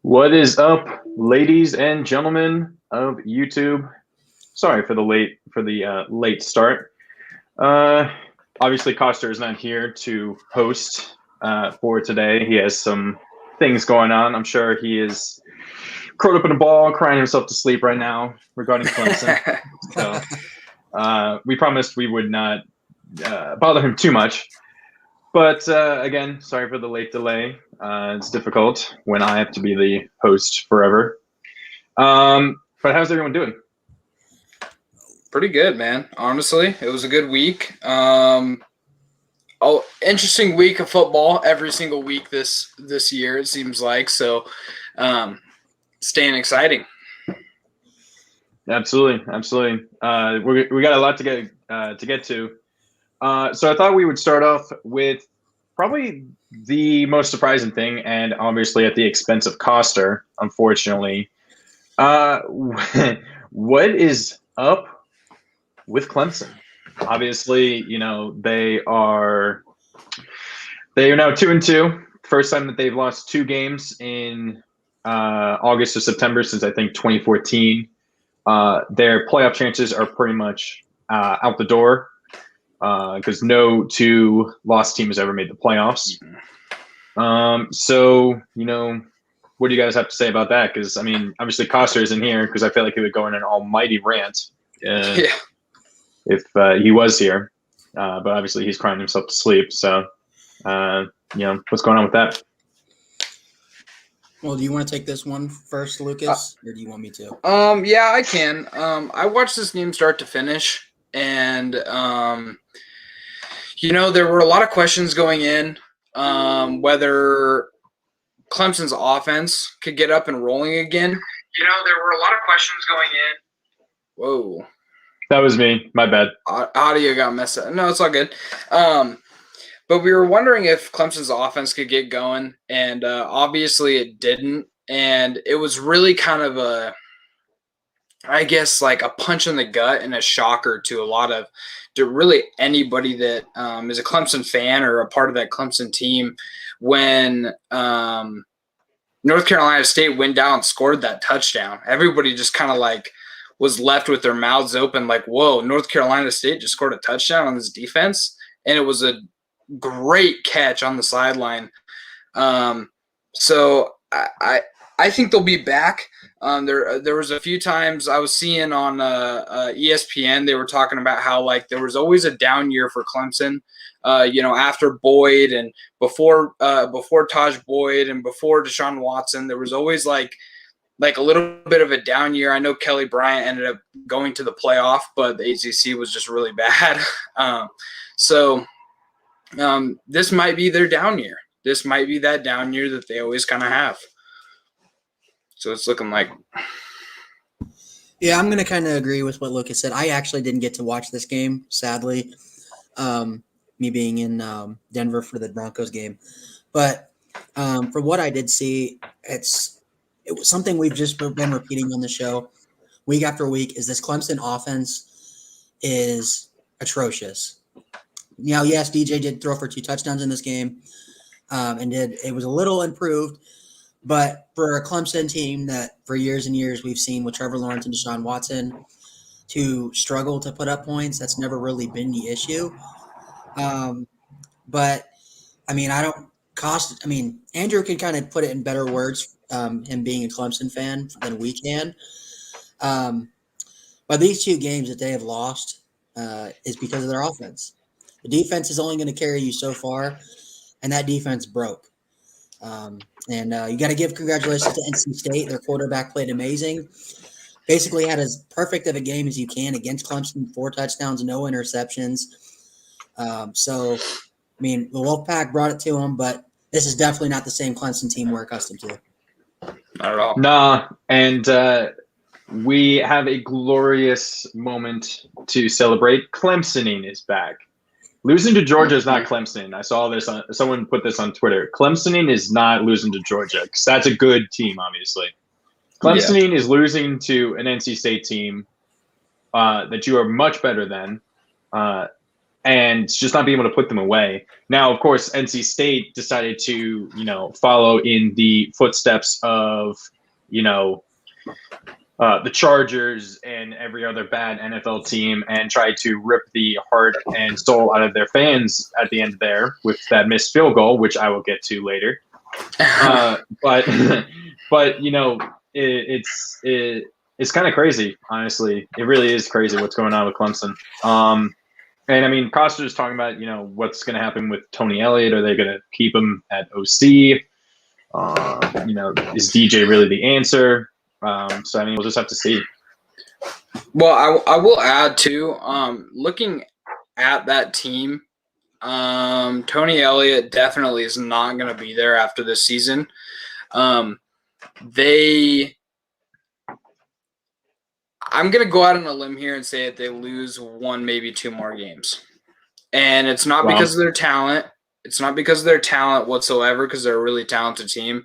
What is up, ladies and gentlemen of YouTube? Sorry for the late start. Uh, Obviously, Coster is not here to host for today. He has some things going on. I'm sure he is curled up in a ball, crying himself to sleep right now regarding Clemson. So we promised we would not bother him too much. But again, sorry for the late delay. It's difficult when I have to be the host forever. But how's everyone doing? Pretty good, man. Honestly, it was a good week. Interesting week of football every single week this year. It seems like so. Staying exciting. Absolutely. We got a lot to get to. So I thought we would start off with probably the most surprising thing, and obviously at the expense of Coster, unfortunately. What is up with Clemson? Obviously, they are now 2-2. First time that they've lost two games in August or September since I think 2014. Their playoff chances are pretty much out the door because no two lost team has ever made the playoffs. So, what do you guys have to say about that? Because, I mean, obviously Coster isn't here because I feel like he would go in an almighty rant if he was here. But obviously he's crying himself to sleep. So, what's going on with that? Well, do you want to take this one first, Lucas, or do you want me to? Yeah, I can. I watched this game start to finish, and there were a lot of questions going in whether Clemson's offense could get up and rolling again. There were a lot of questions going in. Whoa. That was me. My bad. Audio got messed up. No, it's all good. But we were wondering if Clemson's offense could get going, and obviously it didn't. And it was really kind of a punch in the gut and a shocker to really anybody that is a Clemson fan or a part of that Clemson team when North Carolina State went down and scored that touchdown. Everybody just kind of was left with their mouths open like, whoa, North Carolina State just scored a touchdown on this defense. And it was a great catch on the sideline. So I think they'll be back. There was a few times I was seeing on ESPN, they were talking about how there was always a down year for Clemson. After Boyd and before Taj Boyd and before Deshaun Watson, there was always a little bit of a down year. I know Kelly Bryant ended up going to the playoff, but the ACC was just really bad. This might be their down year. This might be that down year that they always kind of have. So it's looking like. Yeah, I'm going to kind of agree with what Lucas said. I actually didn't get to watch this game, sadly, me being in Denver for the Broncos game. But from what I did see, it was something we've just been repeating on the show week after week is this Clemson offense is atrocious. Now, yes, DJ did throw for 2 touchdowns in this game, it was a little improved. But for a Clemson team that for years and years we've seen with Trevor Lawrence and Deshaun Watson to struggle to put up points, that's never really been the issue. But, I mean, Andrew can kind of put it in better words, him being a Clemson fan, than we can. But these 2 games that they have lost is because of their offense. The defense is only going to carry you so far, and that defense broke. You got to give congratulations to NC State. Their quarterback played amazing. Basically had as perfect of a game as you can against Clemson, 4 touchdowns, no interceptions. The Wolfpack brought it to them, but this is definitely not the same Clemson team we're accustomed to. Not at all. Nah, and we have a glorious moment to celebrate. Clemsoning is back. Losing to Georgia is not Clemson. I saw this someone put this on Twitter. Clemsoning is not losing to Georgia because that's a good team, obviously. Clemsoning is losing to an NC State team that you are much better than. and just not being able to put them away. Now, of course, NC State decided to, follow in the footsteps of, the Chargers and every other bad NFL team and try to rip the heart and soul out of their fans at the end there with that missed field goal, which I will get to later. But it's kind of crazy, honestly. It really is crazy what's going on with Clemson. And I mean, Coster's talking about, what's going to happen with Tony Elliott. Are they going to keep him at OC? Is DJ really the answer? So, I mean, we'll just have to see. Well, I will add too, looking at that team, Tony Elliott definitely is not going to be there after this season. I'm going to go out on a limb here and say that they lose one, maybe two more games. And it's not because of their talent. It's not because of their talent whatsoever, because they're a really talented team.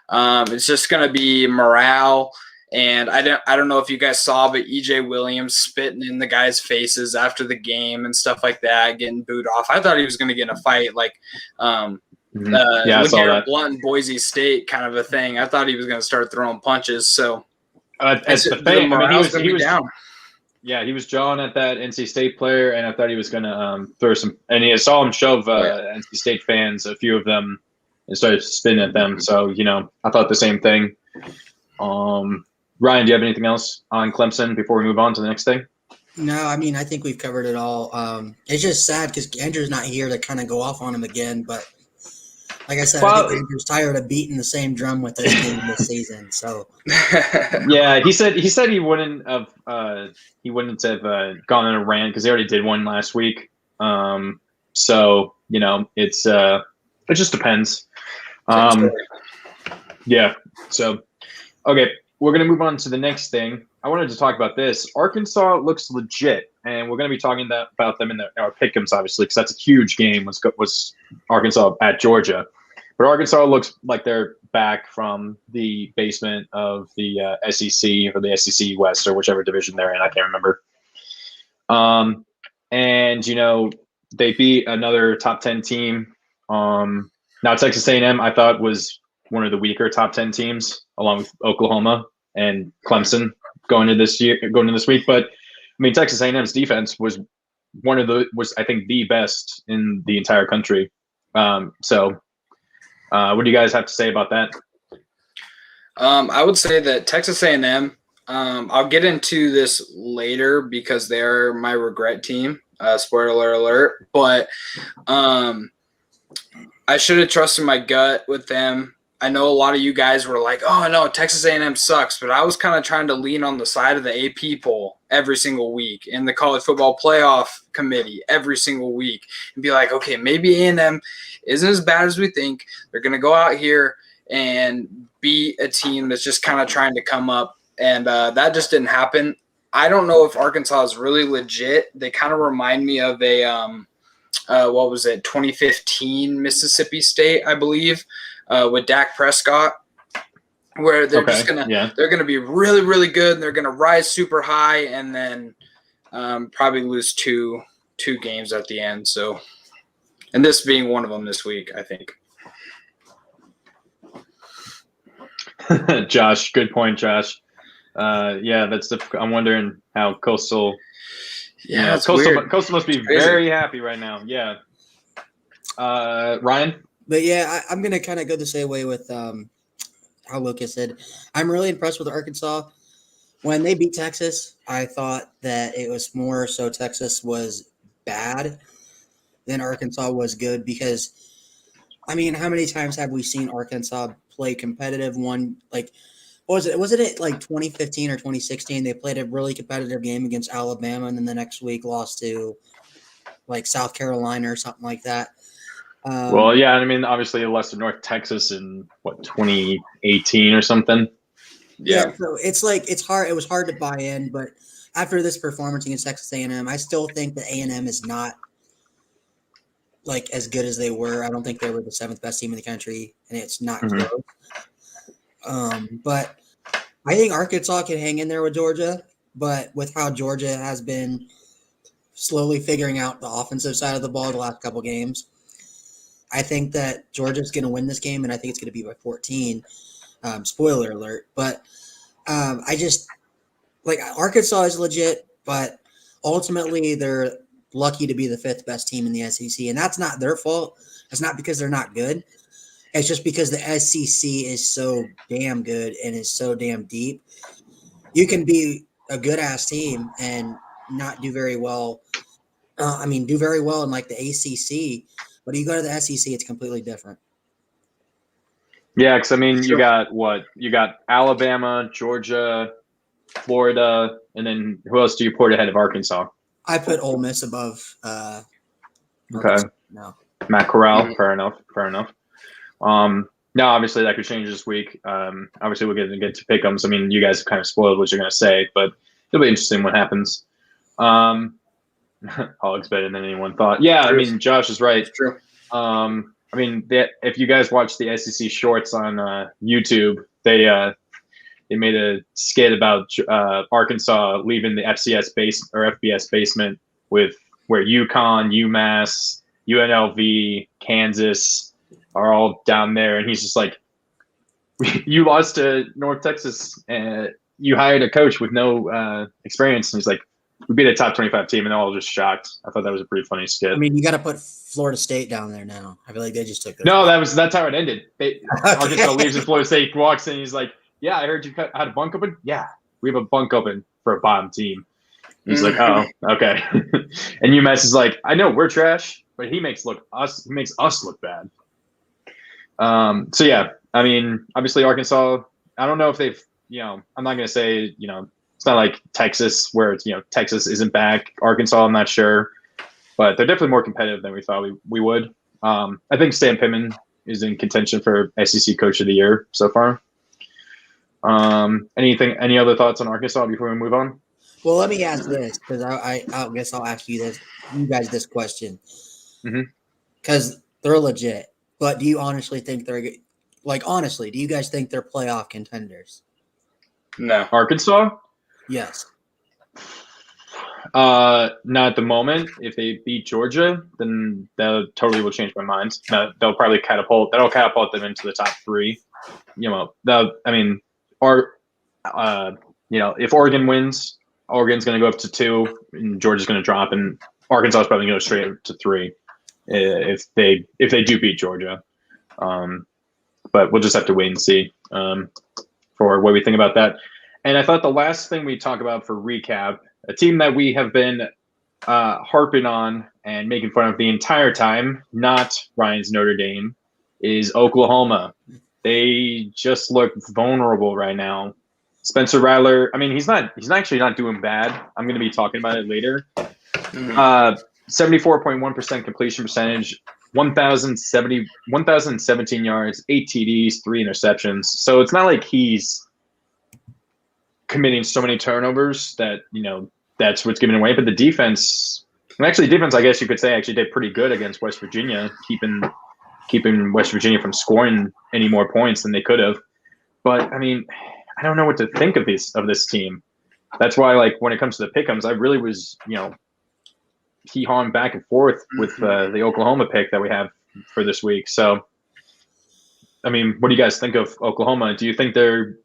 It's just going to be morale. And I don't know if you guys saw, but EJ Williams spitting in the guys' faces after the game and stuff like that, getting booed off. I thought he was going to get in a fight like I saw that. Blunt, Boise State kind of a thing. I thought he was going to start throwing punches. So that's the thing. I mean, he was down. Yeah, he was jawing at that NC State player, and I thought he was going to throw some. And I saw him shove NC State fans, a few of them, and started spitting at them. So I thought the same thing. Ryan, do you have anything else on Clemson before we move on to the next thing? No, I mean, I think we've covered it all. It's just sad because Andrew's not here to kind of go off on him again. But like I said, I think Andrew's tired of beating the same drum with this game this season. So yeah, he said he wouldn't have gone on a rant because he already did one last week. So it's it just depends. Yeah. So okay. We're going to move on to the next thing. I wanted to talk about this. Arkansas looks legit, and we're going to be talking about them in our pick'ems, obviously, because that's a huge game. Was Arkansas at Georgia, but Arkansas looks like they're back from the basement of the SEC or the SEC West or whichever division they're in. I can't remember. And they beat another top 10 team. Now Texas A&M, I thought was one of the weaker top 10 teams, along with Oklahoma and Clemson going into this week. But I mean, Texas A&M's defense was I think the best in the entire country. So what do you guys have to say about that? I would say that Texas A&M, I'll get into this later because they're my regret team. Spoiler alert. But I should have trusted my gut with them. I know a lot of you guys were like, oh, no, Texas A&M sucks. But I was kind of trying to lean on the side of the AP poll every single week in the college football playoff committee every single week and be like, okay, maybe A&M isn't as bad as we think. They're going to go out here and beat a team that's just kind of trying to come up. And that just didn't happen. I don't know if Arkansas is really legit. They kind of remind me of a 2015 Mississippi State, I believe. With Dak Prescott, where they're just they're gonna be really, really good, and they're gonna rise super high, and then probably lose two games at the end. So, and this being one of them this week, I think. Josh, good point, Josh. Yeah, that's difficult. I'm wondering how Coastal. Yeah, Coastal must be very happy right now. Yeah. Ryan. But yeah, I'm gonna kind of go the same way with how Lucas said. I'm really impressed with Arkansas. When they beat Texas, I thought that it was more so Texas was bad than Arkansas was good because, I mean, how many times have we seen Arkansas play competitive? One like, what was it? Was it like 2015 or 2016? They played a really competitive game against Alabama, and then the next week lost to like South Carolina or something like that. Well, yeah, I mean, obviously, it lost to North Texas in 2018 or something. Yeah, so it's like it's hard. It was hard to buy in, but after this performance against Texas A&M, I still think that A&M is not like as good as they were. I don't think they were the 7th best team in the country, and it's not close. But I think Arkansas can hang in there with Georgia. But with how Georgia has been slowly figuring out the offensive side of the ball the last couple games. I think that Georgia's going to win this game, and I think it's going to be by 14. Spoiler alert. But I just like Arkansas is legit, but ultimately they're lucky to be the 5th best team in the SEC, and that's not their fault. It's not because they're not good. It's just because the SEC is so damn good and is so damn deep. You can be a good-ass team and not do very well. Do very well in like the ACC, but you go to the SEC, it's completely different. Yeah, because you got what? You got Alabama, Georgia, Florida, and then who else do you put ahead of Arkansas? I put Ole Miss above. Okay. No. Matt Corral. Fair enough. Now, obviously, that could change this week. Obviously, we'll get to pick-ems. You guys have kind of spoiled what you're going to say, but it'll be interesting what happens. Hogs better than anyone thought. Yeah, Josh is right. It's true. If you guys watch the SEC shorts on YouTube, they made a skit about Arkansas leaving the FBS basement with where UConn, UMass, UNLV, Kansas are all down there, and he's just like, "You lost to North Texas, and you hired a coach with no experience." And he's like, "We beat a top 25 team," and they're all just shocked. I thought that was a pretty funny skit. You got to put Florida State down there now. I feel like they just took it. No, that's how it ended. Arkansas leaves, and Florida State walks in. And he's like, "Yeah, I heard you had a bunk open. Yeah, we have a bunk open for a bottom team." And he's like, "Oh, okay." And UMass is like, "I know we're trash, but he makes us look bad." Obviously Arkansas, I don't know if they've, I'm not going to say, it's not like Texas where it's, Texas isn't back. Arkansas, I'm not sure, but they're definitely more competitive than we thought we would. I think Stan Pittman is in contention for SEC Coach of the Year so far. Any other thoughts on Arkansas before we move on? Well, let me ask this, because I guess I'll ask you guys this question. Because they're legit. But do you honestly think they're honestly, do you guys think they're playoff contenders? No. Arkansas? Yes. Not at the moment. If they beat Georgia, then that totally will change my mind. They'll probably catapult them into the top 3. If Oregon wins, Oregon's going to go up to 2, and Georgia's going to drop, and Arkansas is probably going to go straight up to 3. If they do beat Georgia, but we'll just have to wait and see for what we think about that. And I thought the last thing we talk about for recap, a team that we have been harping on and making fun of the entire time, not Ryan's Notre Dame, is Oklahoma. They just look vulnerable right now. Spencer Rattler, he's actually not doing bad. I'm going to be talking about it later. 74.1% completion percentage, 1,017 yards, 8 TDs, 3 interceptions. So it's not like he's committing so many turnovers that, that's what's giving away. But the defense, I guess you could say, actually did pretty good against West Virginia, keeping West Virginia from scoring any more points than they could have. But, I don't know what to think of this team. That's why, when it comes to the pick'ems, I really was, hee-hawing back and forth with the Oklahoma pick that we have for this week. So, what do you guys think of Oklahoma? Do you think they're,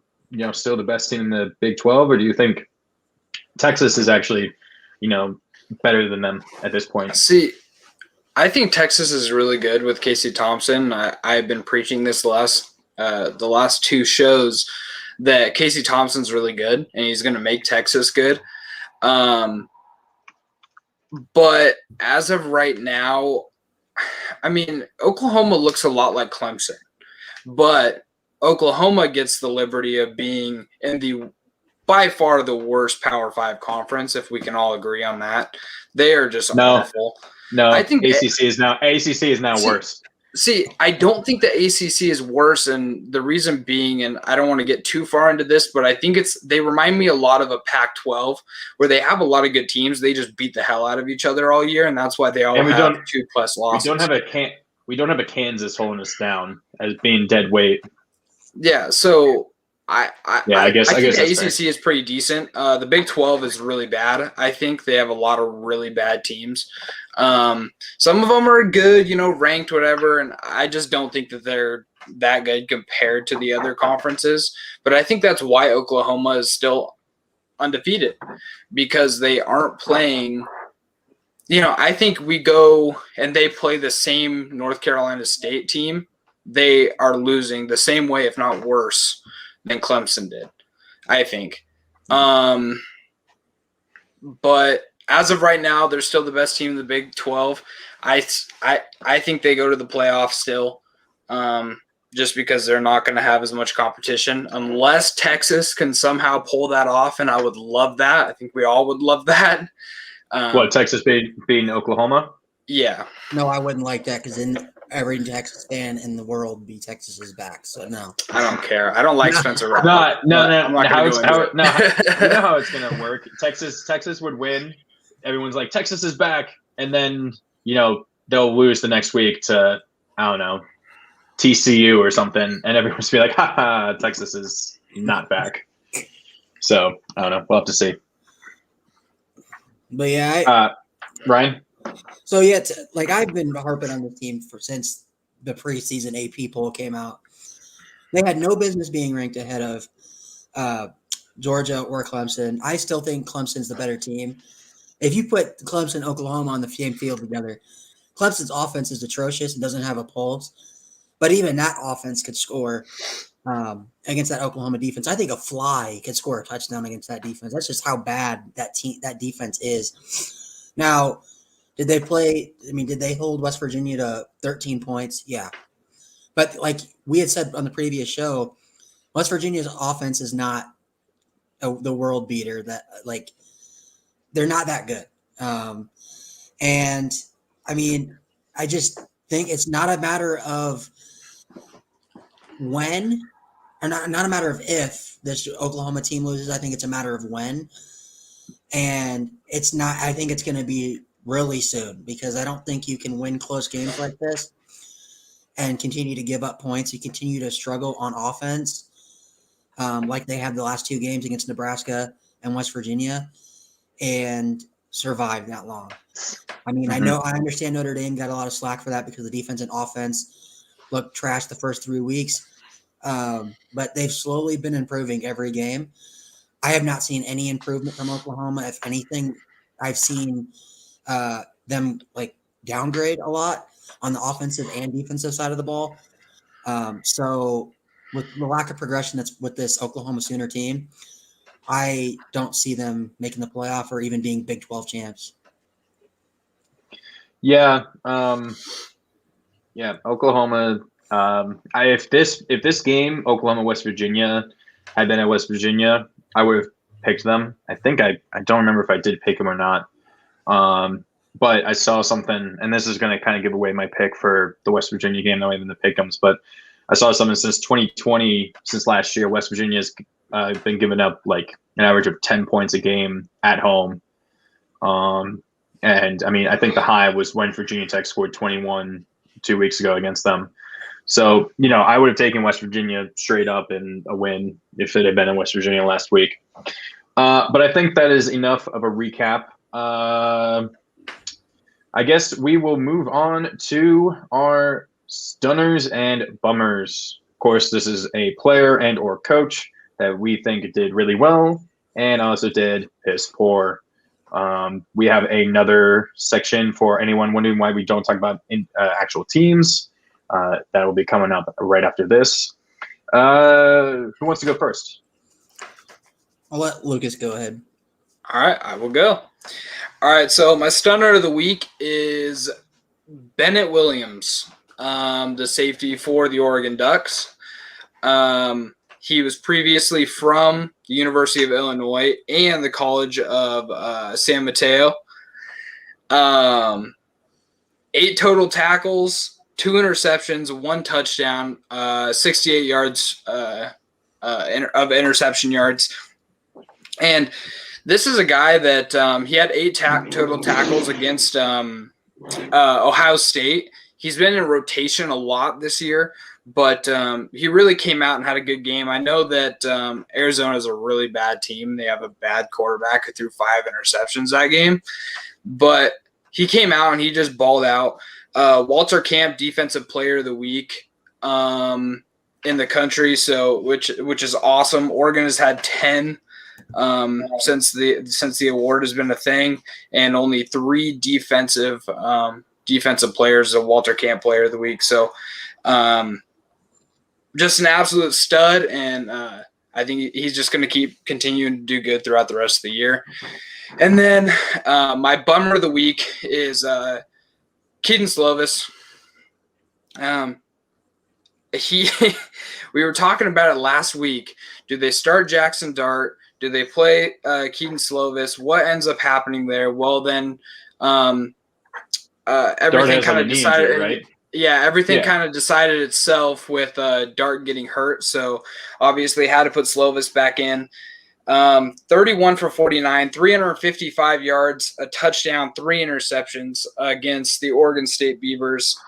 still the best team in the Big 12, or do you think Texas is actually, better than them at this point? See, I think Texas is really good with Casey Thompson. I've been preaching this the last 2 shows that Casey Thompson's really good, and he's going to make Texas good. But as of right now, Oklahoma looks a lot like Clemson, but Oklahoma gets the liberty of being in the by far the worst Power 5 conference, if we can all agree on that. They are just awful. No, I think ACC is now worse. See, I don't think the ACC is worse, and the reason being, and I don't want to get too far into this, but I think they remind me a lot of a Pac-12 where they have a lot of good teams. They just beat the hell out of each other all year, and that's why they all have 2+ losses. We don't have a Kansas holding us down as being dead weight. Yeah, so I guess think the that's ACC fair. is pretty decent. The Big 12 is really bad. I think they have a lot of really bad teams. Some of them are good, ranked, whatever, and I just don't think that they're that good compared to the other conferences. But I think that's why Oklahoma is still undefeated, because they aren't playing. I think we go and they play the same North Carolina State team. They are losing the same way, if not worse, than Clemson did, I think. But as of right now, they're still the best team in the Big 12. I think they go to the playoffs still, just because they're not going to have as much competition unless Texas can somehow pull that off, and I would love that. I think we all would love that. Texas beating Oklahoma? Yeah. No, I wouldn't like that, because then every Texas fan in the world would be Texas's back. So no, I don't care. I don't like Spencer Rattler. No. I'm not How going it's to go into it. you know how it's gonna work. Texas would win. Everyone's like, Texas is back, and then they'll lose the next week to, I don't know, TCU or something, and everyone's be like, ha, Texas is not back. So I don't know. We'll have to see. But yeah, Ryan. So yeah, I've been harping on the team since the preseason AP poll came out. They had no business being ranked ahead of Georgia or Clemson. I still think Clemson's the better team. If you put Clemson and Oklahoma on the same field together, Clemson's offense is atrocious and doesn't have a pulse. But even that offense could score against that Oklahoma defense. I think a fly could score a touchdown against that defense. That's just how bad that defense is. Now, did they hold West Virginia to 13 points? Yeah. But like we had said on the previous show, West Virginia's offense is not the world beater. They're not that good. And I mean, I just think it's not a matter of when, or not a matter of if this Oklahoma team loses. I think it's a matter of when. And it's not, I think it's going to be really soon, because I don't think you can win close games like this and continue to give up points. You continue to struggle on offense, like they have the last two games against Nebraska and West Virginia, and survive that long. I mean, I understand Notre Dame got a lot of slack for that because the defense and offense looked trash the first 3 weeks, but they've slowly been improving every game. I have not seen any improvement from Oklahoma. If anything, I've seen them downgrade a lot on the offensive and defensive side of the ball. So with the lack of progression that's with this Oklahoma Sooner team, I don't see them making the playoff or even being Big 12 champs. Yeah. Oklahoma. If this game, Oklahoma, West Virginia, had been at West Virginia, I would have picked them. I think I don't remember if I did pick them or not. But I saw something, and this is going to kind of give away my pick for the West Virginia game, not even the pick'ems. But I saw something since 2020, since last year, West Virginia's been giving up like an average of 10 points a game at home. And I mean, I think the high was when Virginia Tech scored 21 2 weeks ago against them. So, I would have taken West Virginia straight up in a win if it had been in West Virginia last week. But I think that is enough of a recap. I guess we will move on to our stunners and bummers. Of course, this is a player and or coach that we think did really well and also did piss poor. We have another section for anyone wondering why we don't talk about actual teams. That will be coming up right after this. Who wants to go first? I'll let Lucas go ahead. All right, I will go. All right, so my stunner of the week is Bennett Williams, the safety for the Oregon Ducks. He was previously from the University of Illinois and the College of San Mateo. 8 total tackles, 2 interceptions, 1 touchdown, 68 yards of interception yards. And this is a guy that he had 8 total tackles against Ohio State. He's been in rotation a lot this year, But he really came out and had a good game. I know that Arizona is a really bad team. They have a bad quarterback who threw 5 interceptions that game. But he came out and he just balled out. Walter Camp, Defensive Player of the Week in the country, so which is awesome. Oregon has had 10 since the award has been a thing, and only 3 defensive players a Walter Camp Player of the Week. So just an absolute stud, and I think he's just going to keep continuing to do good throughout the rest of the year. And then my bummer of the week is Keaton Slovis. We were talking about it last week. Do they start Jackson Dart? Do they play Keaton Slovis? What ends up happening there? Well, then everything kind of decided, right? Yeah, everything kind of decided itself with Dart getting hurt. So obviously had to put Slovis back in. 31 for 49, 355 yards, a touchdown, 3 interceptions against the Oregon State Beavers.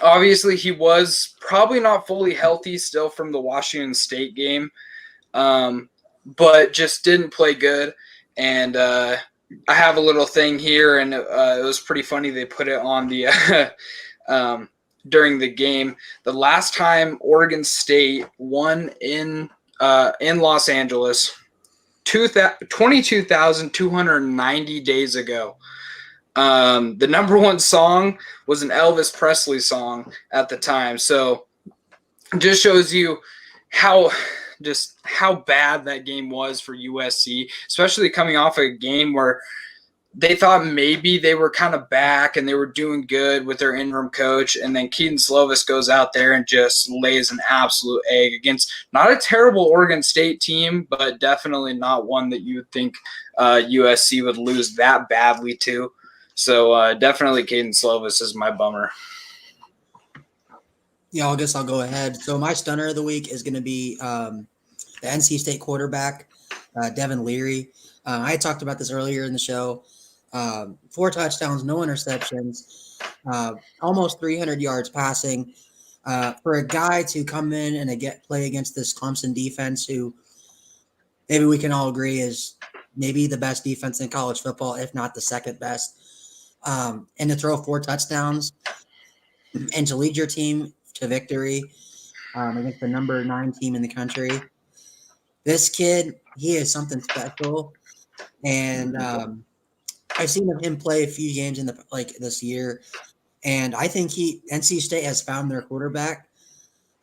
Obviously, he was probably not fully healthy still from the Washington State game, but just didn't play good. And I have a little thing here, and it was pretty funny. They put it on the during the game. The last time Oregon State won in Los Angeles, 22,290 days ago. The number one song was an Elvis Presley song at the time. So it just shows you how bad that game was for USC, especially coming off a game where they thought maybe they were kind of back and they were doing good with their interim coach. And then Keaton Slovis goes out there and just lays an absolute egg against not a terrible Oregon State team, but definitely not one that you would think USC would lose that badly to. So definitely Keaton Slovis is my bummer. Yeah, I guess I'll go ahead. So my stunner of the week is going to be the NC State quarterback, Devin Leary. I had talked about this earlier in the show. 4 touchdowns, no interceptions, almost 300 yards passing. For a guy to come in and play against this Clemson defense, who maybe we can all agree is maybe the best defense in college football, if not the second best, and to throw 4 touchdowns and to lead your team to victory against the number 9 team in the country. This kid, he is something special, and I've seen him play a few games in this year, and I think NC State has found their quarterback,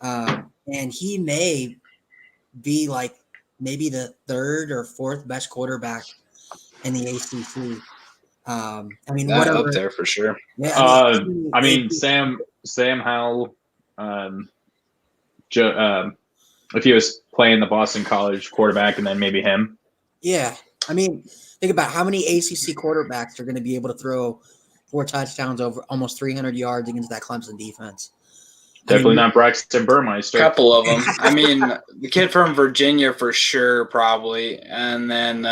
and he may be maybe the 3rd or 4th best quarterback in the ACC. I mean, that up there for sure. Yeah, I mean Sam Howell. If he was playing the Boston College quarterback, and then maybe him. Yeah, I mean, think about how many ACC quarterbacks are going to be able to throw 4 touchdowns over almost 300 yards against that Clemson defense. Definitely not Braxton Burmeister. A couple of them. I mean, the kid from Virginia for sure, probably, and then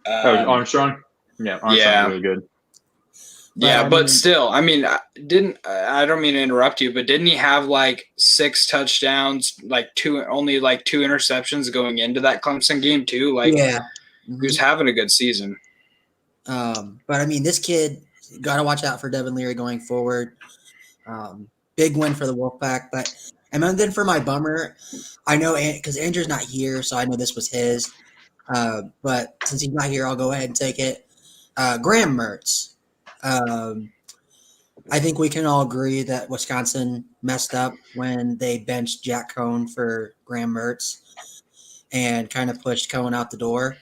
Armstrong. Yeah, Armstrong's really good. Yeah, but still, I mean, I don't mean to interrupt you, but didn't he have 6 touchdowns, only 2 interceptions going into that Clemson game too? Yeah. He was having a good season. But I mean, this kid, got to watch out for Devin Leary going forward. Big win for the Wolfpack. And then for my bummer, I know because Andrew's not here, so I know this was his. But since he's not here, I'll go ahead and take it. Graham Mertz. I think we can all agree that Wisconsin messed up when they benched Jack Cohn for Graham Mertz and kind of pushed Cohn out the door.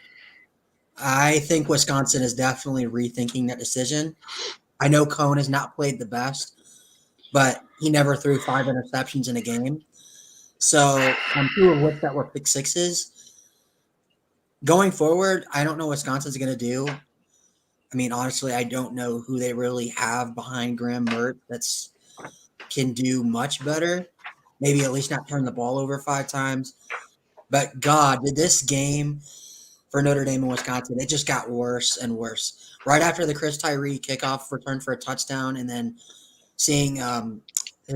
I think Wisconsin is definitely rethinking that decision. I know Cohn has not played the best, but he never threw 5 interceptions in a game. So I'm 2 of which that were pick sixes. Going forward, I don't know what Wisconsin's going to do. I mean, honestly, I don't know who they really have behind Graham Mertz that can do much better. Maybe at least not turn the ball over 5 times. But God, did this game for Notre Dame and Wisconsin, it just got worse and worse. Right after the Chris Tyree kickoff return for a touchdown, and then seeing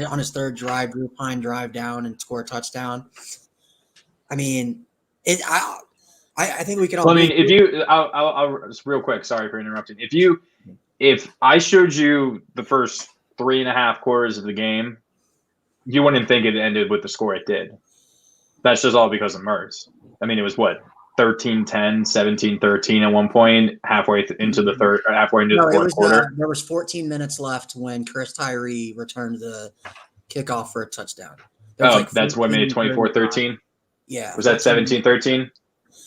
on his third drive, Drew Pine drive down and score a touchdown. I mean, I think we can all. Well, I mean, if you, I'll just real quick. Sorry for interrupting. If I showed you the first 3.5 quarters of the game, you wouldn't think it ended with the score it did. That's just all because of Mertz. I mean, it was what 13-10, 17-13 at one point, halfway into the fourth quarter. There was 14 minutes left when Chris Tyree returned the kickoff for a touchdown. That's what made it 24-13. Yeah, was that 17-13?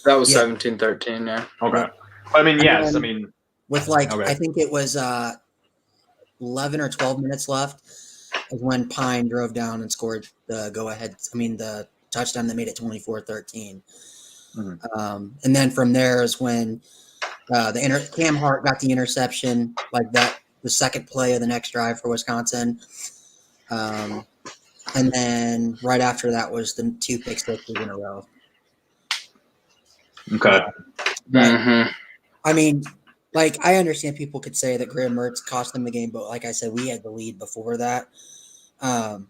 That was 17-13. Yeah. Okay. I mean, yes. I mean, with I think it was 11 or 12 minutes left is when Pine drove down and scored the go-ahead. I mean, the touchdown that made it 24-13. Mm-hmm. And then from there is when Cam Hart got the interception, like that, the second play of the next drive for Wisconsin. And then right after that was the 2 pick sixes in a row. Okay. I mean, like, I understand people could say that Graham Mertz cost them the game, but like I said, we had the lead before that. And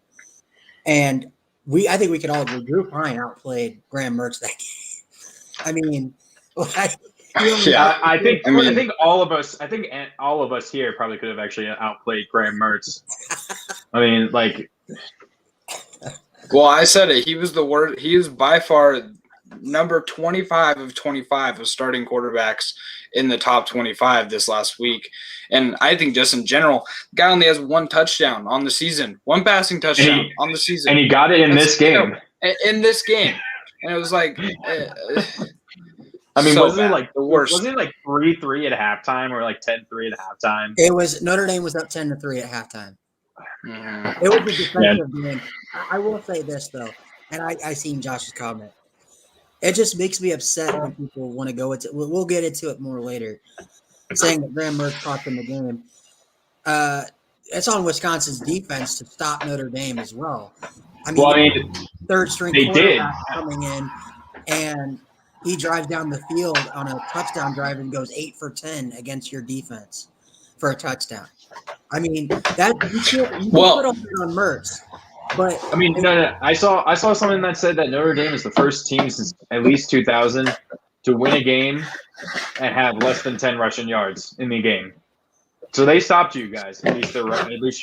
I think we could all agree Drew Pine outplayed Graham Mertz that game. I mean, I think all of us here probably could have actually outplayed Graham Mertz. I mean, like, well, I said it. He was the worst. He is by far number 25 of 25 of starting quarterbacks in the top 25 this last week. And I think just in general, the guy only has 1 touchdown on the season, 1 passing touchdown on the season. And he got it in this game. In this game. And it was like I mean, so wasn't it like the worst? Wasn't it like 3-3 at halftime or like 10-3 at halftime? It was Notre Dame was up 10-3 at halftime. Mm-hmm. It was a defensive game. I will say this though, and I seen Josh's comment. It just makes me upset when people want to go into. We'll get into it more later. Saying that Graham Mertz cost them the game. It's on Wisconsin's defense to stop Notre Dame as well. I mean, third string quarterback coming in, and he drives down the field on a touchdown drive and goes 8 for 10 against your defense for a touchdown. I mean, that you can put on Mertz. But I mean, no. I saw something that said that Notre Dame is the first team since at least 2000 to win a game and have less than 10 rushing yards in the game. So they stopped you guys. At least your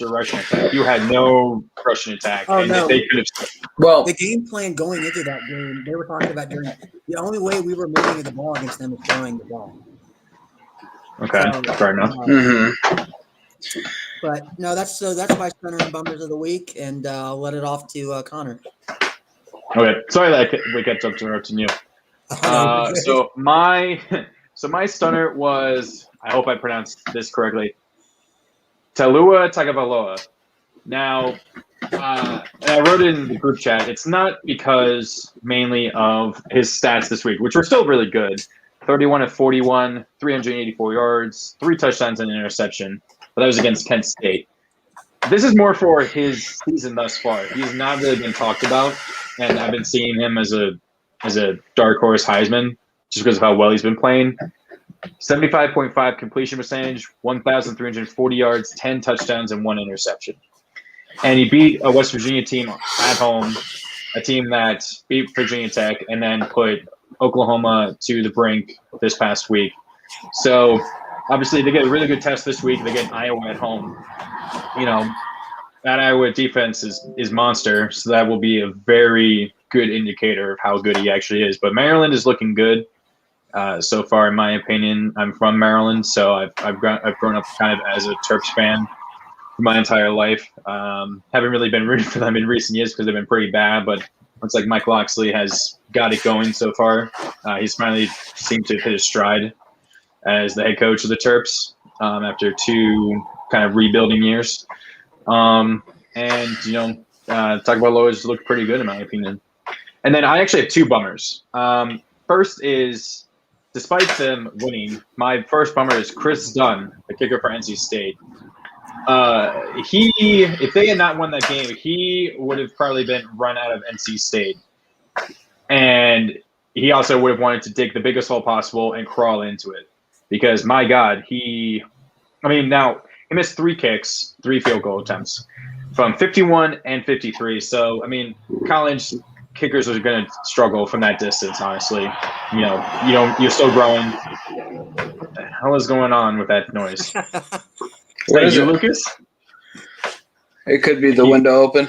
rushing attack. You had no rushing attack. Oh, no. They could have. Well, the game plan going into that game, they were talking about the only way we were moving the ball against them was throwing the ball. Okay, fair enough. But no, that's my stunner and bummers of the week, and I'll let it off to Connor. Okay, sorry that we kept interrupting you. So my stunner was, I hope I pronounced this correctly, Talua Tagovailoa. Now, and I wrote it in the group chat. It's not because mainly of his stats this week, which were still really good. 31 of 41, 384 yards, 3 touchdowns and an interception. But that was against Kent State. This is more for his season thus far. He's not really been talked about, and I've been seeing him as a dark horse Heisman just because of how well he's been playing. 75.5 completion percentage, 1,340 yards, 10 touchdowns, and 1 interception. And he beat a West Virginia team at home, a team that beat Virginia Tech and then put Oklahoma to the brink this past week. So obviously they get a really good test this week. They get Iowa at home. You know, that Iowa defense is monster, so that will be a very good indicator of how good he actually is. But Maryland is looking good so far, in my opinion. I'm from Maryland, so I've grown up kind of as a Terps fan for my entire life. Haven't really been rooting for them in recent years because they've been pretty bad, but looks like Mike Loxley has got it going so far. He's finally seemed to hit his stride as the head coach of the Terps after 2 kind of rebuilding years. And, you know, Tagovailoa has looked pretty good in my opinion. And then I actually have 2 bummers. First is, despite them winning, my first bummer is Chris Dunn, the kicker for NC State. If they had not won that game, he would have probably been run out of NC State. And he also would have wanted to dig the biggest hole possible and crawl into it. Because, my God, now, he missed 3 kicks, 3 field goal attempts. from 51 and 53. So, I mean, college kickers are going to struggle from that distance, honestly. You're still growing. What the hell is going on with that noise? What is you, it? Lucas? It could be the window open.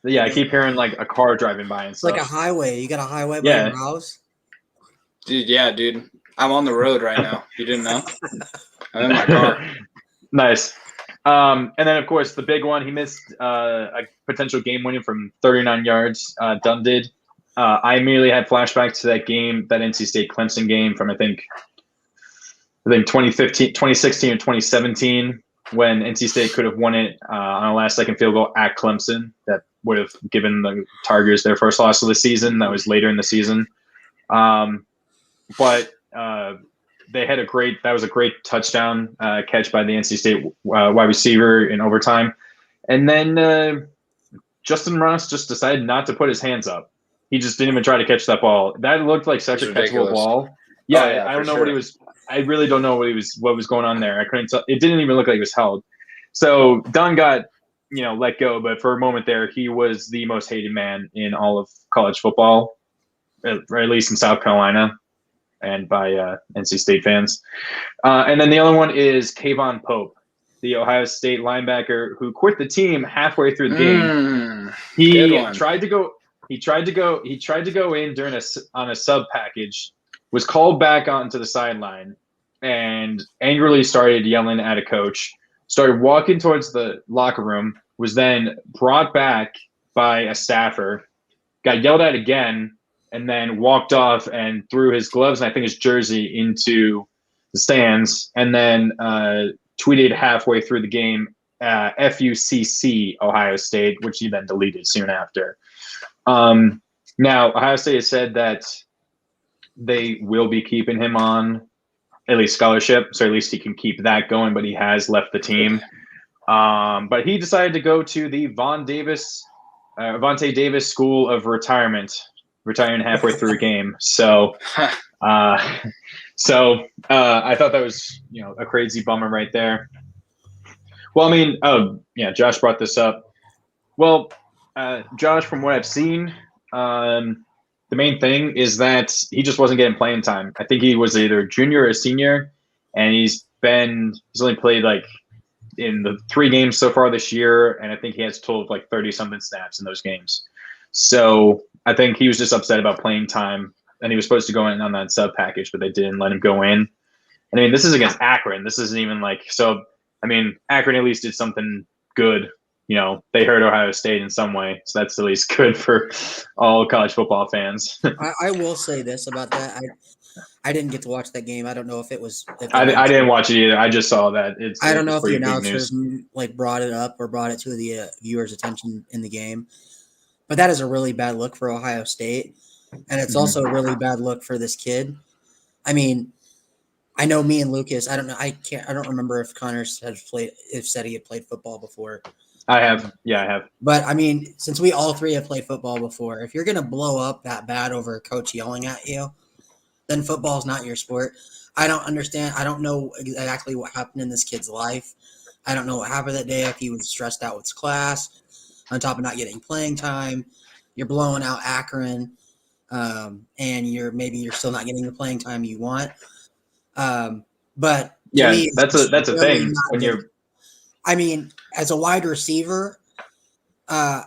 Yeah, I keep hearing like a car driving by and It's stuff. like a highway. You got a highway by Yeah. your house? Dude. I'm on the road right now. You didn't know? I'm in my car. Nice. And then, of course, the big one, he missed a potential game winning from 39 yards. Dunn did. I immediately had flashbacks to that game, that NC State Clemson game from I think 2016 or 2017, when NC State could have won it on a last-second field goal at Clemson. That would have given the Tigers their first loss of the season. That was later in the season. But they had that was a great touchdown catch by the NC State wide receiver in overtime. And then Justin Ross just decided not to put his hands up. He just didn't even try to catch that ball. That looked like such a catchable ball. Yeah, I don't know what he was. I really don't know what was going on there. I couldn't tell. It didn't even look like he was held. So Dunn got, let go. But for a moment there, he was the most hated man in all of college football, or at least in South Carolina, and by NC State fans. And then the other one is Kayvon Pope, the Ohio State linebacker who quit the team halfway through the game. He tried to go. He tried to go in on a sub package, was called back onto the sideline, and angrily started yelling at a coach. Started walking towards the locker room. Was then brought back by a staffer. Got yelled at again, and then walked off and threw his gloves and I think his jersey into the stands, and then tweeted halfway through the game, FUCC Ohio State, which he then deleted soon after. Now, Ohio State has said that they will be keeping him on at least scholarship, so at least he can keep that going, but he has left the team. But he decided to go to the Vontae Davis School of Retirement, retiring halfway through a game. So I thought that was, a crazy bummer right there. Well, I mean, Josh brought this up. Well, Josh, from what I've seen, the main thing is that he just wasn't getting playing time. I think he was either junior or senior, and he's only played like in the 3 games so far this year, and I think he has a total of like 30-something snaps in those games. So I think he was just upset about playing time, and he was supposed to go in on that sub package, but they didn't let him go in. And I mean, this is against Akron. This isn't even like so. I mean, Akron at least did something good. They hurt Ohio State in some way, so that's at least good for all college football fans. I will say this about that. I didn't get to watch that game. I don't know if it was. I didn't watch it either. I just saw that. I don't know if the announcers brought it up or brought it to the viewers' attention in the game, but that is a really bad look for Ohio State, and it's also a really bad look for this kid. I mean, I know me and Lucas. I don't know. I don't remember if Connor said he had played football before. I have. Yeah, I have. But, I mean, since we all 3 have played football before, if you're going to blow up that bad over a coach yelling at you, then football's not your sport. I don't understand. I don't know exactly what happened in this kid's life. I don't know what happened that day, if he was stressed out with his class, on top of not getting playing time. You're blowing out Akron, and you're still not getting the playing time you want. But yeah, me, that's a thing when you're. I mean, as a wide receiver, I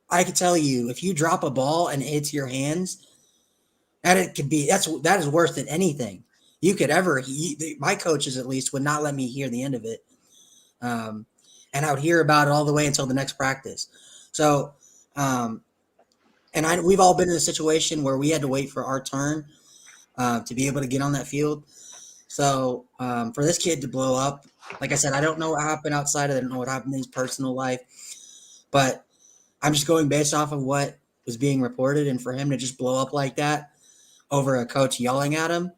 can tell you, if you drop a ball and it hits your hands, that is worse than anything you could ever. My coaches, at least, would not let me hear the end of it, and I would hear about it all the way until the next practice. So, we've all been in a situation where we had to wait for our turn to be able to get on that field. So, for this kid to blow up. Like I said, I don't know what happened outside of it. I don't know what happened in his personal life. But I'm just going based off of what was being reported. And for him to just blow up like that over a coach yelling at him,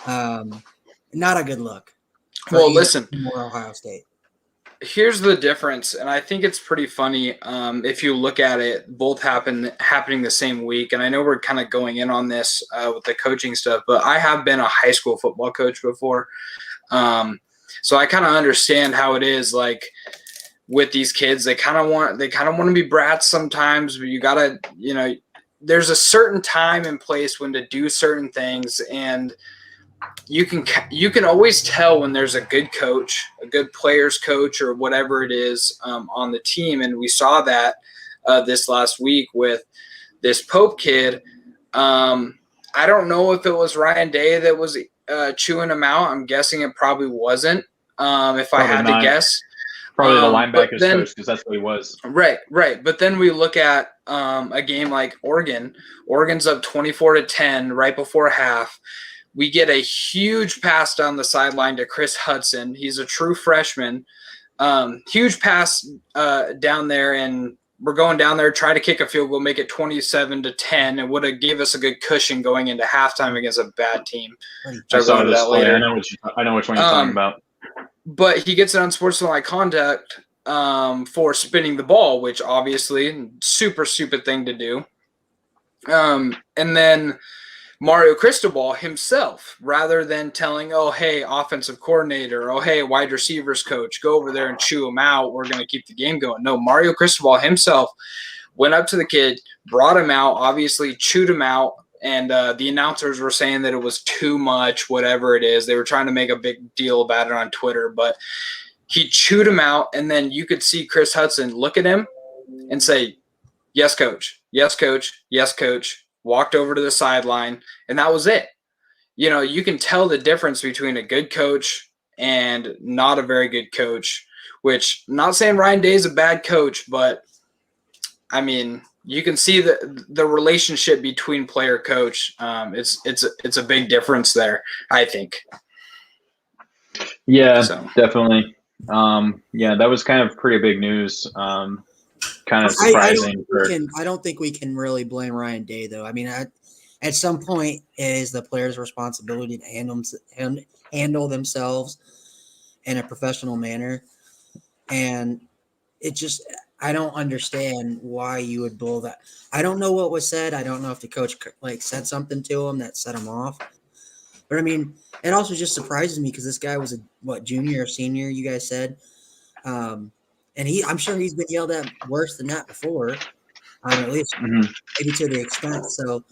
not a good look. Well, listen. More Ohio State. Here's the difference, and I think it's pretty funny if you look at it, both happening the same week. And I know we're kind of going in on this with the coaching stuff, but I have been a high school football coach before. So I kind of understand how it is. Like, with these kids. They kind of want to be brats sometimes, but you gotta, there's a certain time and place when to do certain things, and you can always tell when there's a good coach, a good players coach, or whatever it is on the team. And we saw that this last week with this Pope kid. I don't know if it was Ryan Day that was chewing him out. I'm guessing it probably wasn't. If Probably I had not. to guess, Probably the linebackers coach, because that's what he was. Right. But then we look at a game like Oregon. Oregon's up 24-10 right before half. We get a huge pass down the sideline to Chris Hudson. He's a true freshman. Huge pass down there, and we're going down there, try to kick a field goal, make it 27-10. It would have gave us a good cushion going into halftime against a bad team. I saw this play. I know which one you're talking about. But he gets an unsportsmanlike conduct for spinning the ball, which obviously super stupid thing to do. And then Mario Cristobal himself, rather than telling, oh, hey, offensive coordinator, oh, hey, wide receivers coach, go over there and chew him out. We're going to keep the game going. No, Mario Cristobal himself went up to the kid, brought him out, obviously chewed him out. And the announcers were saying that it was too much, whatever it is. They were trying to make a big deal about it on Twitter. But he chewed him out, and then you could see Chris Hudson look at him and say, yes, coach, yes, coach, yes, coach. Walked over to the sideline, and that was it. You can tell the difference between a good coach and not a very good coach, which I'm not saying Ryan Day is a bad coach, but, I mean, you can see the relationship between player coach. It's a big difference there, I think. Yeah, definitely. That was kind of pretty big news. Kind of surprising. I don't think we can really blame Ryan Day, though. I mean, at some point, it is the player's responsibility to handle themselves in a professional manner. And it just – I don't understand why you would blow that. I don't know what was said. I don't know if the coach said something to him that set him off. But, I mean, it also just surprises me because this guy was junior or senior, you guys said. And I'm sure he's been yelled at worse than that before, at least maybe to the extent. So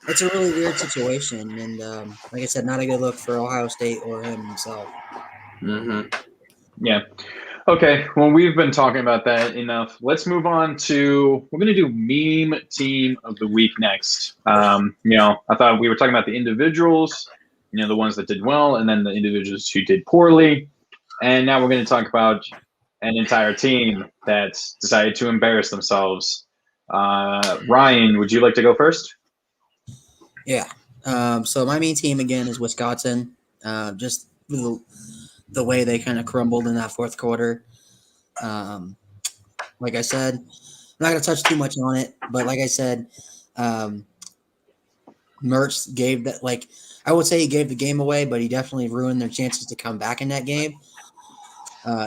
it's a really weird situation. And like I said, not a good look for Ohio State or him himself. Mm-hmm. Yeah. Okay, well, we've been talking about that enough. Let's move on to – we're going to do meme team of the week next. I thought we were talking about the individuals, the ones that did well, and then the individuals who did poorly. And now we're going to talk about an entire team that decided to embarrass themselves. Ryan, would you like to go first? Yeah. So my main team, again, is Wisconsin. Just the way they kind of crumbled in that fourth quarter. Like I said, I'm not going to touch too much on it, but like I said, Mertz gave that, I would say he gave the game away, but he definitely ruined their chances to come back in that game.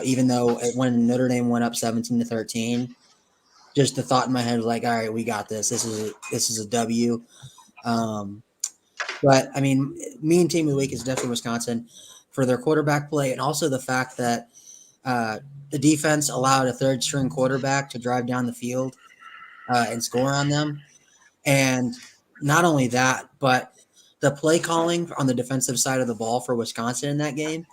Even though when Notre Dame went up 17-13, just the thought in my head was all right, we got this. This is a W. But I mean, mean team of the week is definitely Wisconsin for their quarterback play, and also the fact that the defense allowed a third-string quarterback to drive down the field and score on them. And not only that, but the play calling on the defensive side of the ball for Wisconsin in that game,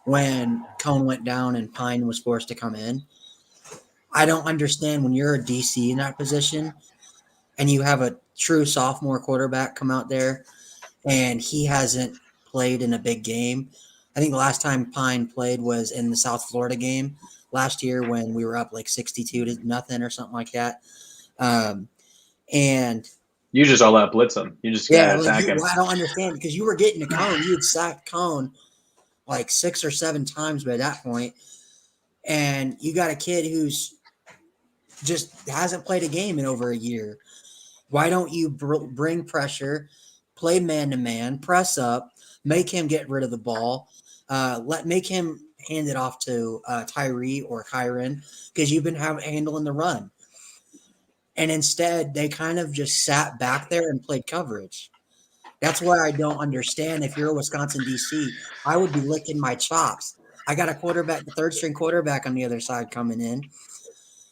when Cone went down and Pine was forced to come in. I don't understand when you're a DC in that position and you have a true sophomore quarterback come out there and he hasn't played in a big game. I think the last time Pine played was in the South Florida game last year when we were up 62-0 or something like that. And you just all out blitz him. You just gotta attack him. I don't understand because you were getting to Cone. You had sacked Cone 6 or 7 times by that point, and you got a kid who's just hasn't played a game in over a year. Why don't you bring pressure, play man-to-man, press up, make him get rid of the ball, make him hand it off to Tyree or Kyron because you've been handling the run. And instead, they kind of just sat back there and played coverage. That's why I don't understand. If you're a Wisconsin DC, I would be licking my chops I got a quarterback, the third string quarterback on the other side coming in.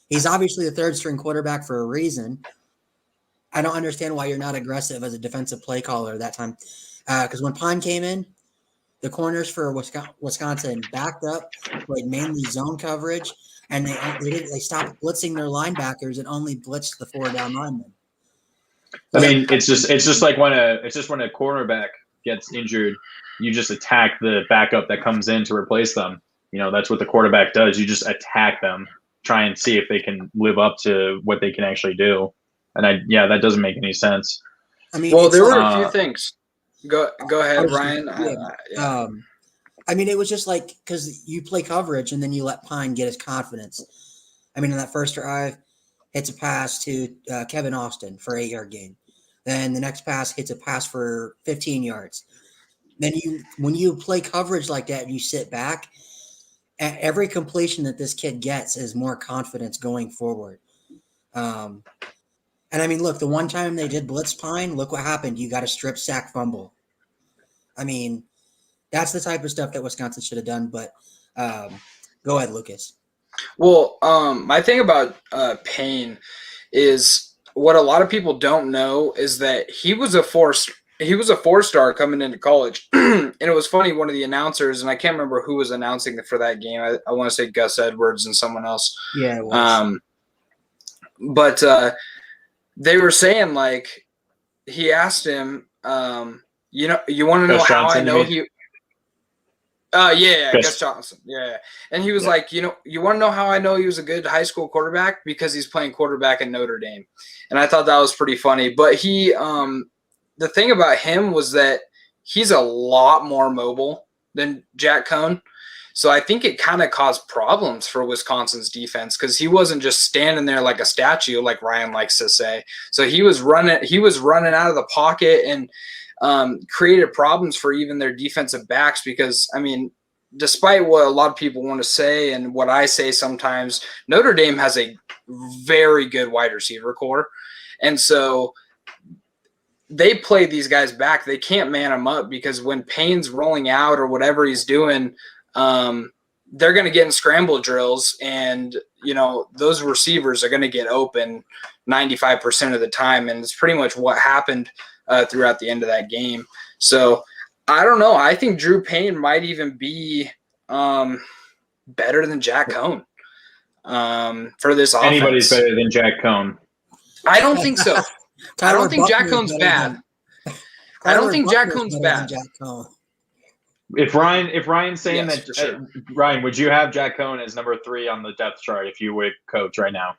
He's obviously the third string quarterback for a reason. I don't understand why you're not aggressive as a defensive play caller that time. Because when Pine came in, the corners for Wisconsin backed up, played mainly zone coverage, and they stopped blitzing their linebackers and only blitzed the 4 down linemen. I mean, it's just like when a cornerback gets injured, you just attack the backup that comes in to replace them. That's what the quarterback does. You just attack them, try and see if they can live up to what they can actually do. And that doesn't make any sense. I mean, well, there were a few things. Go ahead, Ryan. I mean, it was just like because you play coverage and then you let Pine get his confidence. I mean, in that first drive, hits a pass to Kevin Austin for 8-yard gain. Then the next pass hits a pass for 15 yards. Then when you play coverage like that and you sit back, every completion that this kid gets is more confidence going forward. And I mean, look, the one time they did blitz Pine, look what happened. You got a strip sack fumble. I mean, that's the type of stuff that Wisconsin should have done. But go ahead, Lucas. Well, my thing about Payne is what a lot of people don't know is that he was a 4-star coming into college. And it was funny, one of the announcers, and I can't remember who was announcing for that game. I want to say Gus Edwards and someone else. Yeah, it was. But they were saying, like, he asked him, you want to know how I know he – Gus Johnson. Yeah. And he was like, you want to know how I know he was a good high school quarterback? Because he's playing quarterback in Notre Dame. And I thought that was pretty funny. But he the thing about him was that he's a lot more mobile than Jack Cohn. So I think it kind of caused problems for Wisconsin's defense because he wasn't just standing there like a statue, like Ryan likes to say. So he was running out of the pocket and created problems for even their defensive backs because, I mean, despite what a lot of people want to say and what I say sometimes, Notre Dame has a very good wide receiver core. And so they play these guys back. They can't man them up because when Payne's rolling out or whatever he's doing, they're going to get in scramble drills and, those receivers are going to get open 95% of the time. And it's pretty much what happened throughout the end of that game. So I don't know. I think Drew Payne might even be better than Jack Cohn for this offense. Anybody's better than Jack Cohn. I don't think so. I don't think Jack Cohn's bad. I don't think Jack Cohn's bad. If Ryan's saying Yes, that, for sure. Ryan, would you have Jack Cohn as number 3 on the depth chart if you would coach right now?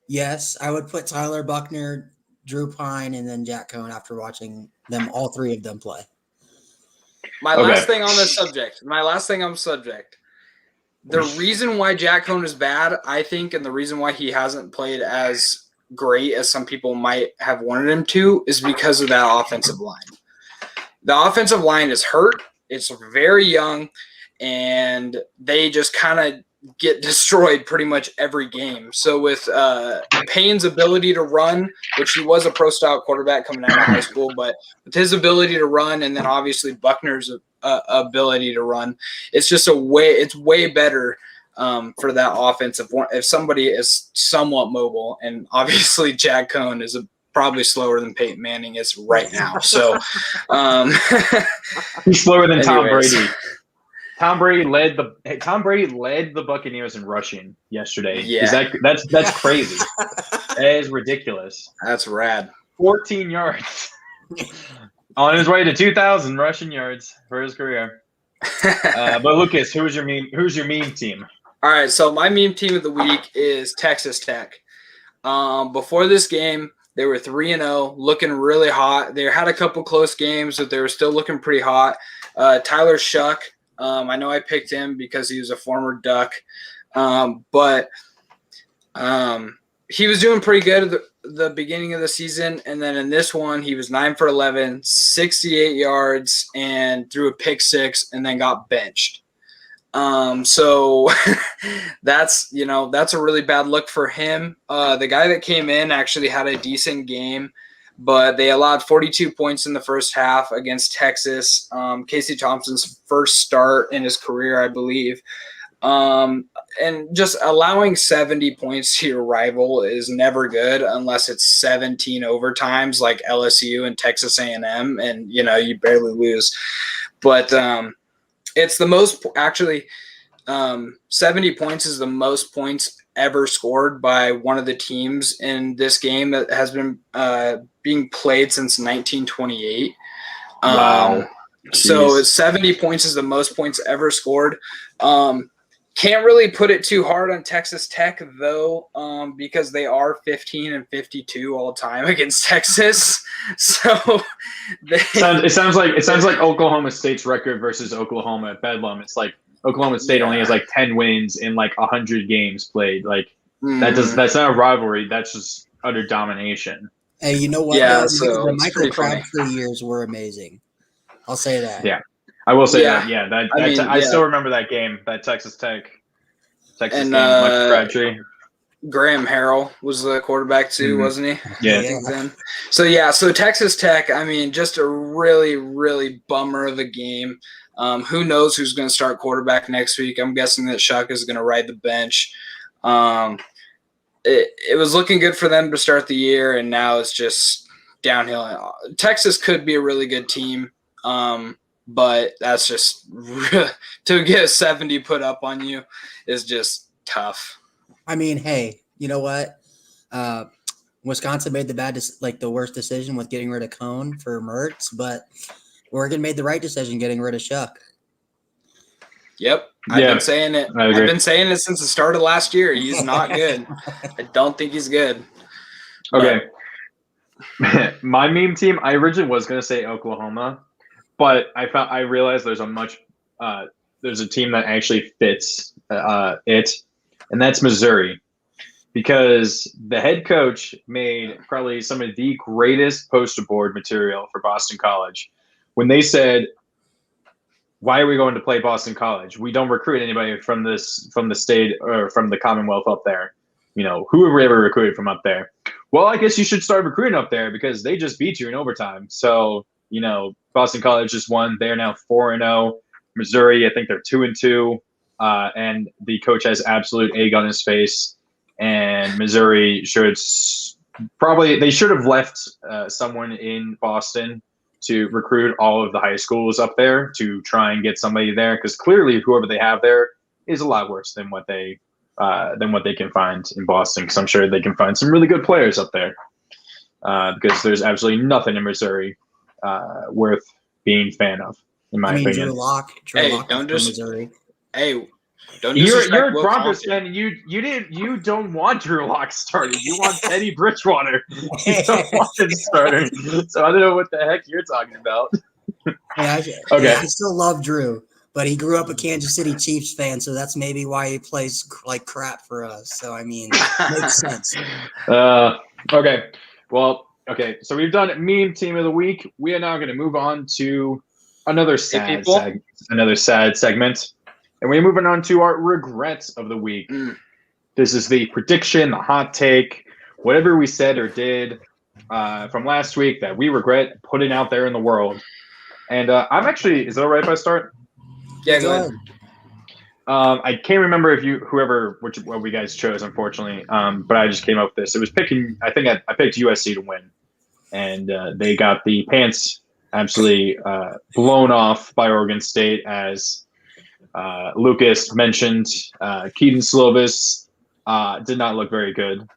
Yes, I would put Tyler Buckner, Drew Pine, and then Jack Cohn after watching them, all 3 of them play. My last thing on the subject. The reason why Jack Cohn is bad, I think, and the reason why he hasn't played as great as some people might have wanted him to is because of that offensive line. The offensive line is hurt. It's very young, and they just kind of get destroyed pretty much every game. So with Payne's ability to run, which he was a pro-style quarterback coming out of high school, but with his ability to run and then obviously Buckner's ability to run, it's just it's way better for that offense if somebody is somewhat mobile. And obviously Jack Cohn is probably slower than Peyton Manning is right now. So he's slower than Tom Brady. Tom Brady led the Buccaneers in rushing yesterday. Yeah, that's crazy. That is ridiculous. That's rad. 14 yards on his way to 2,000 rushing yards for his career. But Lucas, who's your meme team? All right, so my meme team of the week is Texas Tech. Before this game, they were 3-0, looking really hot. They had a couple close games, but they were still looking pretty hot. Tyler Shuck, I know I picked him because he was a former Duck, but he was doing pretty good at the beginning of the season, and then in this one, he was 9 for 11, 68 yards, and threw a pick 6, and then got benched. So that's a really bad look for him. The guy that came in actually had a decent game. but they allowed 42 points in the first half against Texas. Casey Thompson's first start in his career, I believe. And just allowing 70 points to your rival is never good unless it's 17 overtimes like LSU and Texas A&M, and you barely lose. But it's the most actually. 70 points is the most points ever scored by one of the teams in this game that has been being played since 1928. Wow. So 70 points is the most points ever scored. Can't really put it too hard on Texas Tech, though, because they are 15 and 52 all time against Texas. So it sounds like Oklahoma State's record versus Oklahoma at Bedlam. It's like Oklahoma State only has like 10 wins in like 100 games played. Like that's not a rivalry. That's just utter domination. Hey, you know what? Yeah, so the Michael Crabtree years were amazing. I'll say that. Yeah. I will say that. Yeah, I still remember that game, that Texas game, Michael Crabtree. Graham Harrell was the quarterback too, wasn't he? Yeah. So Texas Tech, I mean, just a really, really bummer of a game. Who knows who's going to start quarterback next week? I'm guessing that Shuck is going to ride the bench. It was looking good for them to start the year, and now it's just downhill. Texas could be a really good team. But that's just to get 70 put up on you is just tough. I mean, hey, you know what? Wisconsin made the worst decision with getting rid of Cone for Mertz, but Oregon made the right decision getting rid of Shuck. Yep. I've been saying it. I've been saying it since the start of last year. He's not good. I don't think he's good. Okay. My meme team, I originally was going to say Oklahoma. But I realized there's a team that actually fits it, and that's Missouri, because the head coach made probably some of the greatest poster board material for Boston College when they said, "Why are we going to play Boston College? We don't recruit anybody from the state or from the Commonwealth up there. Who have we ever recruited from up there? Well, I guess you should start recruiting up there because they just beat you in overtime. So." Boston College just won. They're now 4-0. Missouri, I think they're 2-2. And the coach has absolute egg on his face. And Missouri should have left someone in Boston to recruit all of the high schools up there to try and get somebody there, because clearly whoever they have there is a lot worse than what they can find in Boston. Because I'm sure they can find some really good players up there. Because there's absolutely nothing in Missouri worth being fan of, in my opinion. Drew Lock don't Missouri. Hey, don't you're a Broncos fan. You don't want Drew Lock starting. You want Teddy Bridgewater. You don't want him starting. So I don't know what the heck you're talking about. I still love Drew, but he grew up a Kansas City Chiefs fan, so that's maybe why he plays like crap for us. So I mean, makes sense. Okay. Well. Okay, so we've done meme team of the week. We are now going to move on to another sad segment, and we're moving on to our regrets of the week. This is the prediction, the hot take, whatever we said or did from last week that we regret putting out there in the world. And I'm actually, is it all right if I start? Yeah, go ahead. I can't remember what we guys chose, unfortunately. But I just came up with this. It was picking. I think I picked USC to win, and they got the pants absolutely blown off by Oregon State, as Lucas mentioned. Keaton Slovis did not look very good.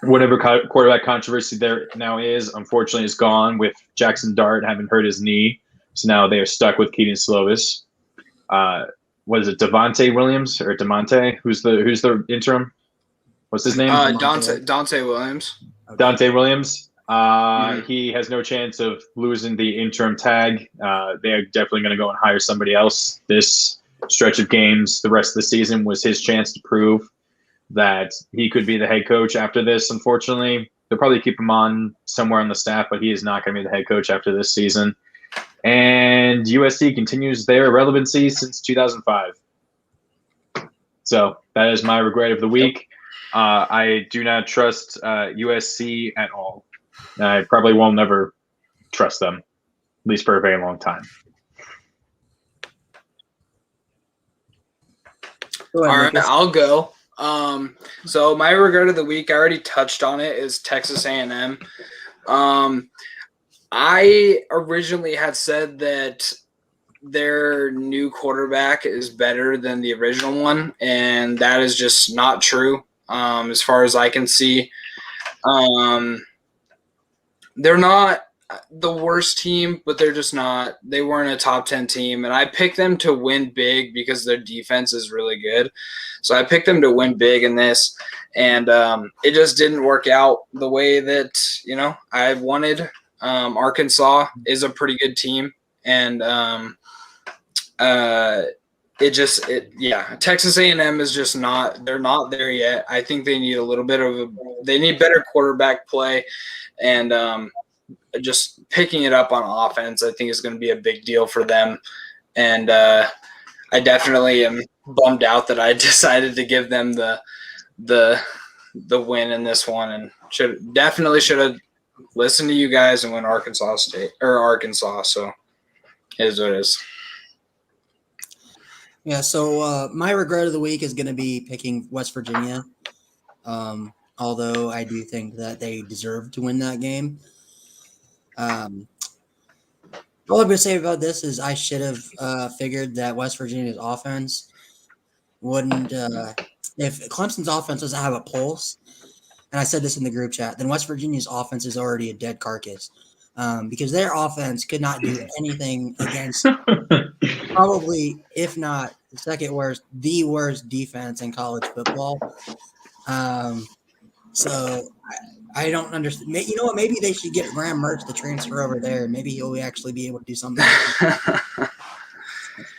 Whatever quarterback controversy there now is, unfortunately, is gone with Jackson Dart having hurt his knee. So now they are stuck with Keaton Slovis. What is it, Devontae Williams or Demonte? Who's the interim? What's his name? Dante Williams. Okay. Dante Williams. He has no chance of losing the interim tag. They are definitely going to go and hire somebody else. This stretch of games, the rest of the season, was his chance to prove that he could be the head coach after this. Unfortunately, they'll probably keep him on somewhere on the staff, but he is not going to be the head coach after this season. And USC continues their relevancy since 2005. So that is my regret of the week. I do not trust USC at all. I probably will never trust them, at least for a very long time. Go ahead, All right, Lucas. I'll go. So my regret of the week, I already touched on it, is Texas A&M. I originally had said that their new quarterback is better than the original one, and that is just not true. As far as I can see, they're not the worst team, but they're just not. They weren't a top 10 team, and I picked them to win big because their defense is really good. So I picked them to win big in this, and it just didn't work out the way that I wanted. Arkansas is a pretty good team, and Texas A&M is just not. They're not there yet. I think they need a little bit of they need better quarterback play, and just picking it up on offense, I think is going to be a big deal for them. And I definitely am bummed out that I decided to give them the win in this one, and should have listened to you guys and went Arkansas. So it is what it is. Yeah, so my regret of the week is going to be picking West Virginia, although I do think that they deserve to win that game. All I'm going to say about this is I should have figured that West Virginia's offense wouldn't if Clemson's offense doesn't have a pulse, and I said this in the group chat, then West Virginia's offense is already a dead carcass because their offense could not do anything against probably, if not the second worst, the worst defense in college football. So I don't understand. You know what? Maybe they should get Graham Mertz to transfer over there. Maybe he'll actually be able to do something.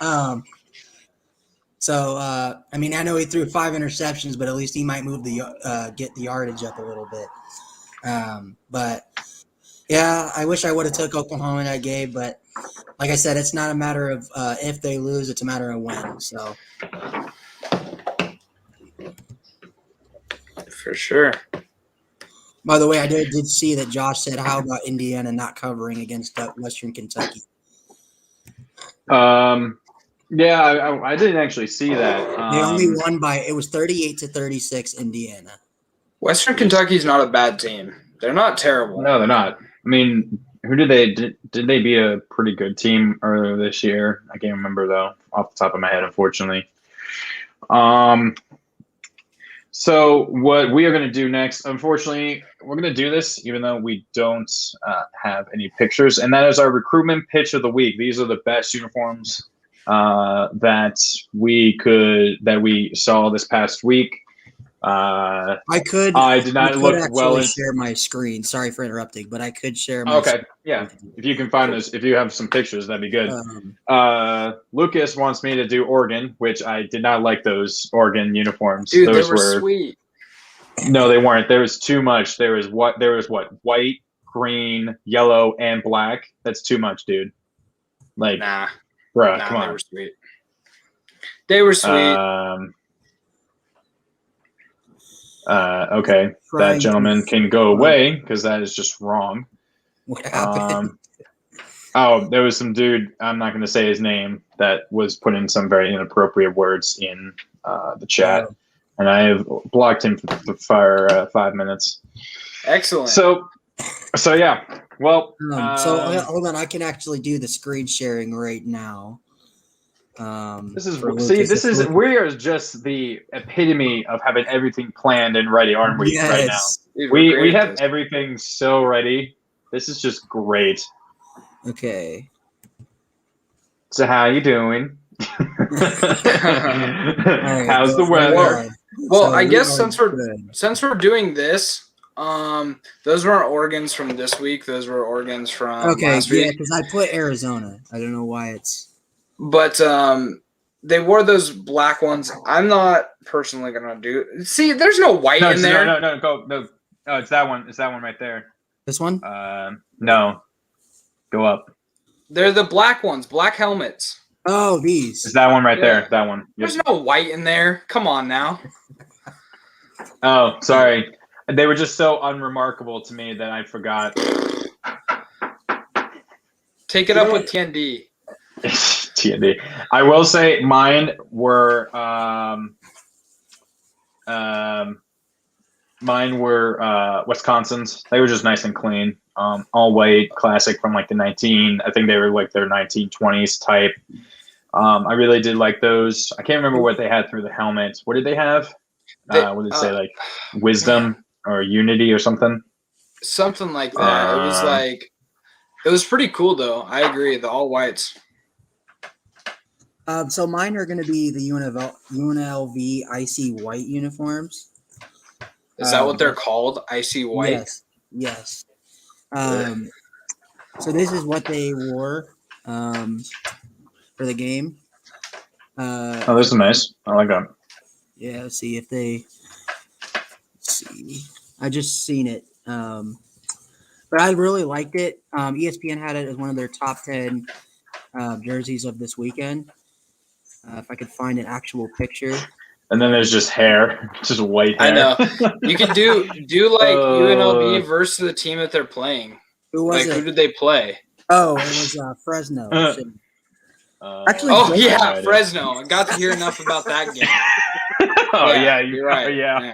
I mean, I know he threw 5 interceptions, but at least he might move get the yardage up a little bit. But yeah, I wish I would have took Oklahoma in that game, but like I said, it's not a matter of if they lose; it's a matter of when. So, for sure. By the way, I did see that Josh said, "How about Indiana not covering against Western Kentucky?" Yeah, I didn't actually see that. They only won by it was 38-36 Indiana. Western Kentucky's not a bad team. They're not terrible. No, they're not. I mean, who did they beat a pretty good team earlier this year? I can't remember though, off the top of my head, unfortunately. So what we are going to do next, unfortunately, we're going to do this even though we don't have any pictures, and that is our recruitment pitch of the week. These are the best uniforms that we saw this past week. I did not look well. Share my screen. Sorry for interrupting, but I could share my. Okay, yeah. If you can find those, if you have some pictures, that'd be good. Lucas wants me to do Oregon, which I did not like those Oregon uniforms. Dude, those were sweet. No, they weren't. There was too much. There was white, green, yellow, and black. That's too much, dude. Like, bruh, come on. They were sweet. They were sweet. Okay, that gentleman can go away because that is just wrong. What happened? There was some dude, I'm not going to say his name, that was putting some very inappropriate words in the chat, and I have blocked him for 5 minutes. Excellent. So yeah. Well, hold on, I can actually do the screen sharing right now. we are just the epitome of having everything planned and ready, aren't we? Yes. Right now, we have everything so ready. This is just great. Okay. So how you doing? Right, how's the weather? Well, I guess since we're doing this, those weren't organs from this week. Those were organs from last week. Yeah, because I put Arizona. I don't know why it's. But they wore those black ones. I'm not personally gonna do. See, there's no white in there. No, it's that one. It's that one right there. This one? No. Go up. They're the black ones, black helmets. Oh, these. It's that one right there. That one. Yep. There's no white in there. Come on now. Oh, sorry. They were just so unremarkable to me that I forgot. Take it up with TND. TND. I will say mine were Wisconsin's. They were just nice and clean. All white, classic from like the 19. I think they were like their 1920s type. I really did like those. I can't remember what they had through the helmet. What did they have? What did it say? Like wisdom or unity or something? Something like that. It was pretty cool though. I agree. The all whites. So mine are going to be the UNLV icy white uniforms. Is that what they're called? Icy white? Yes. So this is what they wore for the game. This is nice. I like that. Yeah, let's see if they see. I just seen it. But I really liked it. ESPN had it as one of their top 10 jerseys of this weekend. If I could find an actual picture. And then there's just hair, just white hair. I know. You could do like UNLV versus the team that they're playing. Who was it? Who did they play? Oh, it was Fresno. Actually, Fresno. I got to hear enough about that game. You're right. Yeah.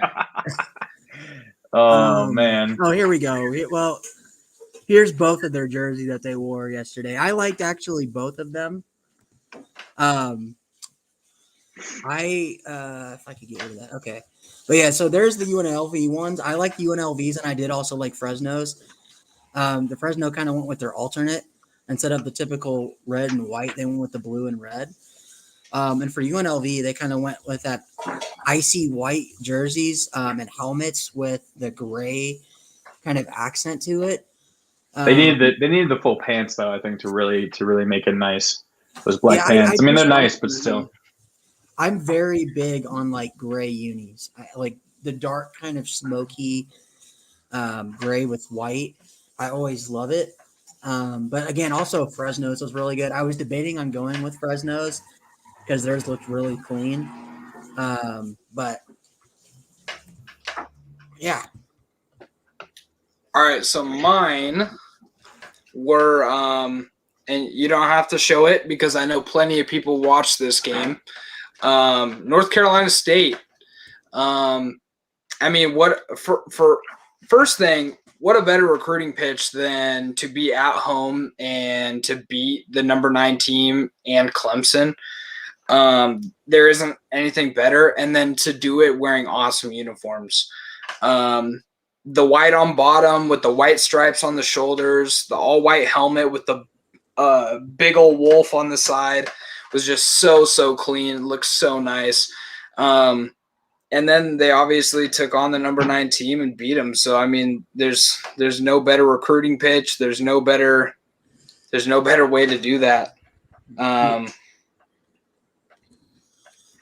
Man. Oh, here we go. Well, here's both of their jerseys that they wore yesterday. I liked actually both of them. If I could get rid of that. Okay. But yeah, so there's the UNLV ones. I like the UNLVs, and I did also like Fresno's. The Fresno kind of went with their alternate. Instead of the typical red and white, they went with the blue and red. And for UNLV, they kind of went with that icy white jerseys and helmets with the gray kind of accent to it. They needed the full pants though, I think, to really make it nice. Those black pants. I mean, they're nice, but still. I'm very big on like gray unis. I like the dark kind of smoky gray with white. I always love it. But again, also Fresno's was really good. I was debating on going with Fresno's because theirs looked really clean. But yeah. All right, so mine were and you don't have to show it because I know plenty of people watch this game. North Carolina State. I mean, for first thing, what a better recruiting pitch than to be at home and to beat the number 9 team and Clemson. There isn't anything better. And then to do it wearing awesome uniforms. The white on bottom with the white stripes on the shoulders, the all white helmet with the big old wolf on the side was just so clean. It looks so nice. And then they obviously took on the number 9 team and beat them. So I mean, there's no better recruiting pitch. There's no better way to do that. And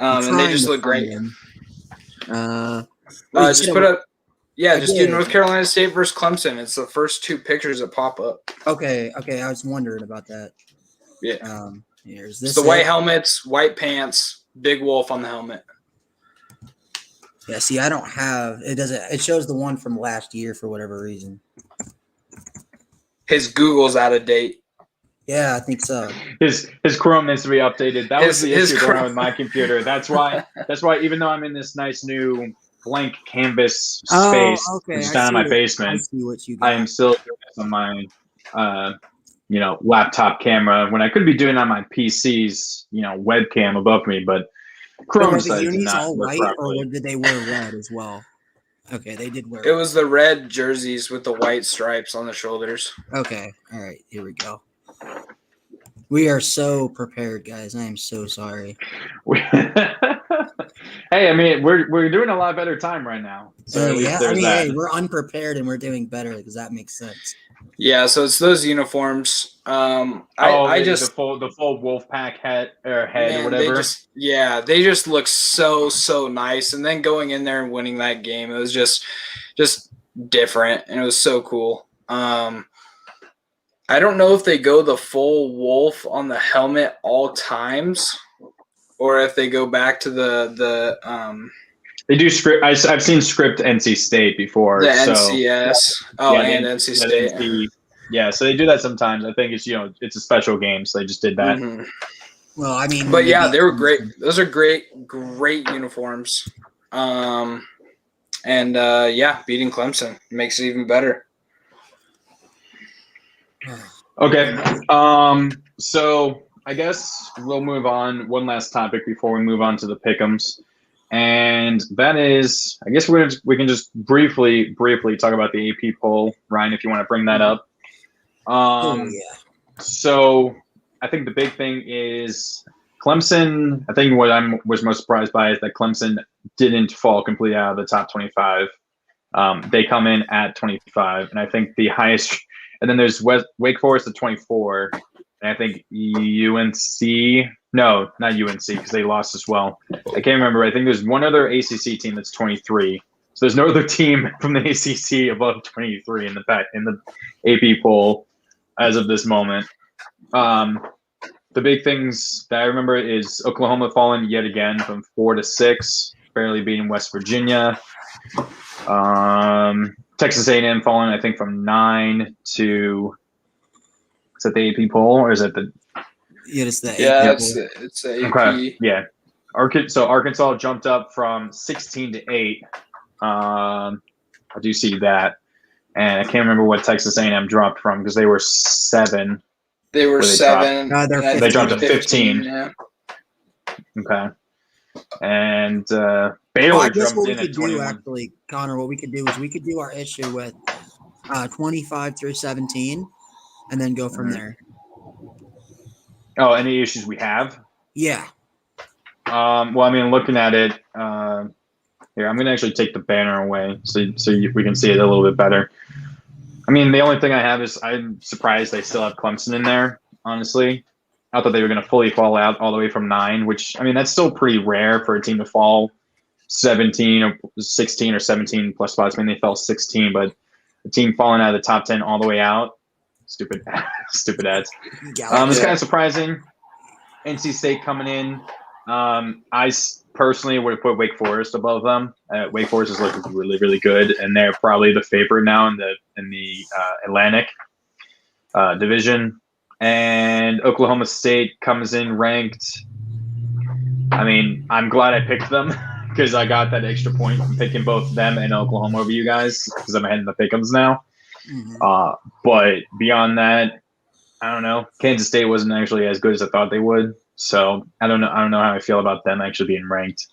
they just look great. Just put up. Yeah, just do North Carolina State versus Clemson. It's the first 2 pictures that pop up. Okay. I was wondering about that. Yeah. Here's this. It's the white helmets, white pants, big wolf on the helmet. Yeah, see, I don't have it. It shows the one from last year for whatever reason. His Google's out of date. Yeah, I think so. His Chrome needs to be updated. That was the issue going on with my computer. That's why even though I'm in this nice new blank canvas space, which is down in my basement, I am still doing this on my laptop camera when I could be doing it on my PC's webcam above me, but Chrome says not all white, or did they wear red as well? Okay, they did wear. It was the red jerseys with the white stripes on the shoulders. Okay, all right, here we go. We are so prepared, guys. I am so sorry. Hey, I mean, we're doing a lot better time right now. So hey, we're unprepared and we're doing better because that makes sense. Yeah, so it's those uniforms. The full wolf pack head or whatever. They just look so nice. And then going in there and winning that game, it was just different, and it was so cool. I don't know if they go the full wolf on the helmet all times, or if they go back to the They do script. I've seen script NC State before. The so, NCS. Oh, yeah, and NC State. Yeah, so they do that sometimes. I think it's a special game, so they just did that. Mm-hmm. Well, I mean, but yeah, they were great. Those are great uniforms. Beating Clemson makes it even better. Okay. So I guess we'll move on. One last topic before we move on to the pick'ems, and that is, I guess we can just briefly talk about the AP poll. Ryan, if you want to bring that up. So I think the big thing is Clemson. I think what I was most surprised by is that Clemson didn't fall completely out of the top 25. They come in at 25, and I think the highest. And then there's Wake Forest at 24, and I think UNC. No, not UNC because they lost as well. I can't remember. I think there's one other ACC team that's 23. So there's no other team from the ACC above 23 in the AP poll as of this moment. The big things that I remember is Oklahoma falling yet again from 4 to 6, barely beating West Virginia. Texas A&M falling, I think, from 9 to. Is that the AP poll or is it the? Yeah, it's the AP. Yeah, it's the AP. Okay. Yeah. So Arkansas jumped up from 16 to 8. I do see that, and I can't remember what Texas A&M dropped from because they were 7. They were 7. They dropped to 15. Yeah. Okay. And Baylor jumped in at 21. Actually, Connor, what we could do is we could do our issue with 25 through 17 and then go from there. Oh, any issues we have? Yeah. Well, I mean, looking at it, here, I'm going to actually take the banner away so we can see it a little bit better. I mean, the only thing I have is I'm surprised they still have Clemson in there, honestly. I thought they were going to fully fall out all the way from 9, which, I mean, that's still pretty rare for a team to fall 17 or 16 or 17 plus spots. I mean, they fell 16, but a team falling out of the top 10 all the way out, stupid ads. It's kind of surprising. NC State coming in. I personally would have put Wake Forest above them. Wake Forest is looking really, really good, and they're probably the favorite now in the Atlantic division. And Oklahoma State comes in ranked. I mean, I'm glad I picked them because I got that extra point from picking both them and Oklahoma over you guys because I'm ahead in the pick'ems now. Mm-hmm. But beyond that, I don't know. Kansas State wasn't actually as good as I thought they would. So I don't know how I feel about them actually being ranked.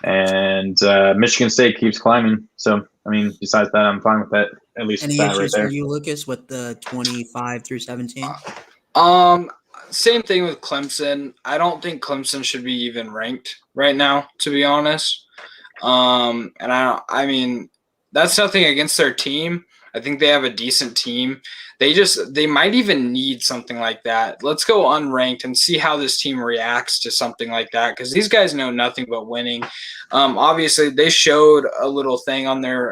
And Michigan State keeps climbing. So, I mean, besides that, I'm fine with that. At least any that issues right there. for you, Lucas, with the 25 through 17? Same thing with Clemson. I don't think Clemson should be even ranked right now, to be honest. And I mean, that's nothing against their team. I think they have a decent team. They might even need something like that. Let's go unranked and see how this team reacts to something like that because these guys know nothing but winning. Obviously, they showed a little thing on their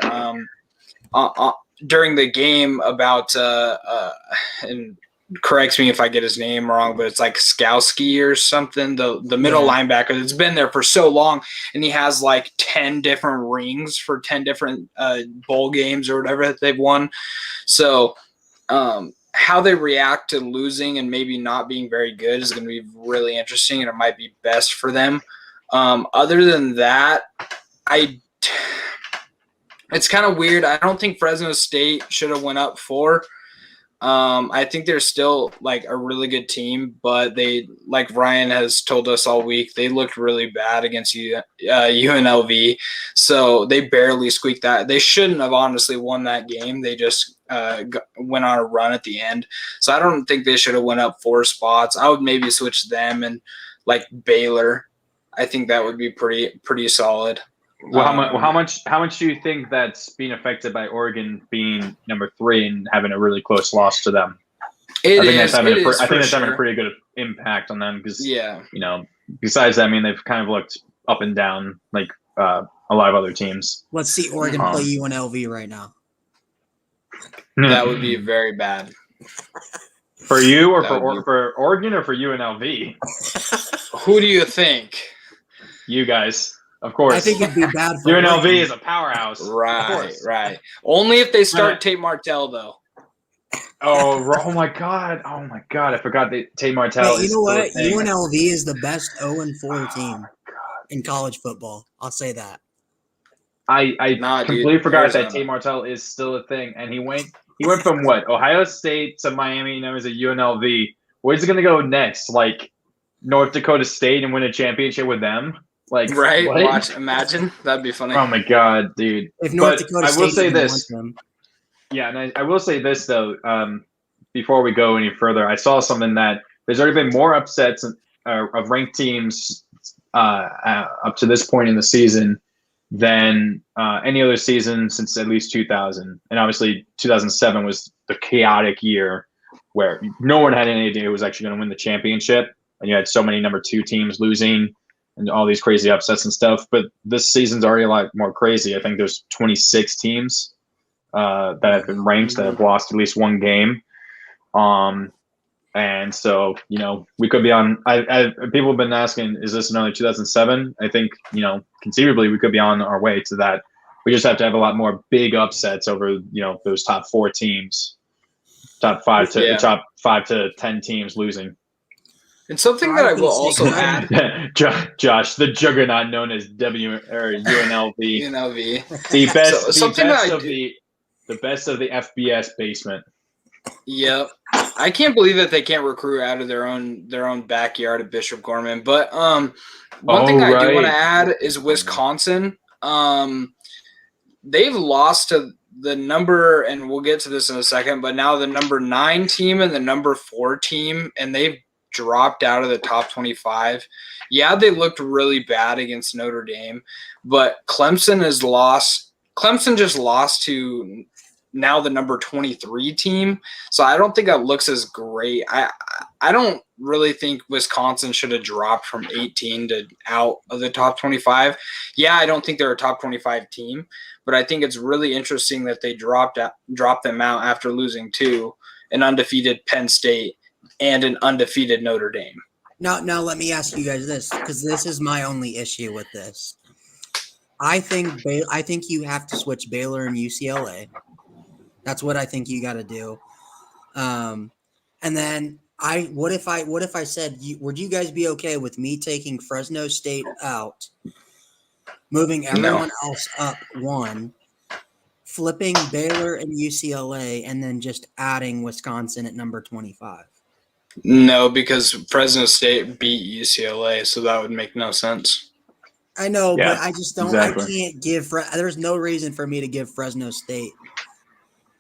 during the game about and corrects me if I get his name wrong, but it's like Skowski or something, the middle linebacker that's been there for so long, and he has like 10 different rings for 10 different bowl games or whatever that they've won. So how they react to losing and maybe not being very good is going to be really interesting, and it might be best for them. Other than that, it's kind of weird. I don't think Fresno State should have went up 4. I think they're still like a really good team, but they, like Ryan has told us all week, they looked really bad against UNLV. So they barely squeaked that. They shouldn't have honestly won that game. They just went on a run at the end. So I don't think they should have went up 4 spots. I would maybe switch them and like Baylor. I think that would be pretty solid. Well, how much do you think that's being affected by Oregon being number 3 and having a really close loss to them? I think that's having a pretty good impact on them because, besides that, I mean, they've kind of looked up and down like a lot of other teams. Let's see Oregon play UNLV right now. That would be very bad. For you or for Oregon or for UNLV? Who do you think? You guys. Of course. I think it'd be bad for UNLV Oregon. is a powerhouse. Right. Only if they start Tate Martell, though. Oh my God! I forgot that Tate Martell Hey, is you know still a what? thing. UNLV is the best 0-4 team God. in college football. I'll say that. I completely forgot Arizona. that Tate Martell is still a thing, and he went from what, Ohio State to Miami, now he's at UNLV. Where's he going to go next? Like North Dakota State and win a championship with them? Like Right? what? Imagine that'd be funny. Oh my God, dude! If North But Dakota I will State say even this. wants them. Yeah, and I will say this though. Before we go any further, I saw something that there's already been more upsets of ranked teams up to this point in the season than any other season since at least 2000. And obviously 2007 was the chaotic year where no one had any idea who was actually going to win the championship. And you had so many number 2 teams losing and all these crazy upsets and stuff. But this season's already a lot more crazy. I think there's 26 teams that have been ranked that have lost at least one game. And so, we could be on. People have been asking, is this another 2007? I think, conceivably we could be on our way to that. We just have to have a lot more big upsets over, those top 4 teams, top 5 to 10 teams losing. And something that I will also add, Josh, the juggernaut known as UNLV, UNLV, the best, the best of the FBS basement. Yep. I can't believe that they can't recruit out of their own backyard at Bishop Gorman. But one thing I do want to add is Wisconsin. They've lost to the number, and we'll get to this in a second, but now the number 9 team and the number 4 team, and they've dropped out of the top 25. Yeah, they looked really bad against Notre Dame, but Clemson just lost to now the number 23 team. So I don't think that looks as great. I don't really think Wisconsin should have dropped from 18 to out of the top 25. Yeah, I don't think they're a top 25 team, but I think it's really interesting that they dropped them out after losing to an undefeated Penn State and an undefeated Notre Dame. Now let me ask you guys this, because this is my only issue with this. I think you have to switch Baylor and UCLA. That's what I think you got to do. And then what if I said, would you guys be okay with me taking Fresno State out, moving everyone else up 1, flipping Baylor and UCLA, and then just adding Wisconsin at number 25? No, because Fresno State beat UCLA, so that would make no sense. I know, Yeah, but I just don't. exactly. I can't give. There's no reason for me to give Fresno State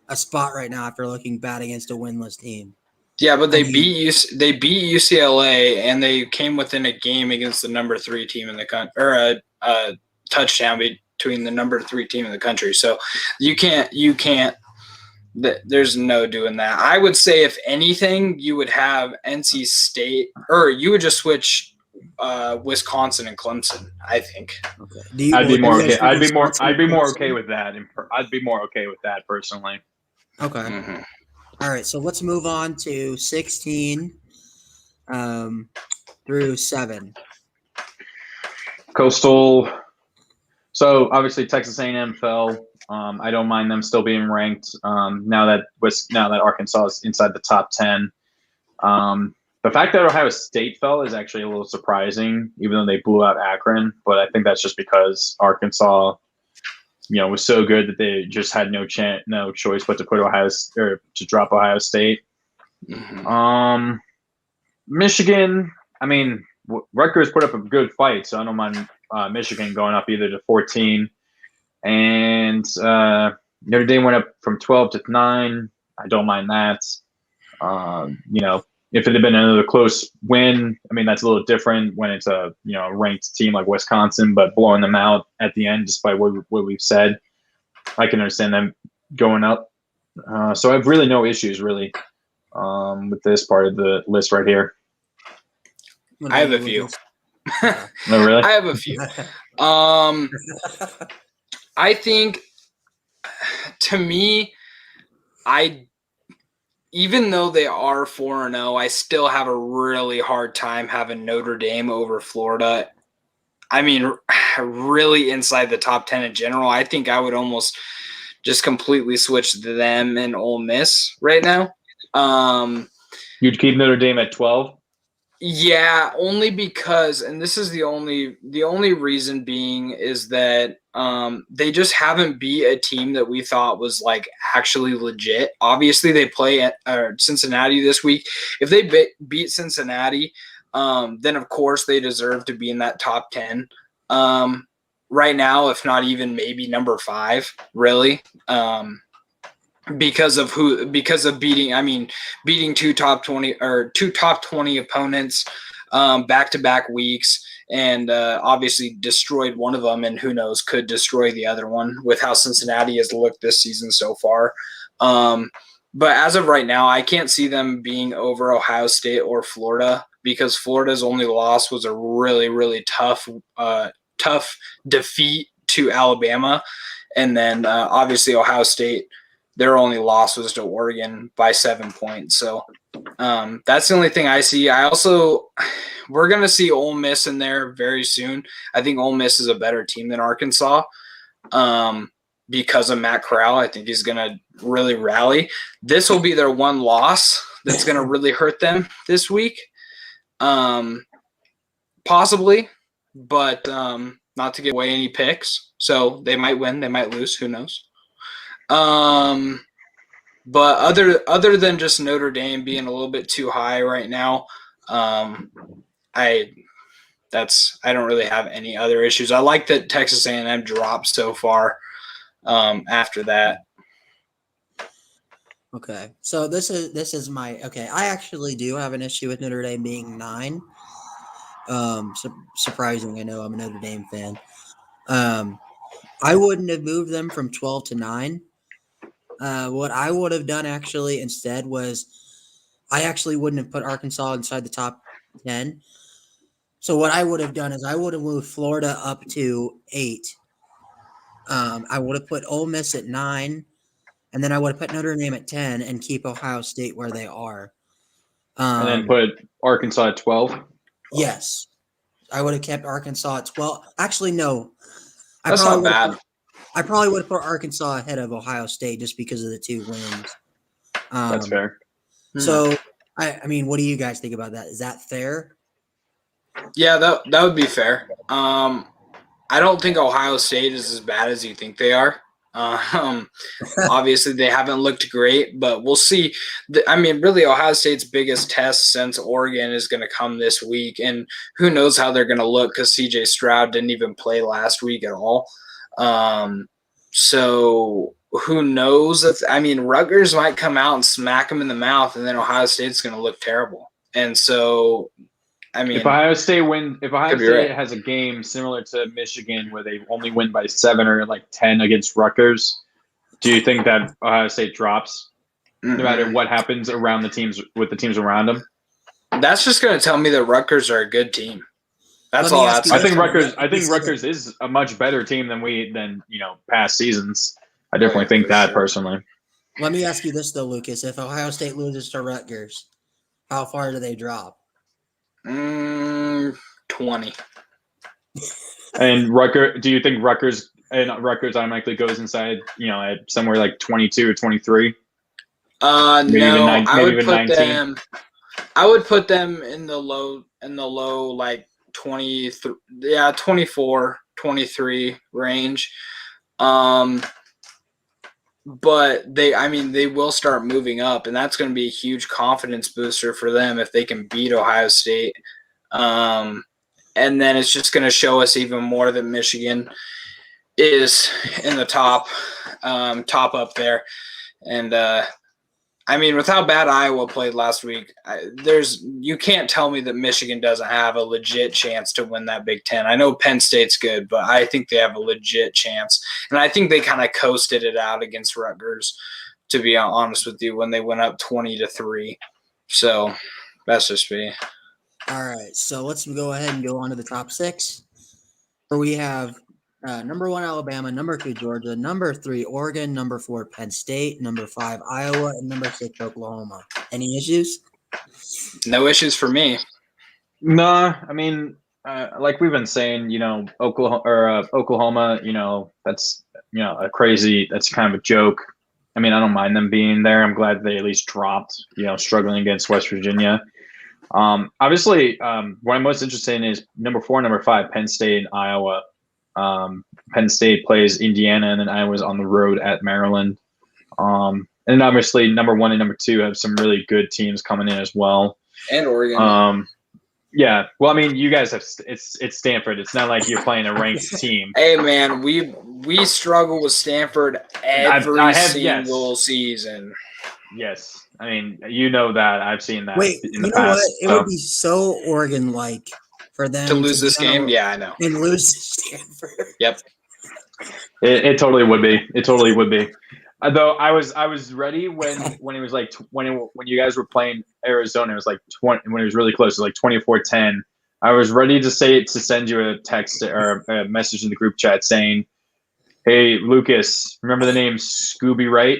a spot right now after looking bad against a winless team. Yeah, but they beat UCLA, and they came within a game against the number 3 team in the country, or a touchdown between the number 3 team in the country. So you can't. There's no doing that. I would say, if anything, you would have NC State, or you would just switch Wisconsin and Clemson, I think. Okay. I'd be more okay. I'd be more okay with that. I'd be more okay with that personally. Okay. Mm-hmm. All right. So let's move on to 16 through 7. Coastal. So obviously Texas A&M fell. I don't mind them still being ranked. Now that Arkansas is inside the top 10. The fact that Ohio State fell is actually a little surprising, even though they blew out Akron. But I think that's just because Arkansas, was so good that they just had no choice but to put to drop Ohio State. Mm-hmm. Michigan. I mean, Rutgers put up a good fight, so I don't mind Michigan going up either to 14. And Notre Dame went up from 12 to 9. I don't mind that. If it had been another close win, I mean, that's a little different when it's a ranked team like Wisconsin, but blowing them out at the end, despite what we've said, I can understand them going up. So I have really no issues with this part of the list right here. I have a few. Oh, really? I have a few. I think, to me, even though they are 4-0, I still have a really hard time having Notre Dame over Florida. I mean, really inside the top 10 in general. I think I would almost just completely switch them and Ole Miss right now. You'd keep Notre Dame at 12? Yeah, only because, and this is the only reason being is that they just haven't beat a team that we thought was like actually legit. Obviously, they play at Cincinnati this week. If they beat Cincinnati, then of course they deserve to be in that top 10. Right now, if not even maybe number 5, really. Because of beating two top 20 opponents back-to-back weeks, and obviously destroyed one of them, and who knows, could destroy the other one with how Cincinnati has looked this season so far. But as of right now, I can't see them being over Ohio State or Florida, because Florida's only loss was a really, really tough defeat to Alabama. And then obviously Ohio State, their only loss was to Oregon by 7 points. So that's the only thing I see. We're going to see Ole Miss in there very soon. I think Ole Miss is a better team than Arkansas because of Matt Corral. I think he's going to really rally. This will be their one loss that's going to really hurt them this week. Possibly, but not to give away any picks. So they might win, they might lose, who knows. But other than just Notre Dame being a little bit too high right now, I don't really have any other issues. I like that Texas A&M dropped so far after that. Okay, so this is my okay. I actually do have an issue with Notre Dame being 9. Surprising, I know I'm a Notre Dame fan. I wouldn't have moved them from 12 to 9. What I would have done actually instead was I actually wouldn't have put Arkansas inside the top 10. So what I would have done is I would have moved Florida up to 8. I would have put Ole Miss at 9, and then I would have put Notre Dame at 10 and keep Ohio State where they are. And then put Arkansas at 12? Yes. I would have kept Arkansas at 12. Actually, no. That's not bad. I probably would have put Arkansas ahead of Ohio State just because of the 2 wins. That's fair. So, I mean, what do you guys think about that? Is that fair? Yeah, that would be fair. I don't think Ohio State is as bad as you think they are. Obviously, they haven't looked great, but we'll see. Really, Ohio State's biggest test since Oregon is going to come this week, and who knows how they're going to look because C.J. Stroud didn't even play last week at all. So who knows Rutgers might come out and smack them in the mouth, and then Ohio State's going to look terrible. And so, if Ohio State has a game similar to Michigan where they only win by 7 or like 10 against Rutgers, do you think that Ohio State drops no matter what happens around the teams with the teams around them? That's just going to tell me that Rutgers are a good team. That's all. I think Rutgers is a much better team than past seasons. I definitely think that personally. Let me ask you this though, Lucas: if Ohio State loses to Rutgers, how far do they drop? 20. And do you think Rutgers automatically goes inside? At somewhere like 22 or 23. No, I would put 19. them. I would put them in the low like 23, 24, 23 range. But they will start moving up, and that's going to be a huge confidence booster for them if they can beat Ohio State. And then it's just going to show us even more that Michigan is in the top up there. And with how bad Iowa played last week, you can't tell me that Michigan doesn't have a legit chance to win that Big Ten. I know Penn State's good, but I think they have a legit chance. And I think they kind of coasted it out against Rutgers, to be honest with you, when they went up 20-3. So that's just me. All right, so let's go ahead and go on to the top 6, where we have number 1, Alabama, number 2, Georgia, number 3, Oregon, number 4, Penn State, number 5, Iowa, and number 6, Oklahoma. Any issues? No issues for me. No, like we've been saying, Oklahoma, that's that's kind of a joke. I mean, I don't mind them being there. I'm glad they at least dropped, struggling against West Virginia. Obviously, what I'm most interested in is number 4, number 5, Penn State and Iowa. Penn State plays Indiana, and then Iowa's on the road at Maryland. And obviously, number 1 and number 2 have some really good teams coming in as well. And Oregon. Yeah. Well, I mean, you guys have it's Stanford. It's not like you're playing a ranked team. Hey, man, we struggle with Stanford every single season. Yes. I mean, that. I've seen that in the What? past. It would be so Oregon-like for them to lose this game. Yeah, I know. And lose to Stanford. Yep. It totally would be. It totally would be. Though I was ready when it was like when you guys were playing Arizona, it was like 20 when it was really close, it was like 24-10. I was ready to send you a text or a message in the group chat saying, "Hey Lucas, remember the name Scooby Wright?"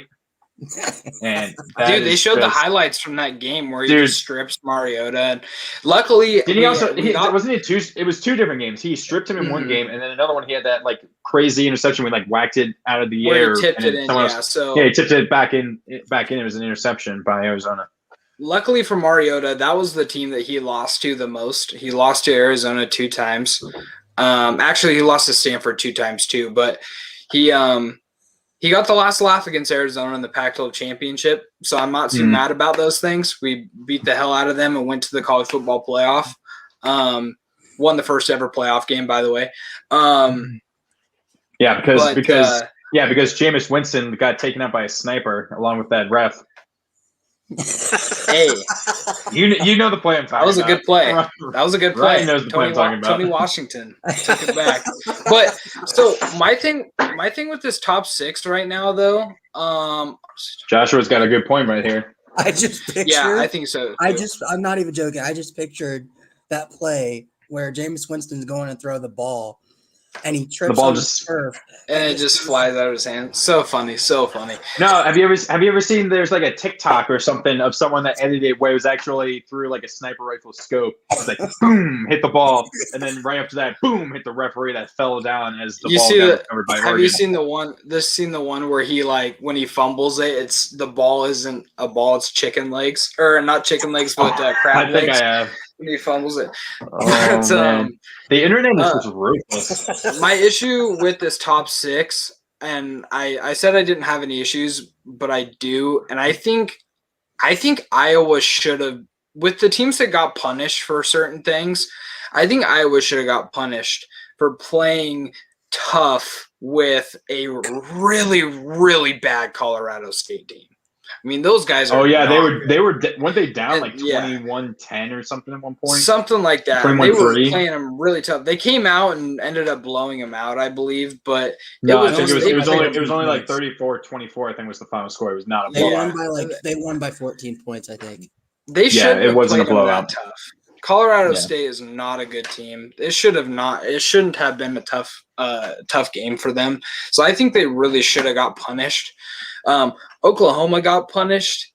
And dude, they showed the highlights from that game where he just strips Mariota. And luckily, did he also? Wasn't it two? It was 2 different games. He stripped him in one game, and then another one he had that like crazy interception where he like whacked it out of the air. He tipped it in. He tipped it back in. It was an interception by Arizona. Luckily for Mariota, that was the team that he lost to the most. He lost to Arizona 2 times. Actually, he lost to Stanford 2 times too, but he got the last laugh against Arizona in the Pac-12 championship, so I'm not too mad about those things. We beat the hell out of them and went to the college football playoff. Won the first ever playoff game, by the way. Because Jameis Winston got taken out by a sniper along with that ref. Hey, you know the play I'm talking about. That was a good play. That was a good play. Ryan knows the play I'm talking about. Tony Washington took it back. But so my thing with this top 6 right now, though, Joshua's got a good point right here. I just pictured. Yeah, I think so. Too. I'm not even joking. I just pictured that play where Jameis Winston's going to throw the ball, and he trips on the turf, and it just flies out of his hand. So funny, so funny. No, have you ever seen? There's like a TikTok or something of someone that edited where it was actually through like a sniper rifle scope. It's like boom, hit the ball, and then right after that, boom, hit the referee that fell down as the ball got recovered by Oregon. Have you seen the one where he when he fumbles it, the ball isn't a ball, it's chicken legs, or not chicken legs, but crab legs. I think I have. When he fumbles it. Man. The internet is just ruthless. My issue with this top 6, and I said I didn't have any issues, but I do, and I think Iowa should have, with the teams that got punished for certain things, I think Iowa should have got punished for playing tough with a really, really bad Colorado State team. I mean, those guys are. Oh yeah, weren't they down like 21-10 or something at one point? Something like that. 21-3. They were playing them really tough. They came out and ended up blowing them out, I believe. But it was only like 34-24. I think was the final score. It was not a blowout. They won by 14 points, I think. They should. It wasn't a blowout. Tough. Colorado State is not a good team. It shouldn't have been a tough game for them. So I think they really should have got punished. Oklahoma got punished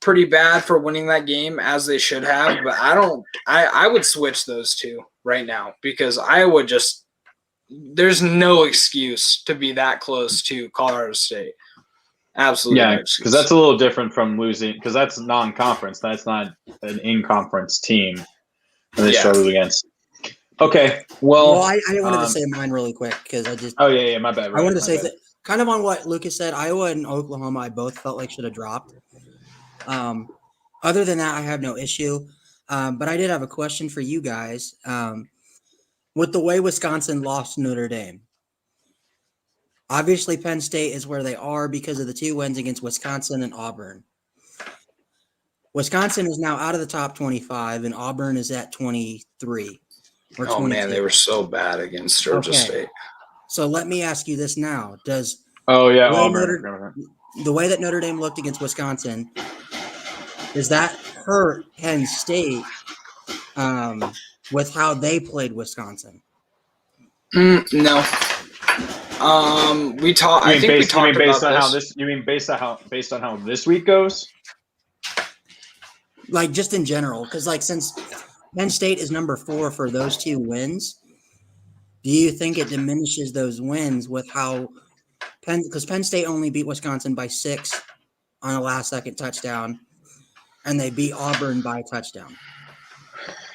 pretty bad for winning that game, as they should have. But I would switch those 2 right now, because Iowa there's no excuse to be that close to Colorado State. Absolutely. Yeah, because that's a little different from losing, because that's non-conference. That's not an in-conference team that they struggled against. Okay, well I wanted to say mine really quick because I just. Oh yeah, my bad. I wanted to say that kind of on what Lucas said. Iowa and Oklahoma, I both felt like should have dropped. Other than that, I have no issue. But I did have a question for you guys. With the way Wisconsin lost Notre Dame. Obviously, Penn State is where they are because of the 2 wins against Wisconsin and Auburn. Wisconsin is now out of the top 25, and Auburn is at 23 or 22. Oh, man, they were so bad against Georgia State. So let me ask you this now. The way that Notre Dame looked against Wisconsin, does that hurt Penn State with how they played Wisconsin? No. We talked. I think we talked about this. You mean based on how this week goes? Like just in general, because since Penn State is number 4 for those 2 wins. Do you think it diminishes those wins with how because Penn State only beat Wisconsin by 6 on a last-second touchdown, and they beat Auburn by a touchdown.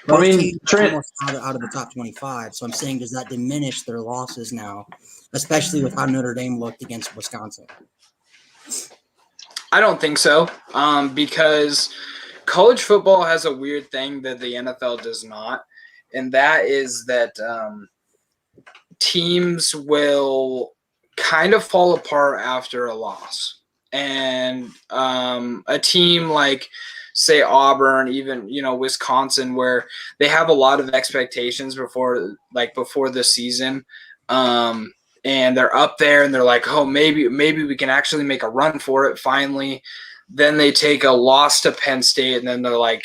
Both teams are almost out of the top 25, so I'm saying, does that diminish their losses now, especially with how Notre Dame looked against Wisconsin? I don't think so, because college football has a weird thing that the NFL does not, and that is that teams will kind of fall apart after a loss. And a team like, say, Auburn, even, Wisconsin, where they have a lot of expectations before the season, and they're up there and they're like, oh, maybe we can actually make a run for it finally. Then they take a loss to Penn State, and then they're like,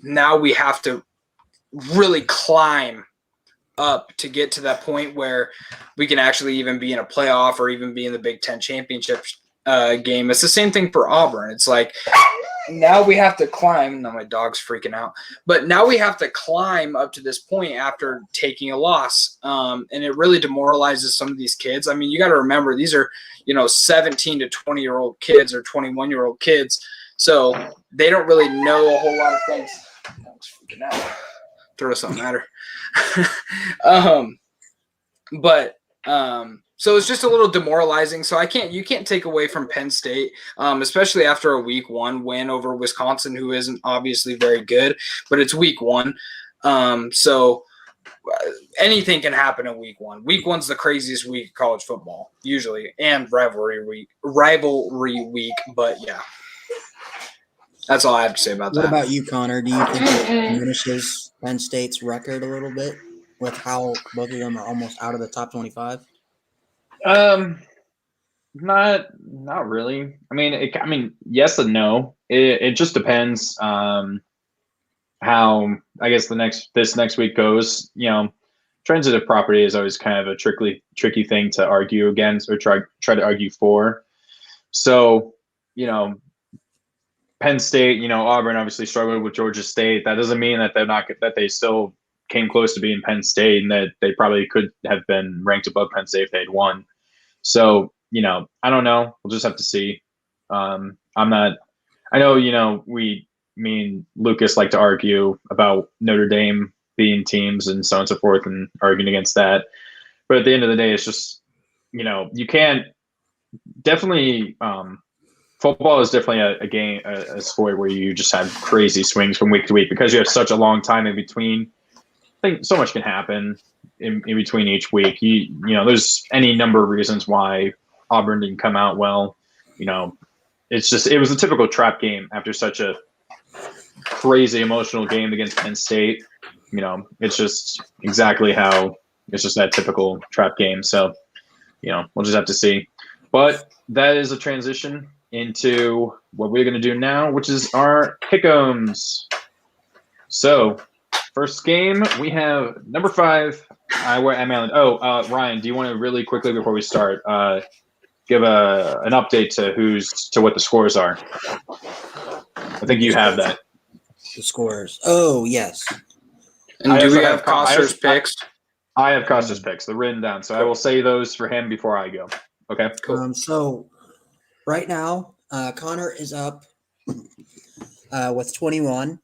now we have to really climb up to get to that point where we can actually even be in a playoff or even be in the Big Ten championship game. It's the same thing for Auburn. It's like, now we have to climb. Now my dog's freaking out. But now we have to climb up to this point after taking a loss. And it really demoralizes some of these kids. I mean, you got to remember, these are, 17 to 20-year-old kids or 21-year-old kids. So they don't really know a whole lot of things. Dog's freaking out. Throw something at her. So it's just a little demoralizing. So you can't take away from Penn State, especially after a week 1 win over Wisconsin, who isn't obviously very good, but it's week 1. So anything can happen in week 1. Week 1's the craziest week of college football, usually, and rivalry week. But yeah, that's all I have to say about that. What about you, Connor? Do you think it diminishes Penn State's record a little bit with how both of them are almost out of the top 25? Not really. I mean, yes and no. It just depends how, I guess, this next week goes. Transitive property is always kind of a tricky thing to argue against or try to argue for. So, Penn State, Auburn obviously struggled with Georgia State. That doesn't mean that that they still came close to being Penn State, and that they probably could have been ranked above Penn State if they'd won. So, I don't know. We'll just have to see. I know, me and Lucas like to argue about Notre Dame being teams and so on and so forth and arguing against that. But at the end of the day, it's just, you can't definitely, football is definitely a game, a sport where you just have crazy swings from week to week because you have such a long time in between. I think so much can happen in between each week. There's any number of reasons why Auburn didn't come out well. It was a typical trap game after such a crazy emotional game against Penn State. It's just exactly how it's just that typical trap game. So, we'll just have to see. But that is a transition into what we're going to do now, which is our pick'ems. So, first game, we have number 5, Iowa at Maryland. Ryan, do you want to really quickly before we start give an update to what the scores are? I think you have that. The scores. Oh, yes. And do we have Coster's picks? I have Coster's picks. They're written down, so I will say those for him before I go. Okay, cool. So right now, Connor is up with 21.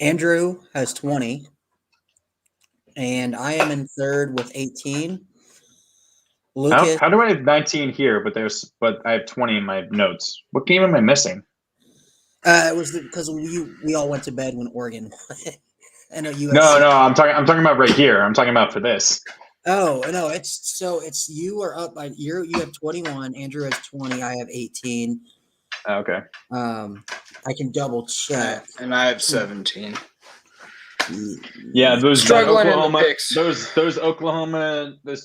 Andrew has 20. And I am in third with 18. Lucas, how do I have 19 here, but I have 20 in my notes? What game am I missing? It was because we all went to bed when Oregon won. I know you. No, I'm talking about right here. I'm talking about for this. Oh no, it's you are up by you have 21. Andrew has 20. I have 18. Okay. I can double check. And I have 17. Yeah, those struggling Oklahoma, in the picks. Those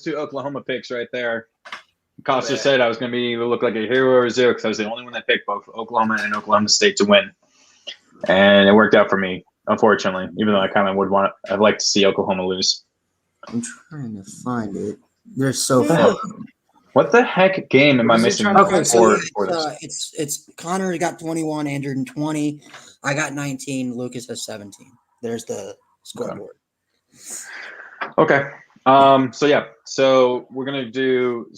2 Oklahoma picks right there. Costa said I was going to either look like a hero or a zero because I was the only one that picked both Oklahoma and Oklahoma State to win, and it worked out for me. Unfortunately, even though I kind of I'd like to see Oklahoma lose. I'm trying to find it. They're so far. What the heck game am I missing? Okay, so it's Connor got 21, Andrew 20. I got 19. Lucas has 17. there's the scoreboard. Okay. So we're gonna do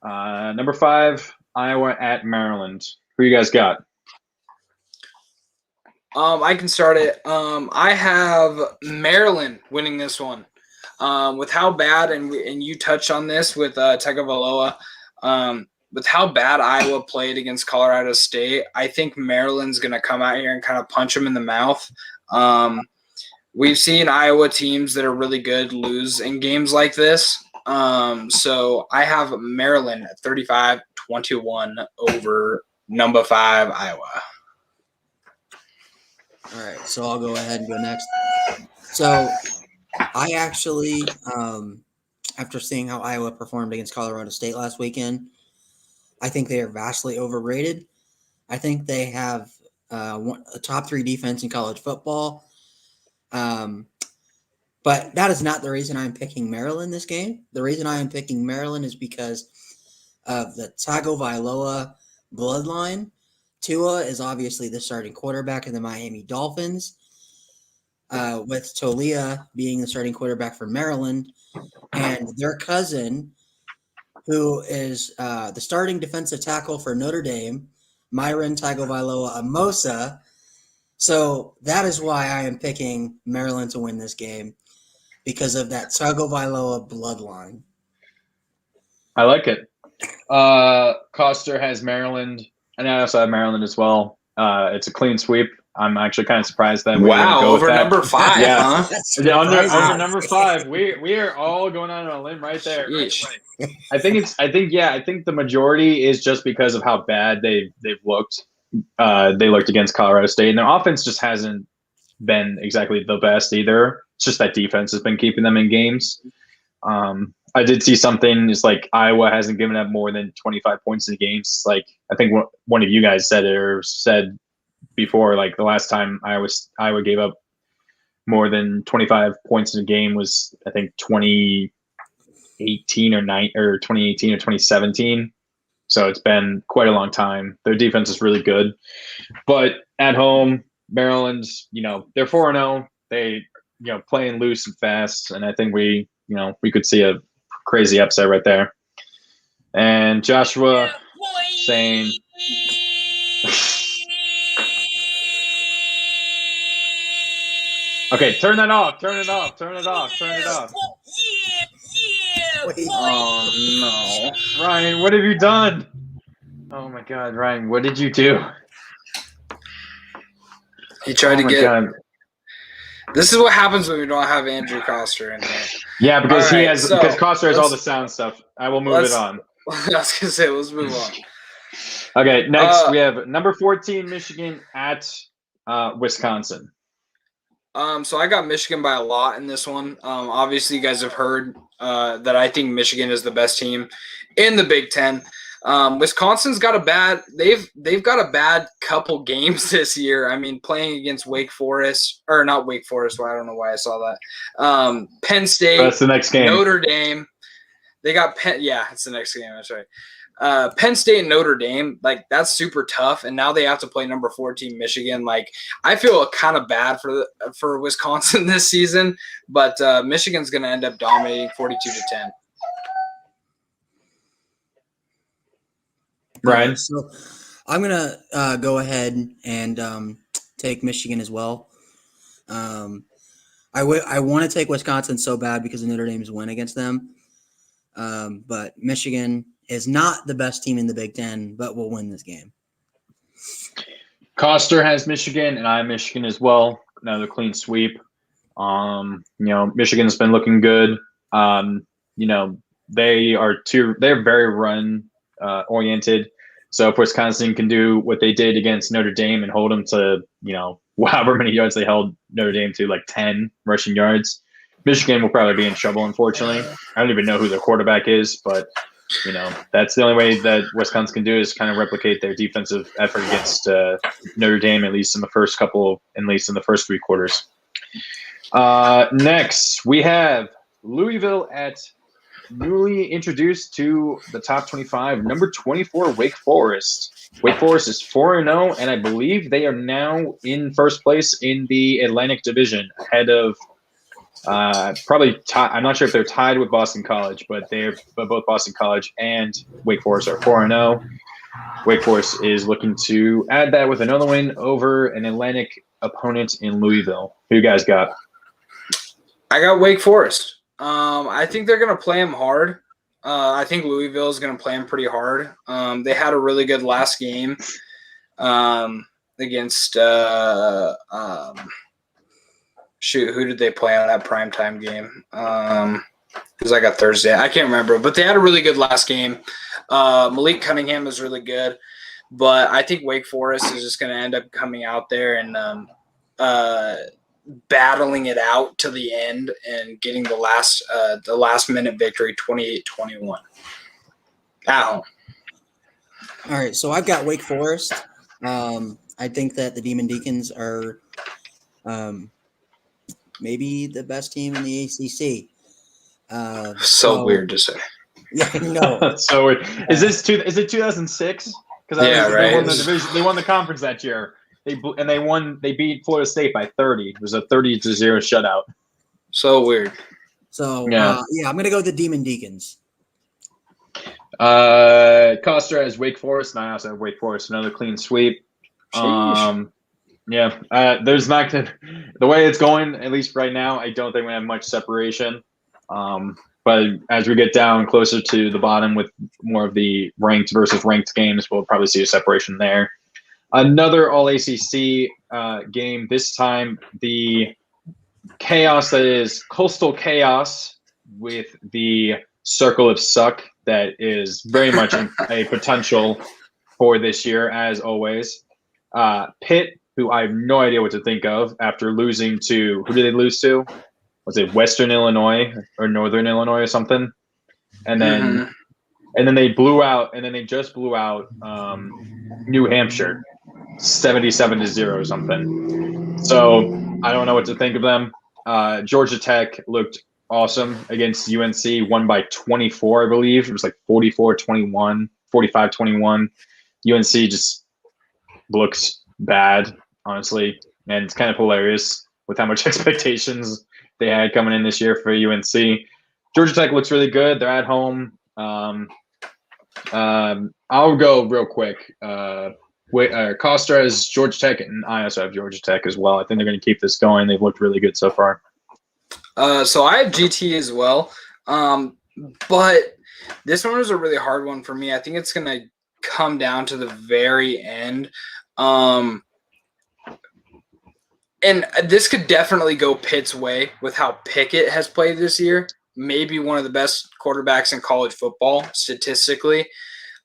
number 5, Iowa at Maryland. Who you guys got? I can start it. I have Maryland winning this one. With how bad, and you touched on this with Tagovailoa, with how bad Iowa played against Colorado State, I think Maryland's going to come out here and kind of punch them in the mouth. We've seen Iowa teams that are really good lose in games like this. So I have Maryland at 35-21 over number 5 Iowa. All right, so I'll go ahead and go next. So I actually, after seeing how Iowa performed against Colorado State last weekend, I think they are vastly overrated. I think they have a top 3 defense in college football. But that is not the reason I'm picking Maryland this game. The reason I am picking Maryland is because of the Tagovailoa bloodline. Tua is obviously the starting quarterback in the Miami Dolphins, with Tolia being the starting quarterback for Maryland, and their cousin, who is the starting defensive tackle for Notre Dame, Myron Tagovailoa Amosa. So that is why I am picking Maryland to win this game, because of that Tagovailoa bloodline. I like it. Coster has Maryland, and I also have Maryland as well. It's a clean sweep. I'm actually kind of surprised that we didn't go with that. Number 5, Yeah. huh? Under number 5. We are all going on a limb right there. Right away. I think the majority is just because of how bad they've looked. They looked against Colorado State, and their offense just hasn't been exactly the best either. It's just that defense has been keeping them in games. I did see something. It's like Iowa hasn't given up more than 25 points in games. Like, I think one of you guys said it or said before, like the last time Iowa gave up more than 25 points in a game was, I think, 2018 or 2017. So it's been quite a long time. Their defense is really good, but at home, Maryland's, they're 4-0. They, playing loose and fast, and I think we could see a crazy upset right there. And Joshua saying, okay, turn that off. Turn it off. Turn it off. Turn it off. Oh, no. Ryan, what have you done? Oh, my God, Ryan, what did you do? He tried to get God. This is what happens when we don't have Andrew Coster in there. Yeah, because because Coster has all the sound stuff. I will move it on. I was going to say, let's move on. Okay, next we have number 14, Michigan at Wisconsin. So I got Michigan by a lot in this one. Obviously, you guys have heard that I think Michigan is the best team in the Big Ten. Wisconsin's got they've got a bad couple games this year. I mean, playing against Wake Forest, or not Wake Forest. Well, I don't know why I saw that. Penn State. That's the next game. Notre Dame. They got Penn. Yeah, it's the next game. That's right. Penn State and Notre Dame, like, that's super tough, and now they have to play number 14 Michigan. Like, I feel kind of bad for Wisconsin this season, but Michigan's going to end up dominating 42-10. Ryan? So I'm going to go ahead and take Michigan as well. I want to take Wisconsin so bad because of Notre Dame's win against them, but Michigan is not the best team in the Big Ten, but will win this game. Coster has Michigan, and I have Michigan as well. Another clean sweep. Michigan has been looking good. They're very run oriented. So if Wisconsin can do what they did against Notre Dame and hold them to, however many yards they held Notre Dame to, like 10 rushing yards, Michigan will probably be in trouble, unfortunately. I don't even know who their quarterback is, but that's the only way that Wisconsin can do is kind of replicate their defensive effort against Notre Dame, at least in the first 3 quarters. Next, we have Louisville at newly introduced to the top 25, number 24, Wake Forest. Wake Forest is 4-0, and I believe they are now in first place in the Atlantic Division, ahead of probably I'm not sure if they're tied with Boston College, but both Boston College and Wake Forest are 4-0. Wake Forest is looking to add that with another win over an Atlantic opponent in Louisville. Who you guys got? I got Wake Forest. I think they're going to play them hard. I think Louisville is going to play them pretty hard. They had a really good last game against who did they play on that primetime game? It was like a Thursday. I can't remember, but they had a really good last game. Malik Cunningham is really good, but I think Wake Forest is just going to end up coming out there and battling it out to the end and getting the last minute victory, 28-21 at home. All right, so I've got Wake Forest. I think that the Demon Deacons are maybe the best team in the ACC. So weird to say. Yeah, no. So is it 2006? Because right. They won the division. They won the conference that year. They beat Florida State by 30. It was a 30-0 shutout. So weird. So I'm gonna go with the Demon Deacons. Costa has Wake Forest, and I also have Wake Forest. Another clean sweep. There's not gonna, the way it's going, at least right now, I don't think we have much separation. But as we get down closer to the bottom with more of the ranked versus ranked games, we'll probably see a separation there. Another All-ACC game, this time the chaos that is Coastal Chaos with the Circle of Suck that is very much a potential for this year, as always. Pitt, who I have no idea what to think of after losing to – who did they lose to? Was it Western Illinois or Northern Illinois or something? And then they blew out – and then they just blew out New Hampshire 77-0 or something. So I don't know what to think of them. Georgia Tech looked awesome against UNC, won by 24, I believe. It was like 44-21, 45-21. UNC just looks bad, honestly, and it's kind of hilarious with how much expectations they had coming in this year for UNC. Georgia Tech looks really good. They're at home. I'll go real quick. Costa has Georgia Tech, and I also have Georgia Tech as well. I think they're going to keep this going. They've looked really good so far. So I have GT as well, but this one was a really hard one for me. I think it's going to come down to the very end. And this could definitely go Pitt's way with how Pickett has played this year. Maybe one of the best quarterbacks in college football statistically.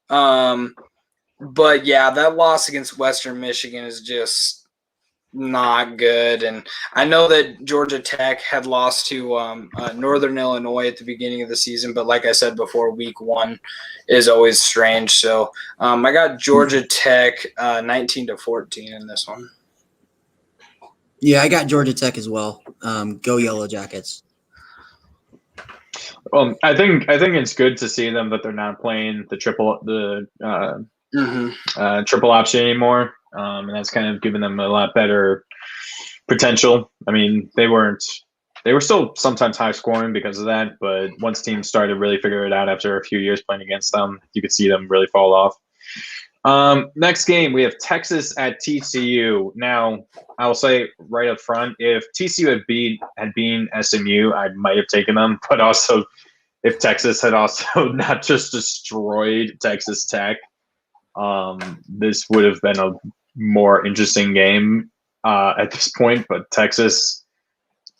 But yeah, that loss against Western Michigan is just not good. And I know that Georgia Tech had lost to Northern Illinois at the beginning of the season, but like I said before, week one is always strange. So I got Georgia Tech 19-14 in this one. Yeah, I got Georgia Tech as well. Go Yellow Jackets. I think it's good to see them that they're not playing the triple option anymore, and that's kind of given them a lot better potential. I mean, they were still sometimes high scoring because of that, but once teams started to really figure it out after a few years playing against them, you could see them really fall off. Next game, we have Texas at TCU. Now, I will say right up front, if TCU had been SMU, I might have taken them. But also, if Texas had also not just destroyed Texas Tech, this would have been a more interesting game at this point. But Texas,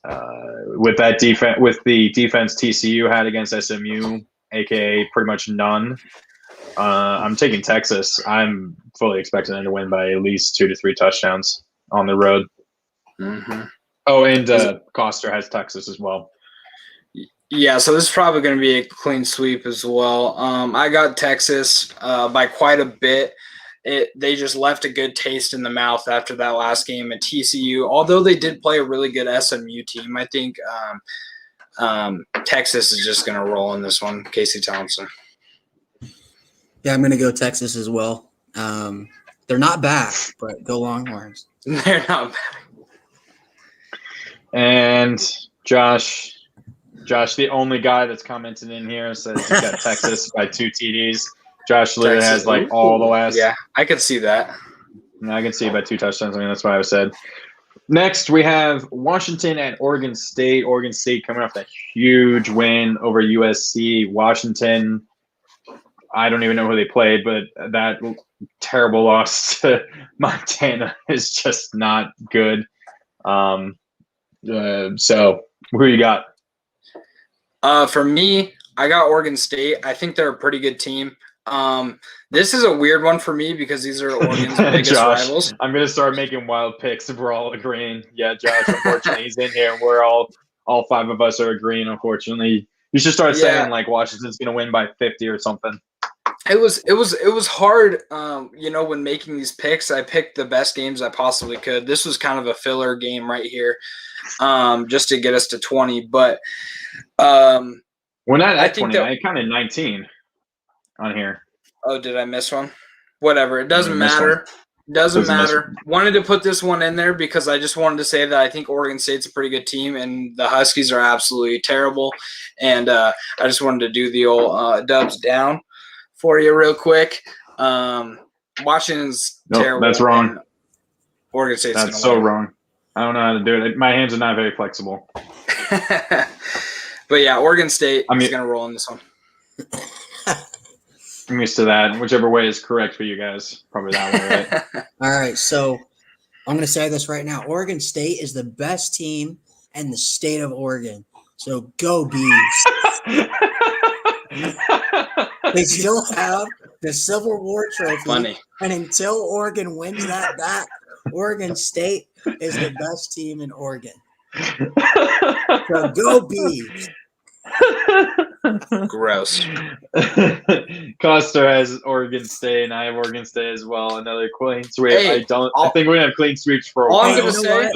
with the defense TCU had against SMU, aka pretty much none. I'm taking Texas. I'm fully expecting them to win by at least 2 to 3 touchdowns on the road. Mm-hmm. Oh, and Costa has Texas as well. Yeah, so this is probably going to be a clean sweep as well. I got Texas by quite a bit. They just left a good taste in the mouth after that last game at TCU, although they did play a really good SMU team. I think Texas is just going to roll in this one. Casey Thompson. Yeah, I'm going to go Texas as well. They're not back, but go Longhorns. They're not back. And Josh, the only guy that's commented in here, says he's got Texas by 2 TDs. Josh literally has like all the last. Yeah, I could see that. I can see by 2 touchdowns. I mean, that's what I said. Next, we have Washington at Oregon State. Oregon State coming off that huge win over USC. Washington, I don't even know who they played, but that terrible loss to Montana is just not good. So who you got? For me, I got Oregon State. I think they're a pretty good team. This is a weird one for me because these are Oregon's biggest Josh, rivals. I'm gonna start making wild picks if we're all agreeing. Yeah, Josh, unfortunately he's in here. We're all 5 of us are agreeing, unfortunately. You should start saying like Washington's gonna win by 50 or something. It was hard, when making these picks. I picked the best games I possibly could. This was kind of a filler game right here, just to get us to 20. But we're not at 20. I counted 19 on here. Oh, did I miss one? Whatever. It doesn't matter. Doesn't matter. Wanted to put this one in there because I just wanted to say that I think Oregon State's a pretty good team and the Huskies are absolutely terrible. And I just wanted to do the old dubs down for you real quick. Washington's terrible. That's wrong. Oregon State's That's so wrong. I don't know how to do it. My hands are not very flexible. But yeah, Oregon State is going to roll in this one. I'm used to that. Whichever way is correct for you guys. Probably that way, right? All right, so I'm going to say this right now. Oregon State is the best team in the state of Oregon. So go Bees. They still have the Civil War trophy. Funny. And until Oregon wins that back, Oregon State is the best team in Oregon. So go Bees. Gross. Costa has Oregon State, and I have Oregon State as well. Another clean sweep. Hey, I think we're gonna have clean sweeps for a all while. I'm gonna say,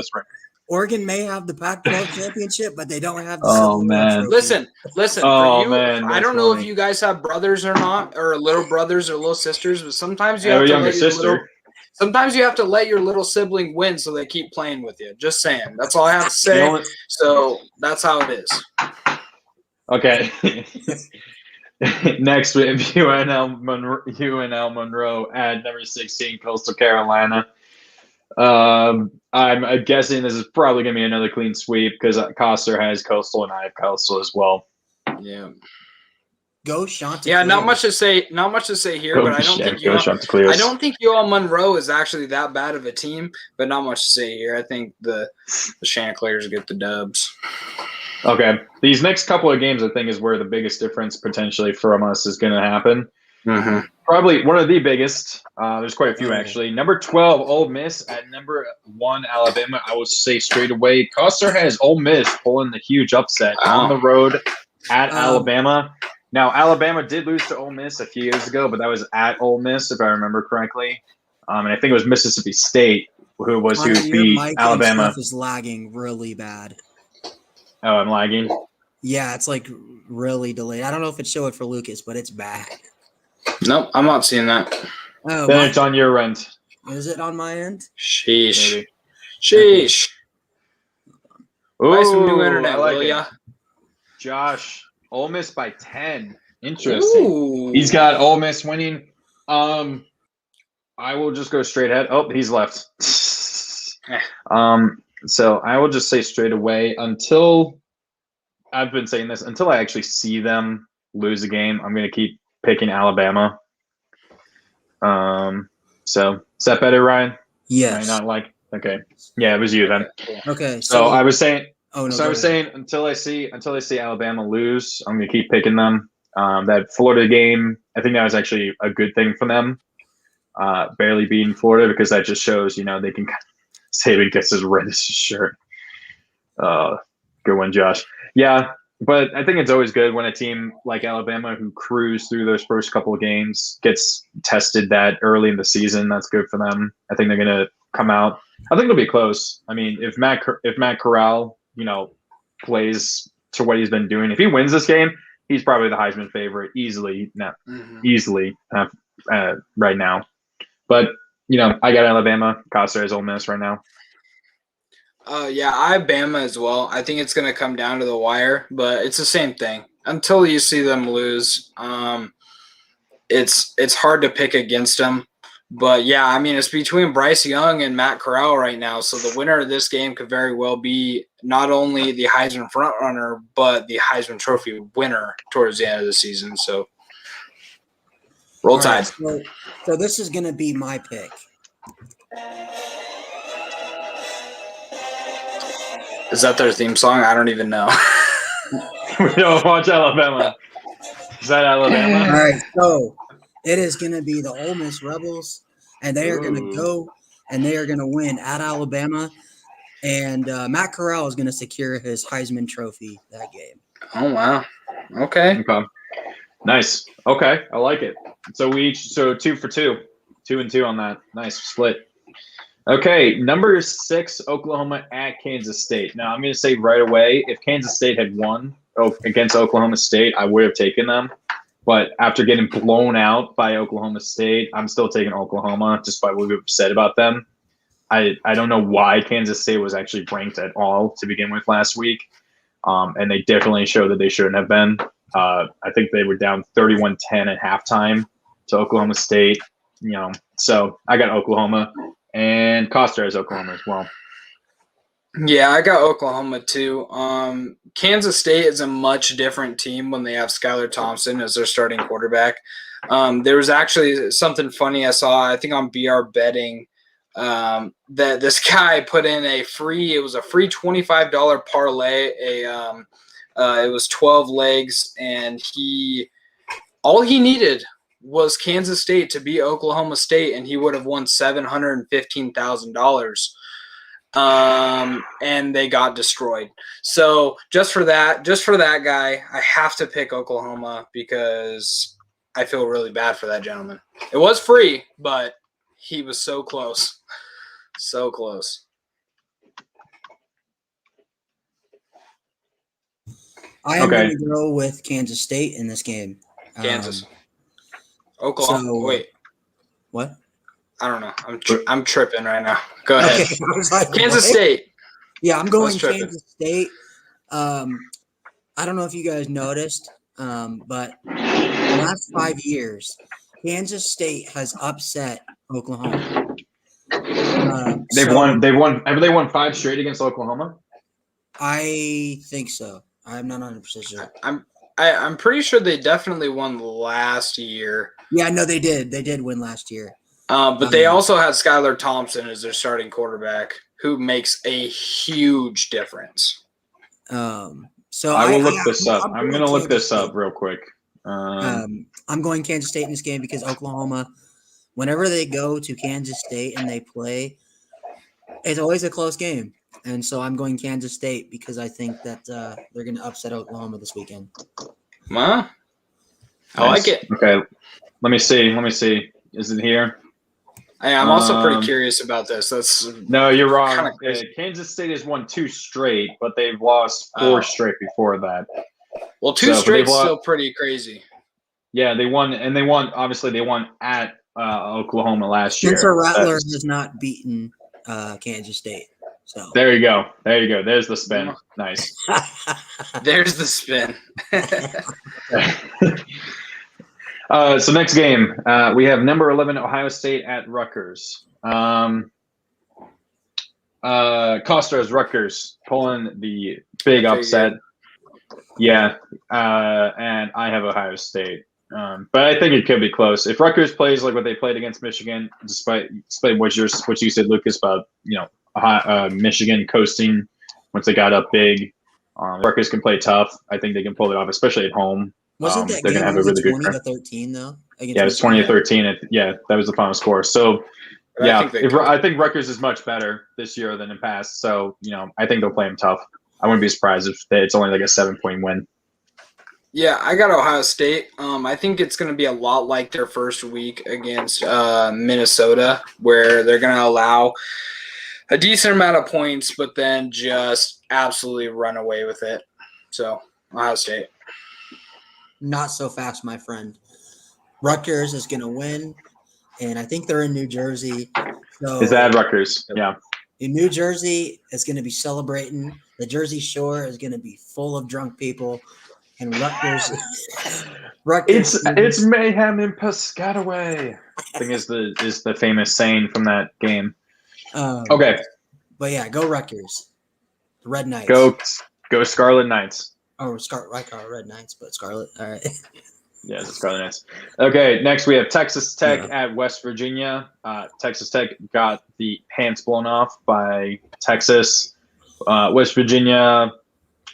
Oregon may have the Pac-12 championship, but they don't have the Civil War trophy. Listen. Oh, for you, man, I don't know if you guys have brothers or not, or little brothers or little sisters, but sometimes you I have have a to younger sister. Sometimes you have to let your little sibling win so they keep playing with you. Just saying. That's all I have to say. So that's how it is. Okay. Next, we have UNL Monroe at number 16, Coastal Carolina. I'm guessing this is probably going to be another clean sweep because Coster has Coastal and I have Coastal as well. Yeah. Go Chanticleers. Yeah, not much to say here, but I don't think UL Monroe is actually that bad of a team, but not much to say here. I think the Chanticleers get the dubs. Okay. These next couple of games, I think, is where the biggest difference potentially from us is going to happen. Mm-hmm. Probably one of the biggest. There's quite a few, actually. Number 12, Ole Miss at number 1, Alabama. I will say straight away, Coster has Ole Miss pulling the huge upset on the road at Alabama. Now, Alabama did lose to Ole Miss a few years ago, but that was at Ole Miss, if I remember correctly. And I think it was Mississippi State who beat Alabama. Stuff is lagging really bad. Oh, I'm lagging? Yeah, it's like really delayed. I don't know if it's showing for Lucas, but it's bad. Nope, I'm not seeing that. Oh, then it's on your end. Is it on my end? Sheesh. Maybe. Sheesh. Ooh, Buy some new internet, will ya? Josh, Ole Miss by 10. Interesting. Ooh. He's got Ole Miss winning. I will just go straight ahead. Oh, he's left. So I will just say straight away, until I've been saying this, until I actually see them lose a game, I'm going to keep picking Alabama. So is that better, Ryan? Yes. Am I not like? Okay. Yeah, it was you then. Okay. So I was saying. Oh no. So I was saying until I see Alabama lose, I'm going to keep picking them. That Florida game, I think that was actually a good thing for them. Barely beating Florida, because that just shows, they can. Saban gets his red as his shirt. Good one, Josh. Yeah, but I think it's always good when a team like Alabama, who cruised through those first couple of games, gets tested that early in the season. That's good for them. I think they're going to come out. I think it'll be close. I mean, if Matt Corral, plays to what he's been doing. If he wins this game, he's probably the Heisman favorite easily. Right now. But I got Alabama. Costa is Ole Miss right now. Yeah, I have Bama as well. I think it's going to come down to the wire, but it's the same thing. Until you see them lose, it's hard to pick against them. But, yeah, I mean, it's between Bryce Young and Matt Corral right now. So the winner of this game could very well be not only the Heisman frontrunner, but the Heisman Trophy winner towards the end of the season. So roll Tide. Right, so this is going to be my pick. Is that their theme song? I don't even know. We don't watch Alabama. Is that Alabama? All right, so it is going to be the Ole Miss Rebels, and they are going to go and they are going to win at Alabama. And Matt Corral is going to secure his Heisman Trophy that game. Oh, wow. Okay. Nice. Okay, I like it. So 2 for 2. 2 and 2 on that. Nice split. Okay, number 6, Oklahoma at Kansas State. Now, I'm going to say right away, if Kansas State had won against Oklahoma State, I would have taken them. But after getting blown out by Oklahoma State, I'm still taking Oklahoma just by what we've said about them. I don't know why Kansas State was actually ranked at all to begin with last week. And they definitely showed that they shouldn't have been. I think they were down 31-10 at halftime to Oklahoma State. So I got Oklahoma. And Costa has Oklahoma as well. Yeah, I got Oklahoma too. Kansas State is a much different team when they have Skylar Thompson as their starting quarterback. There was actually something funny I saw, I think on BR Betting, that this guy put in a free $25 parlay. It was 12 legs, and all he needed was Kansas State to beat Oklahoma State, and he would have won $715,000. And they got destroyed. So just for that guy, I have to pick Oklahoma because I feel really bad for that gentleman. It was free, but he was so close. So close. I am going to go with Kansas State in this game. Kansas. Oklahoma. So, wait. What? I don't know. I'm tripping right now. Go ahead. Okay, I was like, Kansas what? State. Yeah, I'm going Kansas State. I don't know if you guys noticed, but the last 5 years, Kansas State has upset Oklahoma. They've won. Have they won 5 straight against Oklahoma? I think so. I'm not 100% sure. I'm pretty sure they definitely won last year. Yeah, no, they did. They did win last year. But they also had Skylar Thompson as their starting quarterback, who makes a huge difference. So I will look this up. I'm going to look this up real quick. I'm going Kansas State in this game because Oklahoma, whenever they go to Kansas State and they play, it's always a close game. And so I'm going Kansas State because I think that they're going to upset Oklahoma this weekend. I like it. Okay. Let me see. Is it here? I'm also pretty curious about this. No, you're wrong. Kansas State has won 2 straight, but they've lost 4 straight before that. Well, 2 straight is still pretty crazy. Yeah, they won at Oklahoma last year. Spencer Rattler has not beaten Kansas State. So there you go. There's the spin. Nice. There's the spin. So next game, we have number 11 Ohio State at Rutgers. Costa's Rutgers pulling the big upset. Yeah, and I have Ohio State. But I think it could be close. If Rutgers plays like what they played against Michigan, despite what you said, Lucas, about Michigan coasting once they got up big, Rutgers can play tough. I think they can pull it off, especially at home. Wasn't that game 20-13 though? Yeah, it was 20-13. Yeah, that was the final score. So, yeah, I think Rutgers is much better this year than in past. So, I think they'll play them tough. I wouldn't be surprised if it's only like a 7-point win. Yeah, I got Ohio State. I think it's going to be a lot like their first week against Minnesota, where they're going to allow a decent amount of points, but then just absolutely run away with it. So Ohio State. Not so fast, my friend. Rutgers is going to win, and I think they're in New Jersey. So Is that Rutgers? Yeah. in New Jersey is going to be celebrating. The Jersey Shore is going to be full of drunk people, and Rutgers. It's mayhem in Piscataway. I think is the famous saying from that game. Okay, but yeah, go Rutgers. The Red Knights. Go Scarlet Knights. Oh, Red Knights, but Scarlet. All right. Yeah, it's Scarlet Knights. Okay, next we have Texas Tech at West Virginia. Texas Tech got the pants blown off by Texas. West Virginia,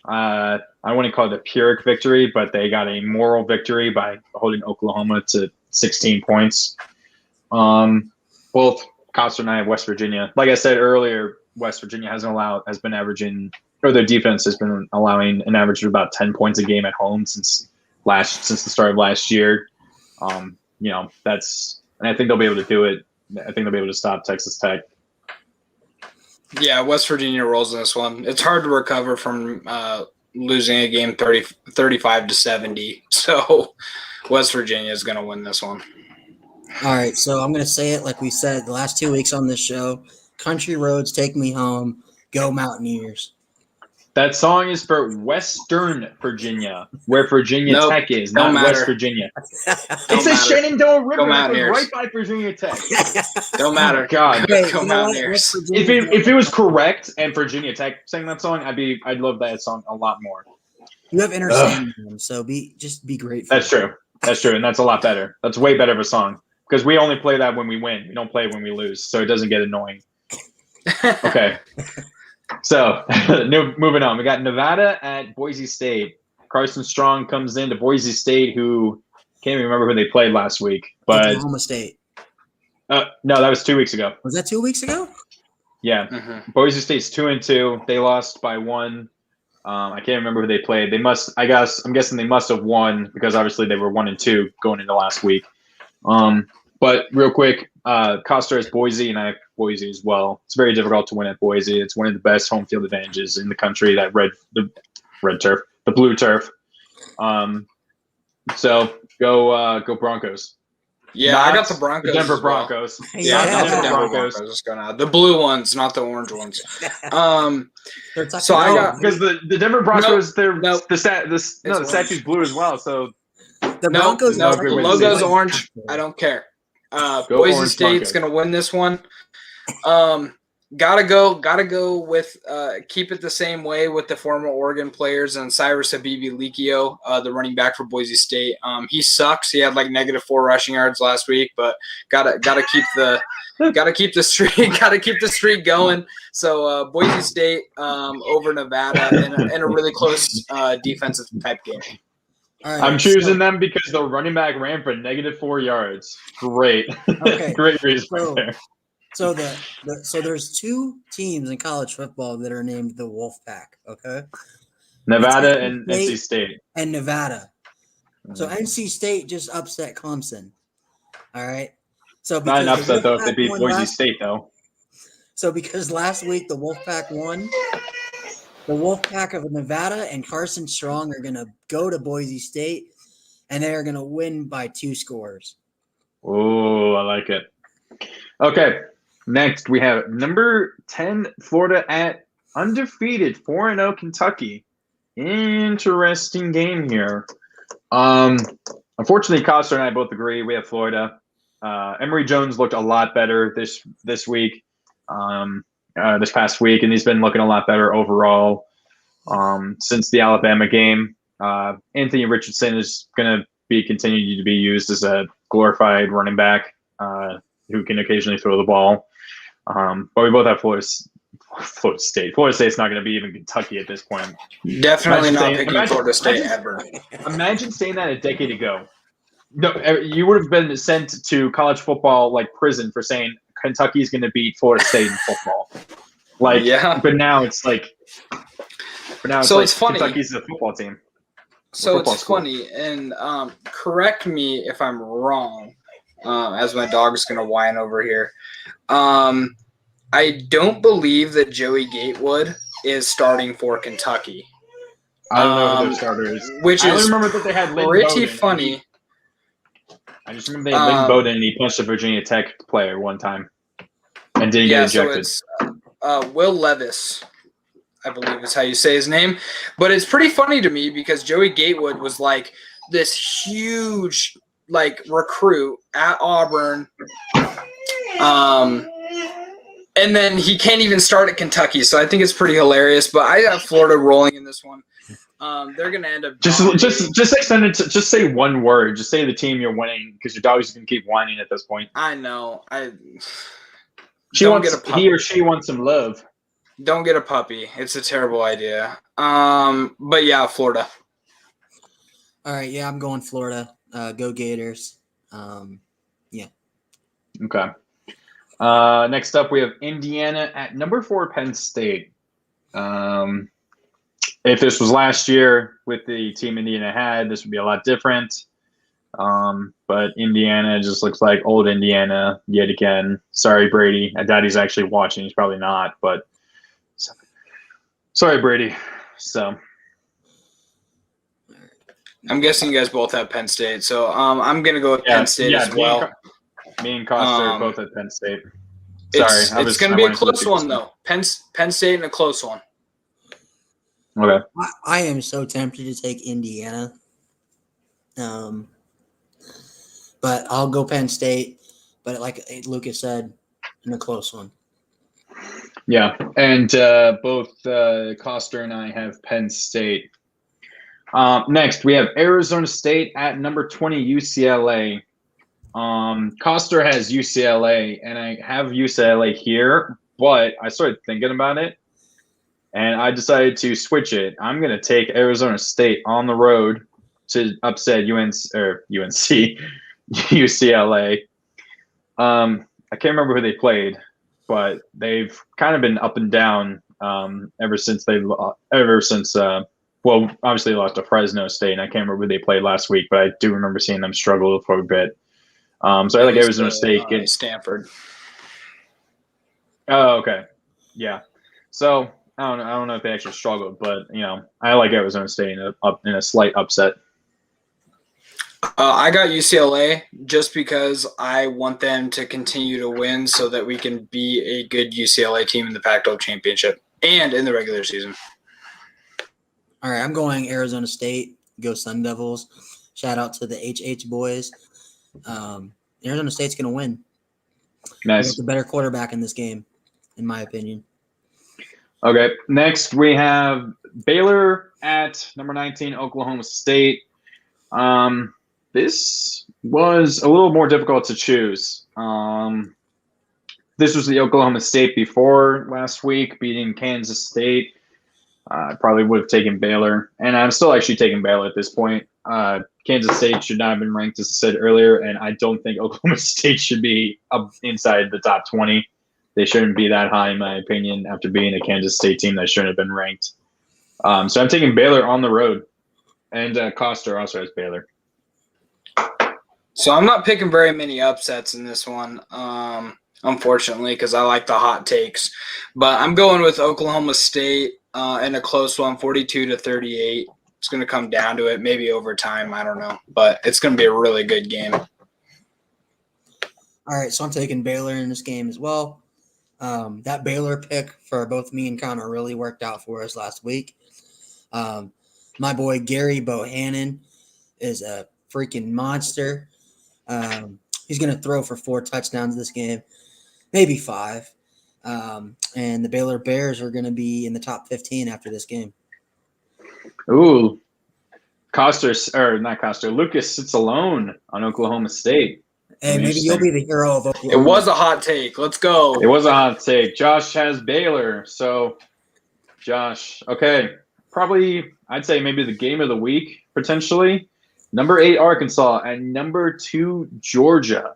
I wouldn't call it a Pyrrhic victory, but they got a moral victory by holding Oklahoma to 16 points. Both Coster and I have West Virginia. Like I said earlier, West Virginia has been averaging, or their defense has been allowing an average of about 10 points a game at home since the start of last year. And I think they'll be able to do it. I think they'll be able to stop Texas Tech. Yeah, West Virginia rolls in this one. It's hard to recover from losing a game 35-70. So West Virginia is going to win this one. All right, so I'm going to say it like we said the last 2 weeks on this show. Country roads take me home. Go Mountaineers. That song is for Western Virginia, where Virginia Tech is, not West Virginia. It says Shenandoah River right by Virginia Tech. Don't matter. God, go Mountaineers. If it was correct and Virginia Tech sang that song, I'd love that song a lot more. You have interstitium, so be grateful. That's true, and that's a lot better. That's way better of a song because we only play that when we win. We don't play it when we lose, so it doesn't get annoying. Okay. So, moving on. We got Nevada at Boise State. Carson Strong comes into Boise State, who can't even remember who they played last week. But Oklahoma State. No, that was 2 weeks ago. Was that 2 weeks ago? Yeah. Mm-hmm. Boise State's 2-2. They lost by 1. I can't remember who they played. I'm guessing they must have won because obviously they were 1-2 going into last week. But real quick, Costa has Boise, and I have Boise as well. It's very difficult to win at Boise. It's one of the best home field advantages in the country. That the blue turf. So go Broncos. Yeah, I got the Broncos. The Denver Broncos. Yeah, I got the Denver Broncos. The blue ones, not the orange ones. So I got because the Denver Broncos. The statue's blue as well. So the Broncos. The logo's orange. I don't care. Boise State's going to win this one. Gotta go with keep it the same way with the former Oregon players and Cyrus Habibi-Likio, the running back for Boise State. He sucks. He had like -4 rushing yards last week, but gotta keep the streak going. So Boise State over Nevada in a really close defensive type game. Right, I'm choosing them because the running back ran for -4 yards. Great. Okay. Great reason right there. So so there's 2 teams in college football that are named the Wolfpack, okay? Nevada and NC State. And Nevada. So NC State just upset Clemson. All right. So not an upset though if they beat Boise State though. So because last week the Wolfpack won, the Wolfpack of Nevada and Carson Strong are going to go to Boise State, and they are going to win by 2 scores. Oh, I like it. Okay, next we have number 10 Florida at undefeated 4-0 Kentucky. Interesting game here. Unfortunately, Costa and I both agree. We have Florida. Emory Jones looked a lot better this week. This past week, and he's been looking a lot better overall since the Alabama game. Anthony Richardson is going to continue to be used as a glorified running back who can occasionally throw the ball. But we both have Florida State. Florida State's not going to be even Kentucky at this point. Definitely not picking Florida State ever. Imagine saying that a decade ago. No, you would have been sent to college football like prison for saying Kentucky's going to beat Florida State in football. But now it's it's funny. Kentucky's a football team. So it's funny, and correct me if I'm wrong, as my dog's going to whine over here. I don't believe that Joey Gatewood is starting for Kentucky. I don't know who their starter is. Which I only is remember that they had Lynn pretty Bowden, and funny. I just remember they had Lynn Bowden, and he punched a Virginia Tech player one time and didn't get ejected. So it's Will Levis, I believe is how you say his name. But it's pretty funny to me because Joey Gatewood was like this huge recruit at Auburn. And then he can't even start at Kentucky, so I think it's pretty hilarious. But I have Florida rolling in this one. They're gonna end up just extend it. Just say one word. Just say the team you're winning because your dog's gonna keep whining at this point. I know. He or she wants some love. Don't get a puppy. It's a terrible idea. But yeah, Florida. All right, yeah, I'm going Florida. Go Gators. Yeah. Okay. Next up, we have Indiana at number 4, Penn State. If this was last year with the team Indiana had, this would be a lot different. But Indiana just looks like old Indiana yet again. Sorry, Brady. I doubt he's actually watching. He's probably not, but sorry, Brady. So I'm guessing you guys both have Penn State. So I'm going to go with Penn State as well. Me and Costa are both at Penn State. Sorry. It's going to be a close one, though. Penn State and a close one. Okay. I am so tempted to take Indiana. But I'll go Penn State. But like Lucas said, in a close one. Yeah. And both Costa and I have Penn State. Next, we have Arizona State at number 20, UCLA. Costa has UCLA, and I have UCLA here, but I started thinking about it, and I decided to switch it. I'm going to take Arizona State on the road to upset UCLA. I can't remember who they played, but they've kind of been up and down ever since well, obviously they lost to Fresno State, and I can't remember who they played last week, but I do remember seeing them struggle for a bit. So I like Arizona State. Stanford. Oh, okay. Yeah. So I don't know if they actually struggled, but I like Arizona State in a slight upset. I got UCLA just because I want them to continue to win so that we can be a good UCLA team in the Pac-12 championship and in the regular season. All right, I'm going Arizona State. Go Sun Devils. Shout out to the HH boys. Arizona State's going to win. Nice. The better quarterback in this game, in my opinion. Okay. Next, we have Baylor at number 19, Oklahoma State. This was a little more difficult to choose. This was the Oklahoma State before last week, beating Kansas State. I probably would have taken Baylor, and I'm still actually taking Baylor at this point. Kansas State should not have been ranked, as I said earlier, and I don't think Oklahoma State should be up inside the top 20. They shouldn't be that high, in my opinion, after being a Kansas State team that shouldn't have been ranked. So I'm taking Baylor on the road, and Costa also has Baylor. So I'm not picking very many upsets in this one, unfortunately, because I like the hot takes. But I'm going with Oklahoma State in a close one, 42-38. It's going to come down to it, maybe overtime. I don't know. But it's going to be a really good game. All right, so I'm taking Baylor in this game as well. That Baylor pick for both me and Connor really worked out for us last week. My boy Gary Bohannon is a freaking monster. He's going to throw for 4 touchdowns this game, maybe 5. And the Baylor Bears are going to be in the top 15 after this game. Ooh. Lucas sits alone on Oklahoma State. Hey, maybe you'll be the hero of Oklahoma. It was a hot take. Let's go. It was a hot take. Josh has Baylor. So, Josh, okay. Probably, I'd say maybe the game of the week, potentially. Number 8, Arkansas, and number 2, Georgia.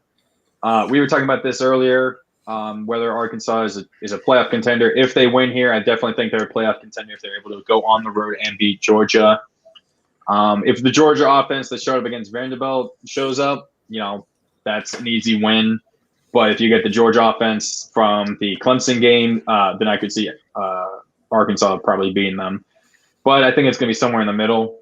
We were talking about this earlier, whether Arkansas is a playoff contender. If they win here, I definitely think they're a playoff contender if they're able to go on the road and beat Georgia. If the Georgia offense that showed up against Vanderbilt shows up, that's an easy win. But if you get the Georgia offense from the Clemson game, then I could see Arkansas probably beating them. but I think it's going to be somewhere in the middle.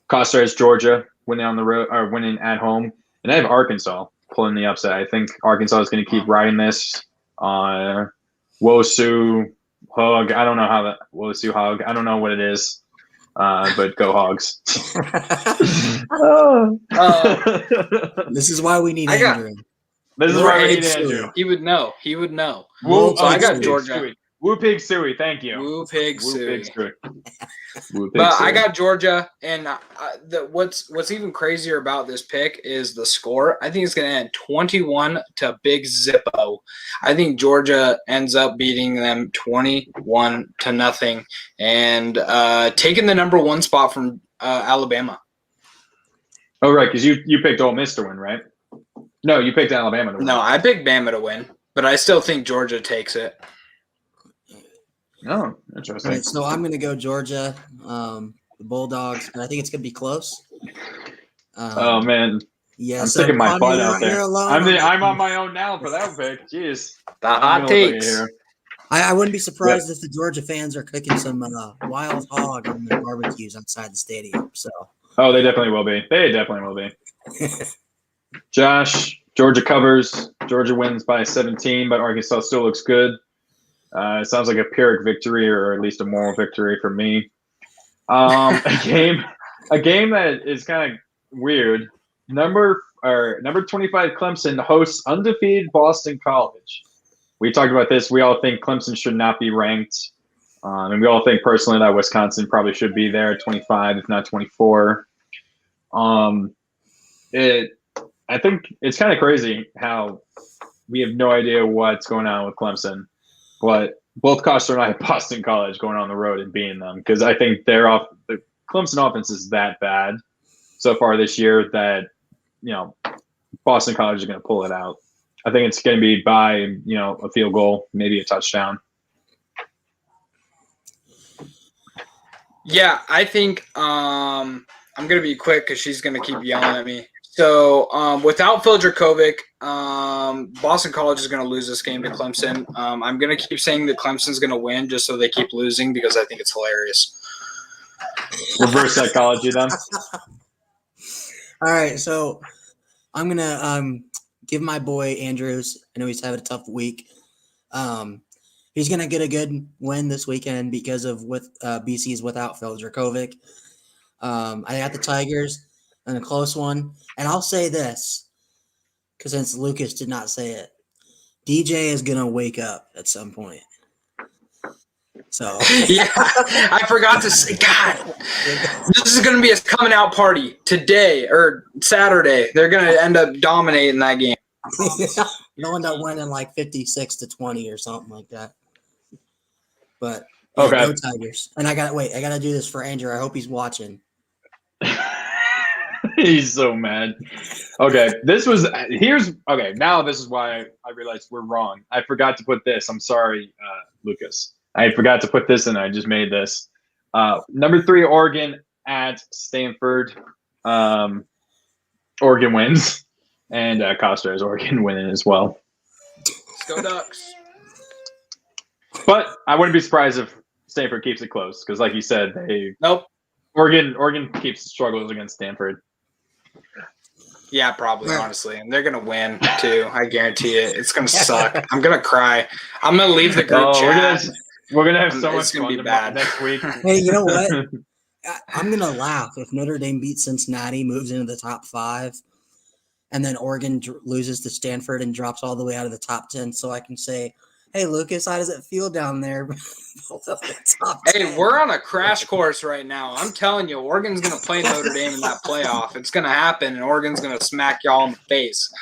Costa has Georgia winning on the road or winning at home, and I have Arkansas pulling the upset. I think Arkansas is going to keep riding this. Wosu Hug. I don't know how that Wosu Hug. I don't know what it is, but go Hogs. This is why we need Andrew. This is why we need Andrew. He would know. He would know. Woo, so I got Georgia. Suey. Woo Pig Suey. Thank you. Woo Pig Suey. But I got Georgia, and what's even crazier about this pick is the score. I think it's going to end 21 to Big Zippo. I think Georgia ends up beating them 21-0 and taking the number 1 spot from Alabama. Oh, right, because you picked Ole Miss to win, right? No, you picked Alabama to win. No, I picked Bama to win, but I still think Georgia takes it. Oh, interesting. Right, so I'm going to go Georgia, the Bulldogs, but I think it's going to be close. Oh, man. Yeah, I'm so sticking my butt out you're there. alone. I'm on my own now for that pick. Jeez. The hot takes. I wouldn't be surprised if the Georgia fans are cooking some wild hog on their barbecues outside the stadium. So. Oh, they definitely will be. Josh, Georgia covers. Georgia wins by 17, but Arkansas still looks good. It sounds like a Pyrrhic victory, or at least a moral victory for me. A game that is kind of weird. Number 25 Clemson hosts undefeated Boston College. We talked about this. We all think Clemson should not be ranked, and we all think personally that Wisconsin probably should be there at 25, if not 24. I think it's kind of crazy how we have no idea what's going on with Clemson. But both Costa and I have Boston College going on the road and beating them because I think the Clemson offense is that bad so far this year that Boston College is going to pull it out. I think it's going to be by a field goal, maybe a touchdown. Yeah, I think I'm going to be quick because she's going to keep yelling at me. So without Phil Dracovic, Boston College is going to lose this game to Clemson. I'm going to keep saying that Clemson's going to win just so they keep losing because I think it's hilarious. Reverse psychology then. All right, so I'm going to give my boy Andrews. I know he's having a tough week. He's going to get a good win this weekend because of BC's without Phil Dracovic. I got the Tigers in a close one. And I'll say this, because since Lucas did not say it, DJ is going to wake up at some point. So yeah, I forgot to say, God, this is going to be a coming out party today or Saturday. They're going to end up dominating that game. They'll end up winning like 56-20 or something like that. But okay, go Tigers. And I got to do this for Andrew. I hope he's watching. He's so mad. Okay, now this is why I realized we're wrong. I forgot to put this. I'm sorry, Lucas. I forgot to put this in. I just made this. Number 3, Oregon at Stanford. Oregon wins. And Costa has Oregon winning as well. Let's go Ducks. But I wouldn't be surprised if Stanford keeps it close because, like you said, Nope. Oregon keeps struggles against Stanford. Yeah, probably, honestly. And they're going to win, too. I guarantee it. It's going to suck. I'm going to cry. I'm going to leave the group chat. We're going to have so much fun be bad next week. Hey, you know what? I'm going to laugh if Notre Dame beats Cincinnati, moves into the top 5, and then Oregon loses to Stanford and drops all the way out of the top 10 so I can say, hey, Lucas, how does it feel down there? Hey, we're on a crash course right now. I'm telling you, Oregon's going to play Notre Dame in that playoff. It's going to happen, and Oregon's going to smack y'all in the face.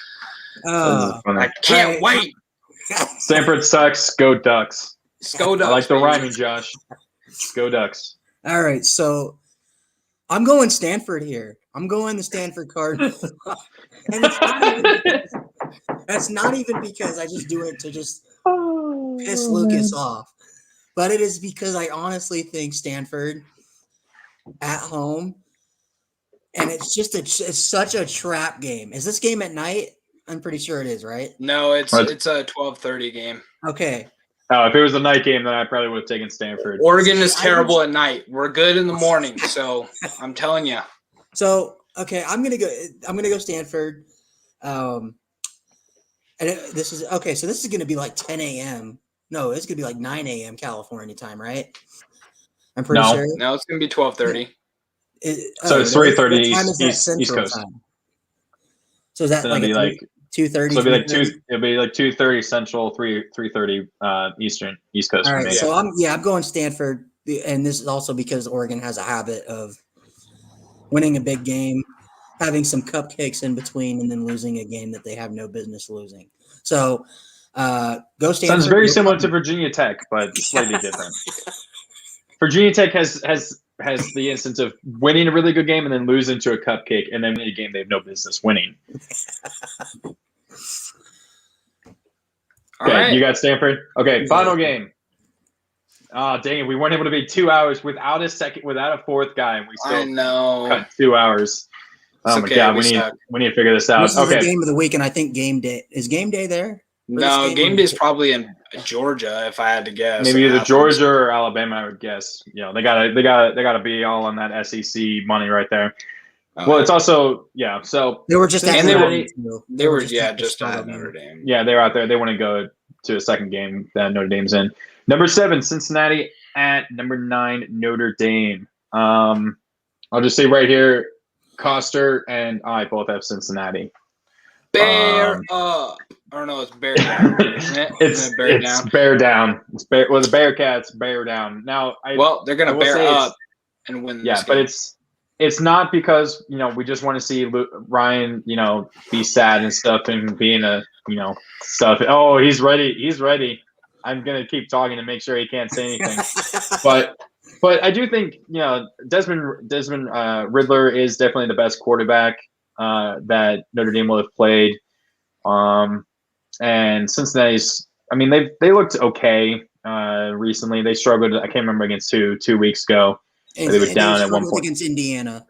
I can't wait. Stanford sucks. Go Ducks. Go Ducks. I like the rhyming, Josh. Go Ducks. All right, so I'm going Stanford here. I'm going the Stanford Cardinals. And that's not even because I just do it to just piss Lucas off. But it is because I honestly think Stanford at home, and it's such a trap game. Is this game at night? I'm pretty sure it is, right? No, it's a 12:30 game. Okay. Oh, if it was a night game, then I probably would have taken Stanford. Oregon is terrible at night. We're good in the morning, so I'm telling you. So okay, I'm gonna go Stanford. This is okay. So this is gonna be like 10 a.m. No, it's gonna be like 9 a.m. California time, right? I'm pretty sure. No, it's gonna be 12:30. So it's 3:30 East Coast. Time? So is that So like it'll be like 2:30? So it'll be like 2:30 Central, 3:30 Eastern, East Coast. All for right, me. so I'm going Stanford, and this is also because Oregon has a habit of winning a big game, having some cupcakes in between, and then losing a game that they have no business losing. So go Stanford. Sounds very similar to Virginia Tech, but slightly different. Virginia Tech has the instance of winning a really good game and then losing to a cupcake, and then winning a game they have no business winning. Okay, right. You got Stanford. Okay, final game. Oh, dang it! We weren't able to be 2 hours without a fourth guy, and we still cut 2 hours. Oh my God, we need to figure this out. This is the game of the week, and I think game day is there. No, game day is probably in Georgia, if I had to guess. Maybe either Georgia or Alabama, I would guess. You know, they gotta be all on that SEC money right there. Well, it's also So they were just at they were just at Notre Dame. Yeah, they were out there. They want to go to a second game that Notre Dame's in. Number 7, Cincinnati at number 9, Notre Dame. I'll just say right here, Coster and I both have Cincinnati. Bear up. Or no, it's bear down, isn't it? It's bear down. It's the Bearcats bear down. Now, they're gonna bear up and win. Yeah, but it's not because we just want to see Ryan be sad and stuff and being stuff. Oh, he's ready. He's ready. I'm gonna keep talking to make sure he can't say anything. but I do think Desmond Riddler is definitely the best quarterback that Notre Dame will have played. And Cincinnati's, they looked okay recently. They struggled. I can't remember against 2 weeks ago. They were down at one point against Indiana.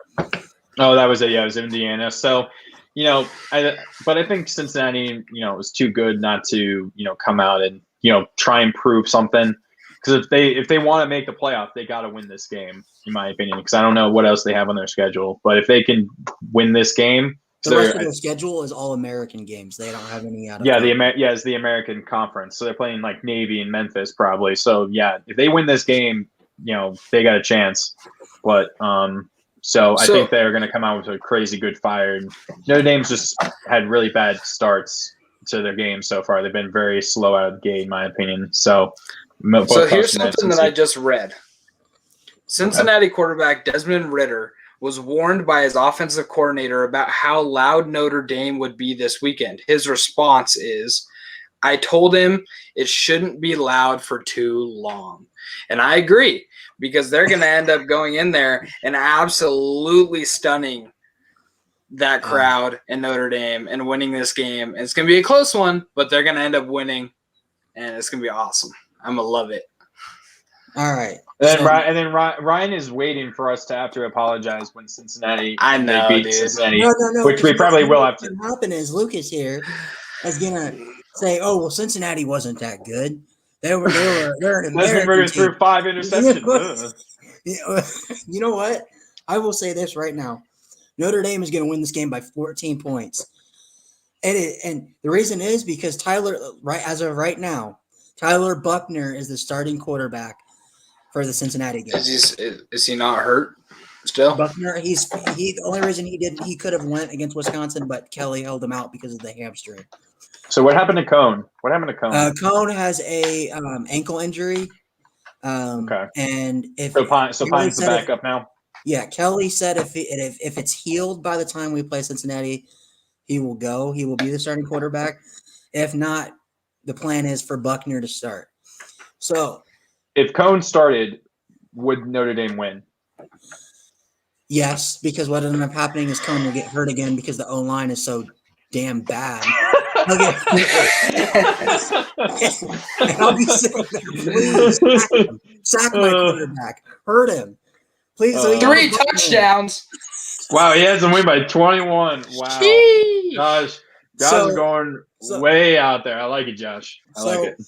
Oh, that was it. Yeah, it was Indiana. So, but I think Cincinnati, was too good not to, come out and try and prove something. Because if they want to make the playoff, they got to win this game, in my opinion. Because I don't know what else they have on their schedule. But if they can win this game. The rest of their schedule is all American games. They don't have any out of it's the American Conference. So they're playing like Navy and Memphis probably. So if they win this game, they got a chance. But so I think they're going to come out with a crazy good fire. And Notre Dame's just had really bad starts to their game so far. They've been very slow out of the gate, in my opinion. So here's something that I just read. Cincinnati quarterback Desmond Ritter was warned by his offensive coordinator about how loud Notre Dame would be this weekend. His response is, I told him it shouldn't be loud for too long. And I agree, because they're going to end up going in there and absolutely stunning that crowd in Notre Dame and winning this game. And it's going to be a close one, but they're going to end up winning, and it's going to be awesome. I'm going to love it. All right. And then Ryan is waiting for us to have to apologize when Cincinnati beat Cincinnati, no, which we probably will have to. What happened is Lucas here is gonna say, "Oh well, Cincinnati wasn't that good. They're an American team." Threw 5 interceptions. You know what? I will say this right now: Notre Dame is going to win this game by 14 points, and the reason is because as of right now, Tyler Buckner is the starting quarterback for the Cincinnati game. Is he not hurt still? Buckner, the only reason he could have went against Wisconsin, but Kelly held him out because of the hamstring. So what happened to Cone? Cone has a ankle injury. Okay. And Pine's the backup now. Yeah, Kelly said if it's healed by the time we play Cincinnati, he will go. He will be the starting quarterback. If not, the plan is for Buckner to start. So, if Cone started, would Notre Dame win? Yes, because what ended up happening is Cone will get hurt again because the O-line is so damn bad. I'll be sitting there, please sack my quarterback, hurt him, please. 3 touchdowns. Wow, he has to win by 21. Wow, Jeez. Josh is going way out there. I like it, Josh. I like it.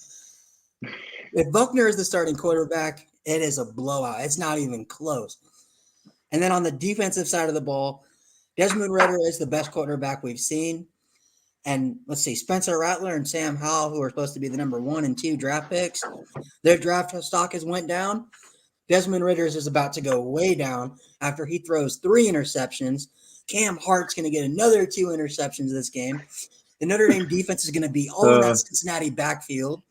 If Buckner is the starting quarterback, it is a blowout. It's not even close. And then on the defensive side of the ball, Desmond Ridder is the best quarterback we've seen. And let's see, Spencer Rattler and Sam Howell, who are supposed to be the number 1 and 2 draft picks, their draft stock has went down. Desmond Ridder's is about to go way down after he throws 3 interceptions. Cam Hart's going to get another 2 interceptions this game. The Notre Dame defense is going to be all in that Cincinnati backfield.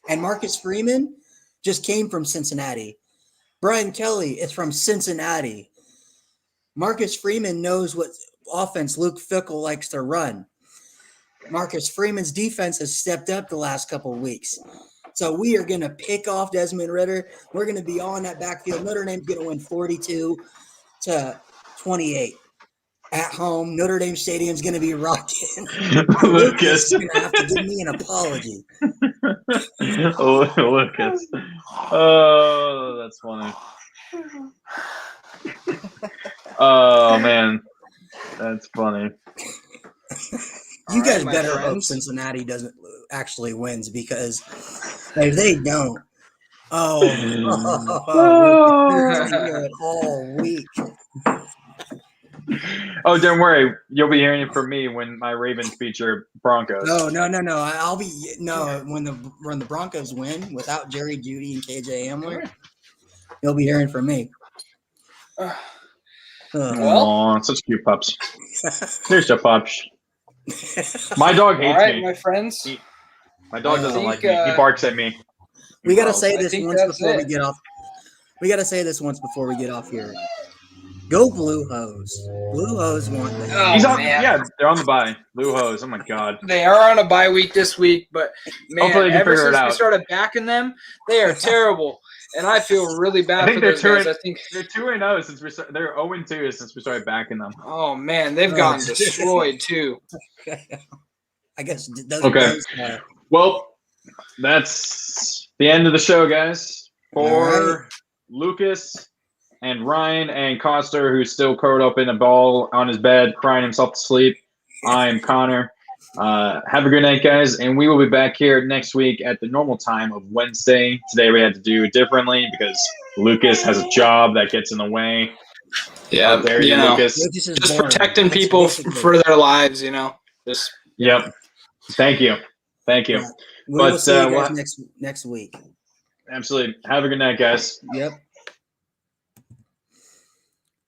And Marcus Freeman just came from Cincinnati. Brian Kelly is from Cincinnati. Marcus Freeman knows what offense Luke Fickell likes to run. Marcus Freeman's defense has stepped up the last couple of weeks. So we are going to pick off Desmond Ridder. We're going to be on that backfield. Notre Dame's going to win 42-28. At home, Notre Dame Stadium's going to be rocking. Lucas is going to have to give me an apology. Lucas. Oh, that's funny. Oh, man. That's funny. You guys better hope Cincinnati doesn't actually wins, because if they don't, we're all week. Oh, don't worry. You'll be hearing it from me when my Ravens feature Broncos. No. I'll be when the Broncos win without Jerry Jeudy and KJ Hamler, you'll be hearing from me. Well, such cute pups. Here's your pups. My dog hates me. My friends. My dog doesn't like me. He barks at me. We got to say this once before we get off. We got to say this once before we get off here. Go Blue Hose. Blue Hose won the Yeah, they're on the bye. Blue Hose. Oh, my God. They are on a bye week this week, but, man, ever since we out. started backing them, they are terrible. And I feel really bad for those guys. I think they're 2-0 since they're 0-2 since we started backing them. Oh, man, they've gotten destroyed, too. I guess. Okay. Well, that's the end of the show, guys. For Lucas and Ryan and Coster, who's still curled up in a ball on his bed, crying himself to sleep, I'm Connor. Have a good night, guys, and we will be back here next week at the normal time of Wednesday. Today we had to do it differently because Lucas has a job that gets in the way. Yeah, there you go, Lucas. Just protecting people for their lives, Yep. Thank you. We'll see you guys next week. Absolutely. Have a good night, guys. Yep.